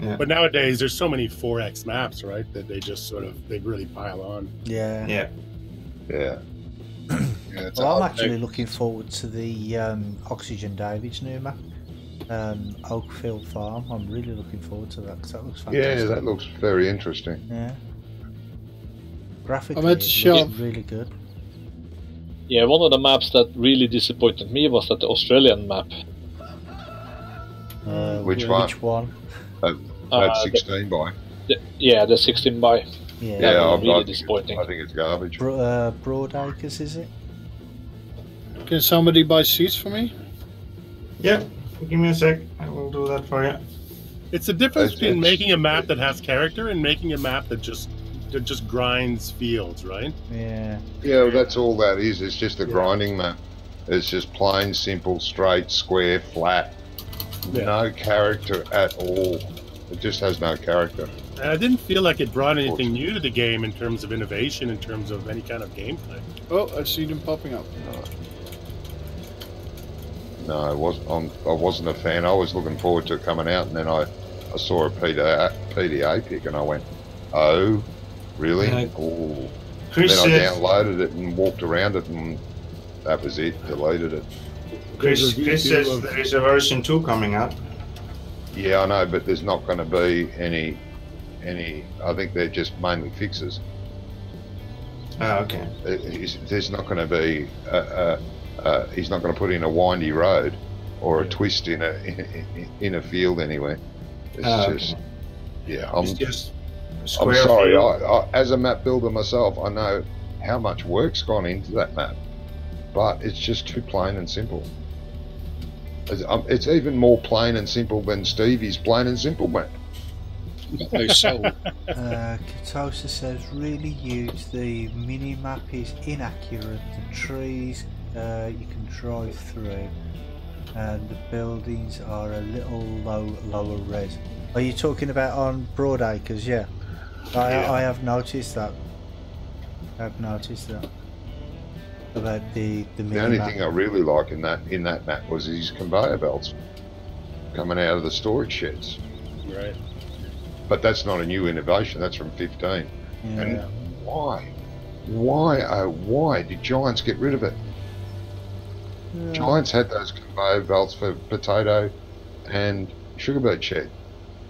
Speaker 6: Yeah.
Speaker 7: But nowadays, there's so many 4X maps, right? That they really pile on.
Speaker 1: Yeah.
Speaker 6: Yeah.
Speaker 2: Yeah.
Speaker 1: Well, I'm actually looking forward to the Oxygen David's new map, Oakfield Farm. I'm really looking forward to that because that looks fantastic.
Speaker 2: Yeah, that looks very interesting.
Speaker 1: Yeah. Graphically,
Speaker 5: I'm at the
Speaker 1: it
Speaker 5: shop.
Speaker 1: looks really good.
Speaker 3: Yeah, one of the maps that really disappointed me was that the Australian map.
Speaker 2: Which one?
Speaker 1: Which one?
Speaker 2: That's 16 by.
Speaker 3: The 16 by.
Speaker 1: Yeah.
Speaker 3: That was
Speaker 2: I'm
Speaker 3: really
Speaker 2: not-
Speaker 3: disappointing.
Speaker 2: I think it's garbage.
Speaker 1: Broadacres, is it?
Speaker 5: Can somebody buy seats for me?
Speaker 6: Yeah. Give me a sec. I will do that for you.
Speaker 7: It's the difference
Speaker 2: It's-
Speaker 7: between
Speaker 2: it's-
Speaker 7: making a map that has character and making a map that just grinds fields, right?
Speaker 1: Yeah.
Speaker 2: Yeah, well, that's all that is. It's just a grinding map. It's just plain, simple, straight, square, flat.
Speaker 7: Yeah.
Speaker 2: No character at all. It just has no character.
Speaker 7: And I didn't feel like it brought anything new to the game in terms of innovation, in terms of any kind of gameplay.
Speaker 5: Oh, I see them popping up.
Speaker 2: No, I wasn't a fan. I was looking forward to it coming out, and then I saw a PDA pick, and I went, Oh, really?
Speaker 6: Yeah.
Speaker 2: Oh.
Speaker 6: Chris
Speaker 2: Then I
Speaker 6: says,
Speaker 2: downloaded it and walked around it, and that was it. Deleted it.
Speaker 6: Chris says there is a version 2 coming out.
Speaker 2: Yeah, I know, but there's not going to be any. I think they're just mainly fixes.
Speaker 6: Oh, okay.
Speaker 2: There's not going to be. He's not going to put in a windy road or a twist in a field anywhere. It's just.
Speaker 6: Okay.
Speaker 2: Yeah,
Speaker 6: It's just a square
Speaker 2: I'm sorry.
Speaker 6: field.
Speaker 2: I, as a map builder myself, I know how much work's gone into that map, but it's just too plain and simple. It's even more plain and simple than Stevie's plain and simple map.
Speaker 4: No soul.
Speaker 1: Katosa says, really huge. The mini map is inaccurate. The trees you can drive through, and the buildings are a little lower res. Are you talking about on Broadacres? Yeah. I have noticed that. About the mini
Speaker 2: The only
Speaker 1: map.
Speaker 2: thing I really like in that map was his conveyor belts coming out of the storage sheds.
Speaker 7: Right.
Speaker 2: But that's not a new innovation. That's from 15.
Speaker 1: Yeah.
Speaker 2: And why did Giants get rid of it?
Speaker 1: Yeah.
Speaker 2: Giants had those conveyor belts for potato and sugar beet shed.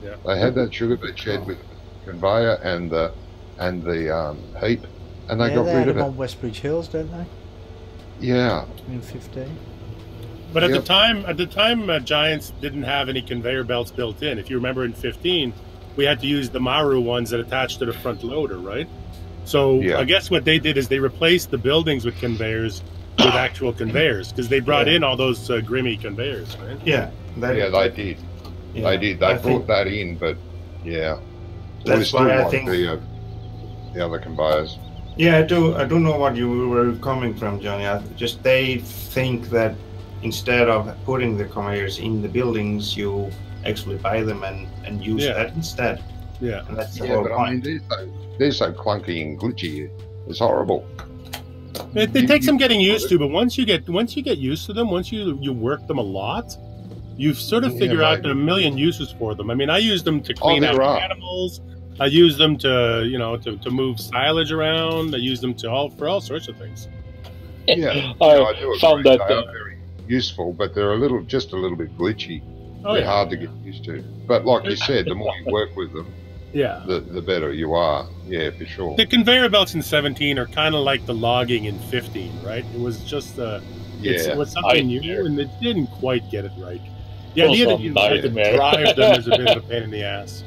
Speaker 7: Yeah.
Speaker 2: They had that sugar beet shed with conveyor and the heap, and they got
Speaker 1: they
Speaker 2: rid
Speaker 1: had
Speaker 2: of
Speaker 1: them
Speaker 2: it.
Speaker 1: on Westbridge Hills, don't they?
Speaker 2: Yeah.
Speaker 1: In 15.
Speaker 7: But at
Speaker 2: Yep.
Speaker 7: the time, Giants didn't have any conveyor belts built in. If you remember, in 15, we had to use the Maru ones that attached to the front loader, right? So
Speaker 2: Yeah.
Speaker 7: I guess what they did is they replaced the buildings with conveyors with actual conveyors, because they brought in all those Grimmy conveyors, right?
Speaker 6: Yeah.
Speaker 2: They did.
Speaker 6: Yeah.
Speaker 2: They did. They
Speaker 6: I
Speaker 2: brought
Speaker 6: think
Speaker 2: that in, but yeah.
Speaker 6: that's why I think.
Speaker 2: The other conveyors.
Speaker 6: Yeah, I do know what you were coming from, Johnny. Just they think that instead of putting the conveyors in the buildings, you actually buy them and use that instead.
Speaker 7: Yeah.
Speaker 6: And that's the whole
Speaker 2: but
Speaker 6: point.
Speaker 2: I mean, they're so clunky and glitchy. It's horrible.
Speaker 7: It takes some getting used to, but once you get used to them, once you work them a lot, you sort of figure out a million uses for them. I mean, I use them to clean out animals. I use them to move silage around. I use them for all sorts of things.
Speaker 2: Yeah,
Speaker 3: I
Speaker 2: do
Speaker 3: found
Speaker 2: agree.
Speaker 3: that
Speaker 2: They are very useful, but they're just a little bit glitchy.
Speaker 7: Oh,
Speaker 2: They're
Speaker 7: yeah.
Speaker 2: hard to get used to. But like you said, the more you work with them,
Speaker 7: Yeah.
Speaker 2: the better you are. Yeah, for sure.
Speaker 7: The conveyor belts in 17 are kind of like the logging in 15, right? It was just it was something new, and they didn't quite get it right. The idea that you had to drive them is a bit of a pain in the ass.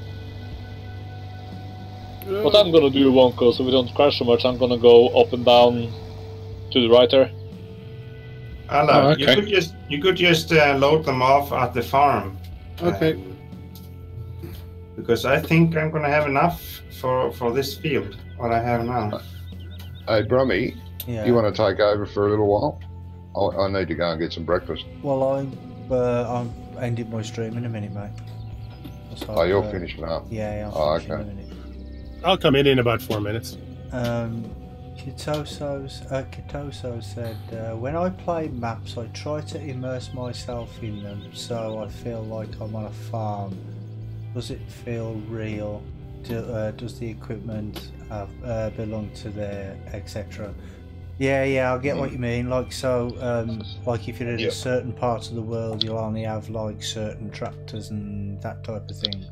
Speaker 3: What I'm gonna do, Wonko, so we don't crash so much, I'm gonna go up and down to the right there.
Speaker 6: Okay. You could just load them off at the farm.
Speaker 5: Okay.
Speaker 6: Because I think I'm gonna have enough for this field. What I have now.
Speaker 2: Hey, Brummy, you want to take over for a little while? I need to go and get some breakfast.
Speaker 1: Well, I'm ending my stream in a minute, mate. So,
Speaker 2: you're finishing up?
Speaker 1: Yeah, I'm finishing in a minute.
Speaker 7: I'll come in about 4 minutes.
Speaker 1: Kitoso said, when I play maps, I try to immerse myself in them so I feel like I'm on a farm. Does it feel real? Does the equipment belong to there, etc.? Yeah, I get what you mean. Like, so, like if you're in a certain part of the world, you'll only have like certain tractors and that type of thing.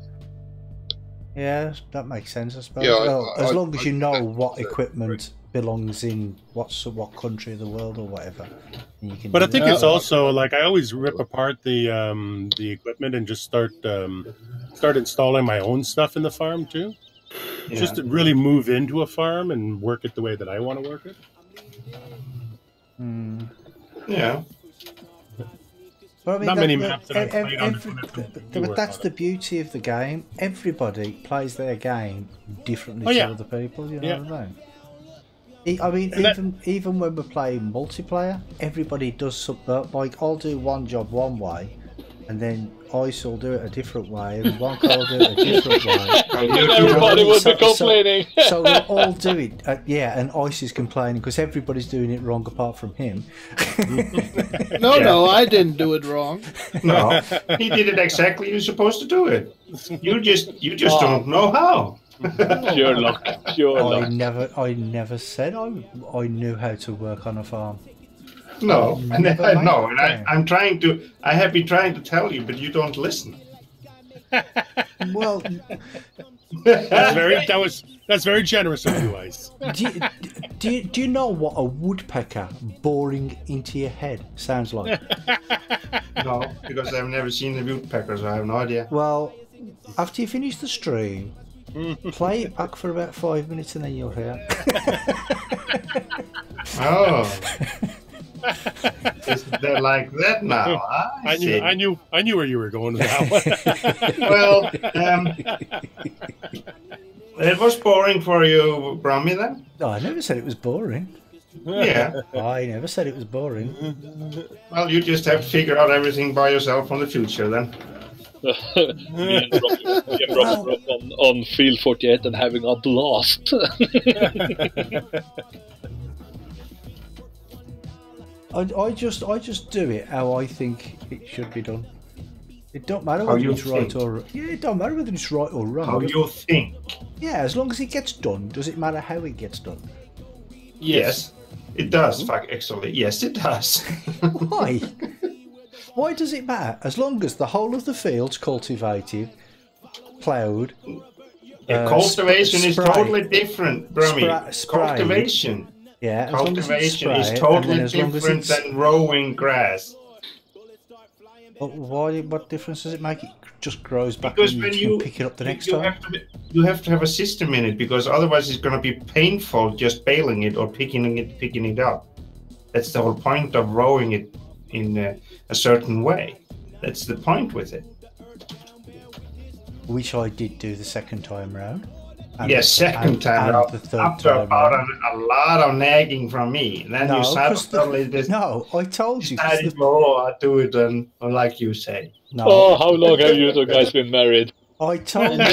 Speaker 1: Yeah, that makes sense, I suppose.
Speaker 2: Yeah,
Speaker 1: as long as you know what equipment belongs in what country of the world or whatever. You can
Speaker 7: But I think it's also like I always rip apart the equipment and just start installing my own stuff in the farm too. Yeah. Just to really move into a farm and work it the way that I want to work it.
Speaker 6: Yeah.
Speaker 1: Well, I mean,
Speaker 7: not many maps that I've played on
Speaker 1: but that's the beauty of the game. Everybody plays their game differently to other people. You know what I mean? I mean, even when we're playing multiplayer, everybody does something. Like, I'll do one job one way, and then Ice will do it a different way, and Wonka will do it a different way.
Speaker 3: And everybody would be complaining.
Speaker 1: So we'll all do it. And Ice is complaining because everybody's doing it wrong apart from him.
Speaker 5: No, I didn't do it wrong.
Speaker 6: No, he did it exactly you're supposed to do it. You just don't know how.
Speaker 3: Pure luck. Pure luck.
Speaker 1: I never said I knew how to work on a farm.
Speaker 6: No,
Speaker 1: never mind.
Speaker 6: no, and I'm trying to. I have been trying to tell you, but you don't listen.
Speaker 1: Well,
Speaker 7: that's very generous of you, Ice.
Speaker 1: do you know what a woodpecker boring into your head sounds like?
Speaker 6: No, because I've never seen a woodpecker, so I have no idea.
Speaker 1: Well, after you finish the stream, play it back for about 5 minutes and then you'll hear.
Speaker 6: Oh. Is that like that now?
Speaker 7: I knew where you were going with that one.
Speaker 6: Well, it was boring for you, Brummy, then?
Speaker 1: No, I never said it was boring.
Speaker 6: Yeah.
Speaker 1: I never said it was boring.
Speaker 6: Well, you just have to figure out everything by yourself on the future, then.
Speaker 3: Me and Rob on Field 48 and having a blast.
Speaker 1: I just do it how I think it should be done. It don't matter
Speaker 6: How
Speaker 1: whether
Speaker 6: you
Speaker 1: it's right
Speaker 6: think.
Speaker 1: or it don't matter whether it's right or wrong.
Speaker 6: How you think.
Speaker 1: Yeah, as long as it gets done, does it matter how it gets done?
Speaker 6: Yes. It does, actually. Yes, it does.
Speaker 1: Why? Why does it matter? As long as the whole of the field's cultivated, ploughed.
Speaker 6: Cultivation is totally different, Brummy.
Speaker 1: Spray.
Speaker 6: Cultivation.
Speaker 1: Yeah, as
Speaker 6: Cultivation
Speaker 1: long as
Speaker 6: is
Speaker 1: it's
Speaker 6: totally
Speaker 1: as long as
Speaker 6: different
Speaker 1: it's...
Speaker 6: than growing grass.
Speaker 1: But why? What difference does it make? It just grows back
Speaker 6: Because
Speaker 1: and
Speaker 6: when
Speaker 1: you
Speaker 6: you
Speaker 1: can pick it up the next
Speaker 6: you
Speaker 1: time.
Speaker 6: you have to have a system in it, because otherwise it's going to be painful just baling it or picking it up. That's the whole point of growing it in a certain way. That's the point with it.
Speaker 1: Which I did do the second time round.
Speaker 6: Yes, second time round.
Speaker 1: The third
Speaker 6: After
Speaker 1: time
Speaker 6: about
Speaker 1: round.
Speaker 6: a lot of nagging from me. And then you suddenly
Speaker 1: No, I told you.
Speaker 6: decided, I'll do it like you say.
Speaker 1: No,
Speaker 3: Oh, how long have you two guys been married?
Speaker 1: I told you.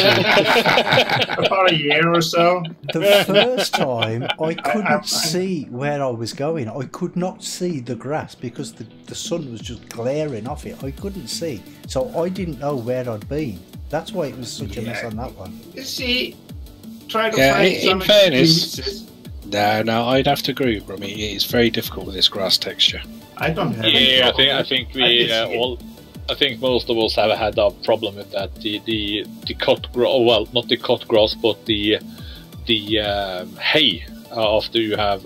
Speaker 6: About a year or so.
Speaker 1: The first time I couldn't see where I was going. I could not see the grass because the sun was just glaring off it. I couldn't see. So I didn't know where I'd been. That's why it was such a mess on that one.
Speaker 6: You see, try to find some
Speaker 4: in fairness,
Speaker 6: excuses.
Speaker 4: No, I'd have to agree with Brummy. It is very difficult with this grass texture.
Speaker 6: I don't have
Speaker 3: Yeah, I think we all. I think most of us have had a problem with that. The cut grass, well, not the cut grass, but the hay after you have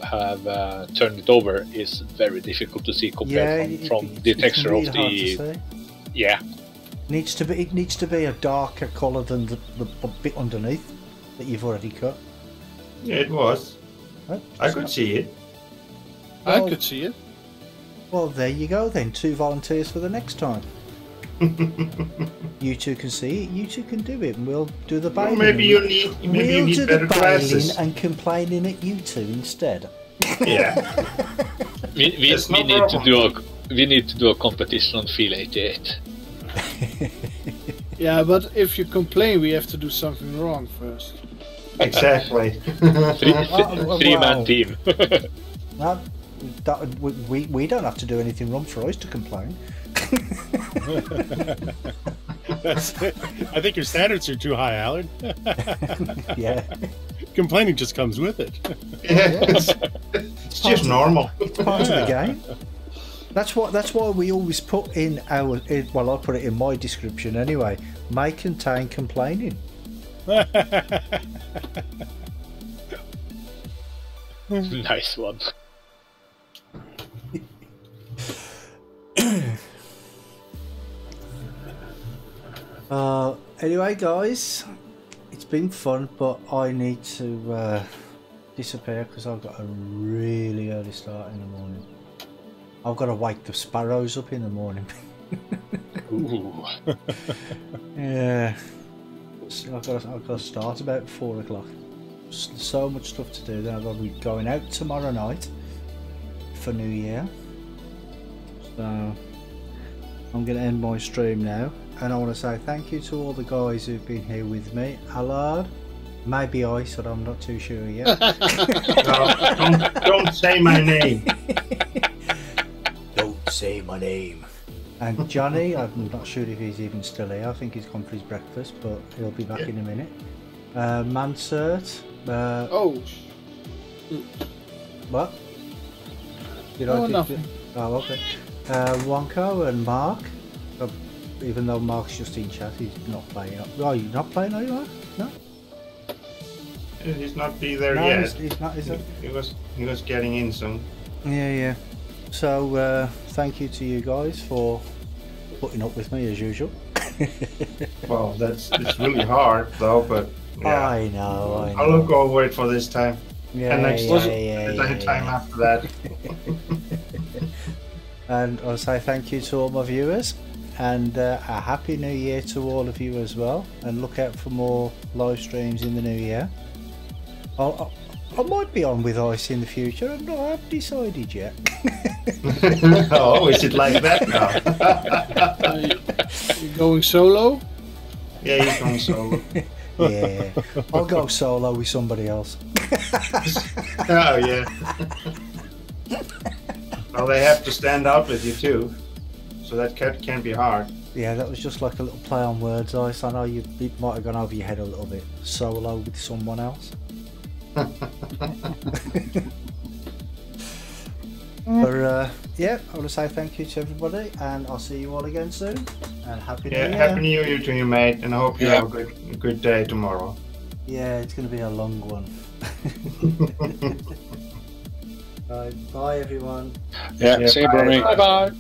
Speaker 3: turned it over is very difficult to see compared from the texture
Speaker 1: really
Speaker 3: of
Speaker 1: hard
Speaker 3: the.
Speaker 1: to see.
Speaker 3: Yeah.
Speaker 1: It needs to be a darker colour than the bit underneath that you've already cut.
Speaker 6: Yeah, it was. I could see it.
Speaker 5: I could see it.
Speaker 1: Well, there you go then. 2 volunteers for the next time. You two can see it. You two can do it, and we'll do the bailing.
Speaker 6: Well, maybe you need
Speaker 1: do
Speaker 6: better
Speaker 1: the
Speaker 6: glasses.
Speaker 1: bailing and complaining at you two instead.
Speaker 6: Yeah.
Speaker 3: we need to do a competition on Field 88.
Speaker 5: Yeah, but if you complain, we have to do something wrong first.
Speaker 6: Exactly.
Speaker 3: Three-man team.
Speaker 1: We don't have to do anything wrong for us to complain.
Speaker 7: I think your standards are too high, Alan.
Speaker 1: Yeah.
Speaker 7: Complaining just comes with it.
Speaker 6: It's just normal.
Speaker 1: It's part of the game. That's why we always put in our. Well, I put it in my description anyway. May contain complaining.
Speaker 3: Nice one.
Speaker 1: Anyway, guys, it's been fun, but I need to disappear because I've got a really early start in the morning. I've got to wake the sparrows up in the morning.
Speaker 3: Ooh.
Speaker 1: Yeah. So I've got to start about 4 o'clock. So much stuff to do. Then I've got to be going out tomorrow night for New Year. So I'm going to end my stream now. And I want to say thank you to all the guys who've been here with me. Allard, maybe Ice, but I'm not too sure yet.
Speaker 6: No, don't say my name.
Speaker 1: Don't say my name. And Johnny, I'm not sure if he's even still here. I think he's gone for his breakfast, but he'll be back in a minute. Mansert.
Speaker 5: Oh.
Speaker 1: What? Did
Speaker 5: No,
Speaker 1: I do
Speaker 5: nothing.
Speaker 1: Oh, okay. Wonko and Mark. Even though Mark's just in chat, he's not playing. Oh, you're not playing, are you, Mark? No?
Speaker 6: He's not be there
Speaker 1: No,
Speaker 6: yet.
Speaker 1: he's not, is it?
Speaker 6: He was getting in soon.
Speaker 1: Yeah. So, thank you to you guys for putting up with me as usual.
Speaker 6: Well, it's really hard though, but yeah.
Speaker 1: I know.
Speaker 6: I'll look over it for this time.
Speaker 1: Yeah,
Speaker 6: And next time
Speaker 1: yeah.
Speaker 6: after that.
Speaker 1: And I'll say thank you to all my viewers, and a happy new year to all of you as well. And look out for more live streams in the new year. I might be on with Ice in the future. I haven't decided yet.
Speaker 6: Oh, is it like that now?
Speaker 5: You're going solo?
Speaker 6: Yeah, he's going solo.
Speaker 1: Yeah, I'll go solo with somebody else.
Speaker 6: Oh yeah. Well, they have to stand out with you too, so that can be hard.
Speaker 1: Yeah, that was just like a little play on words, Ice. I know it might have gone over your head a little bit. Solo with someone else. But yeah, I want to say thank you to everybody, and I'll see you all again soon. And happy New Year.
Speaker 6: Happy New Year to you, mate, and I hope you have a good day tomorrow.
Speaker 1: Yeah, it's going to be a long one. Bye, everyone.
Speaker 4: Yeah, see you, Brony.
Speaker 3: Bye bye.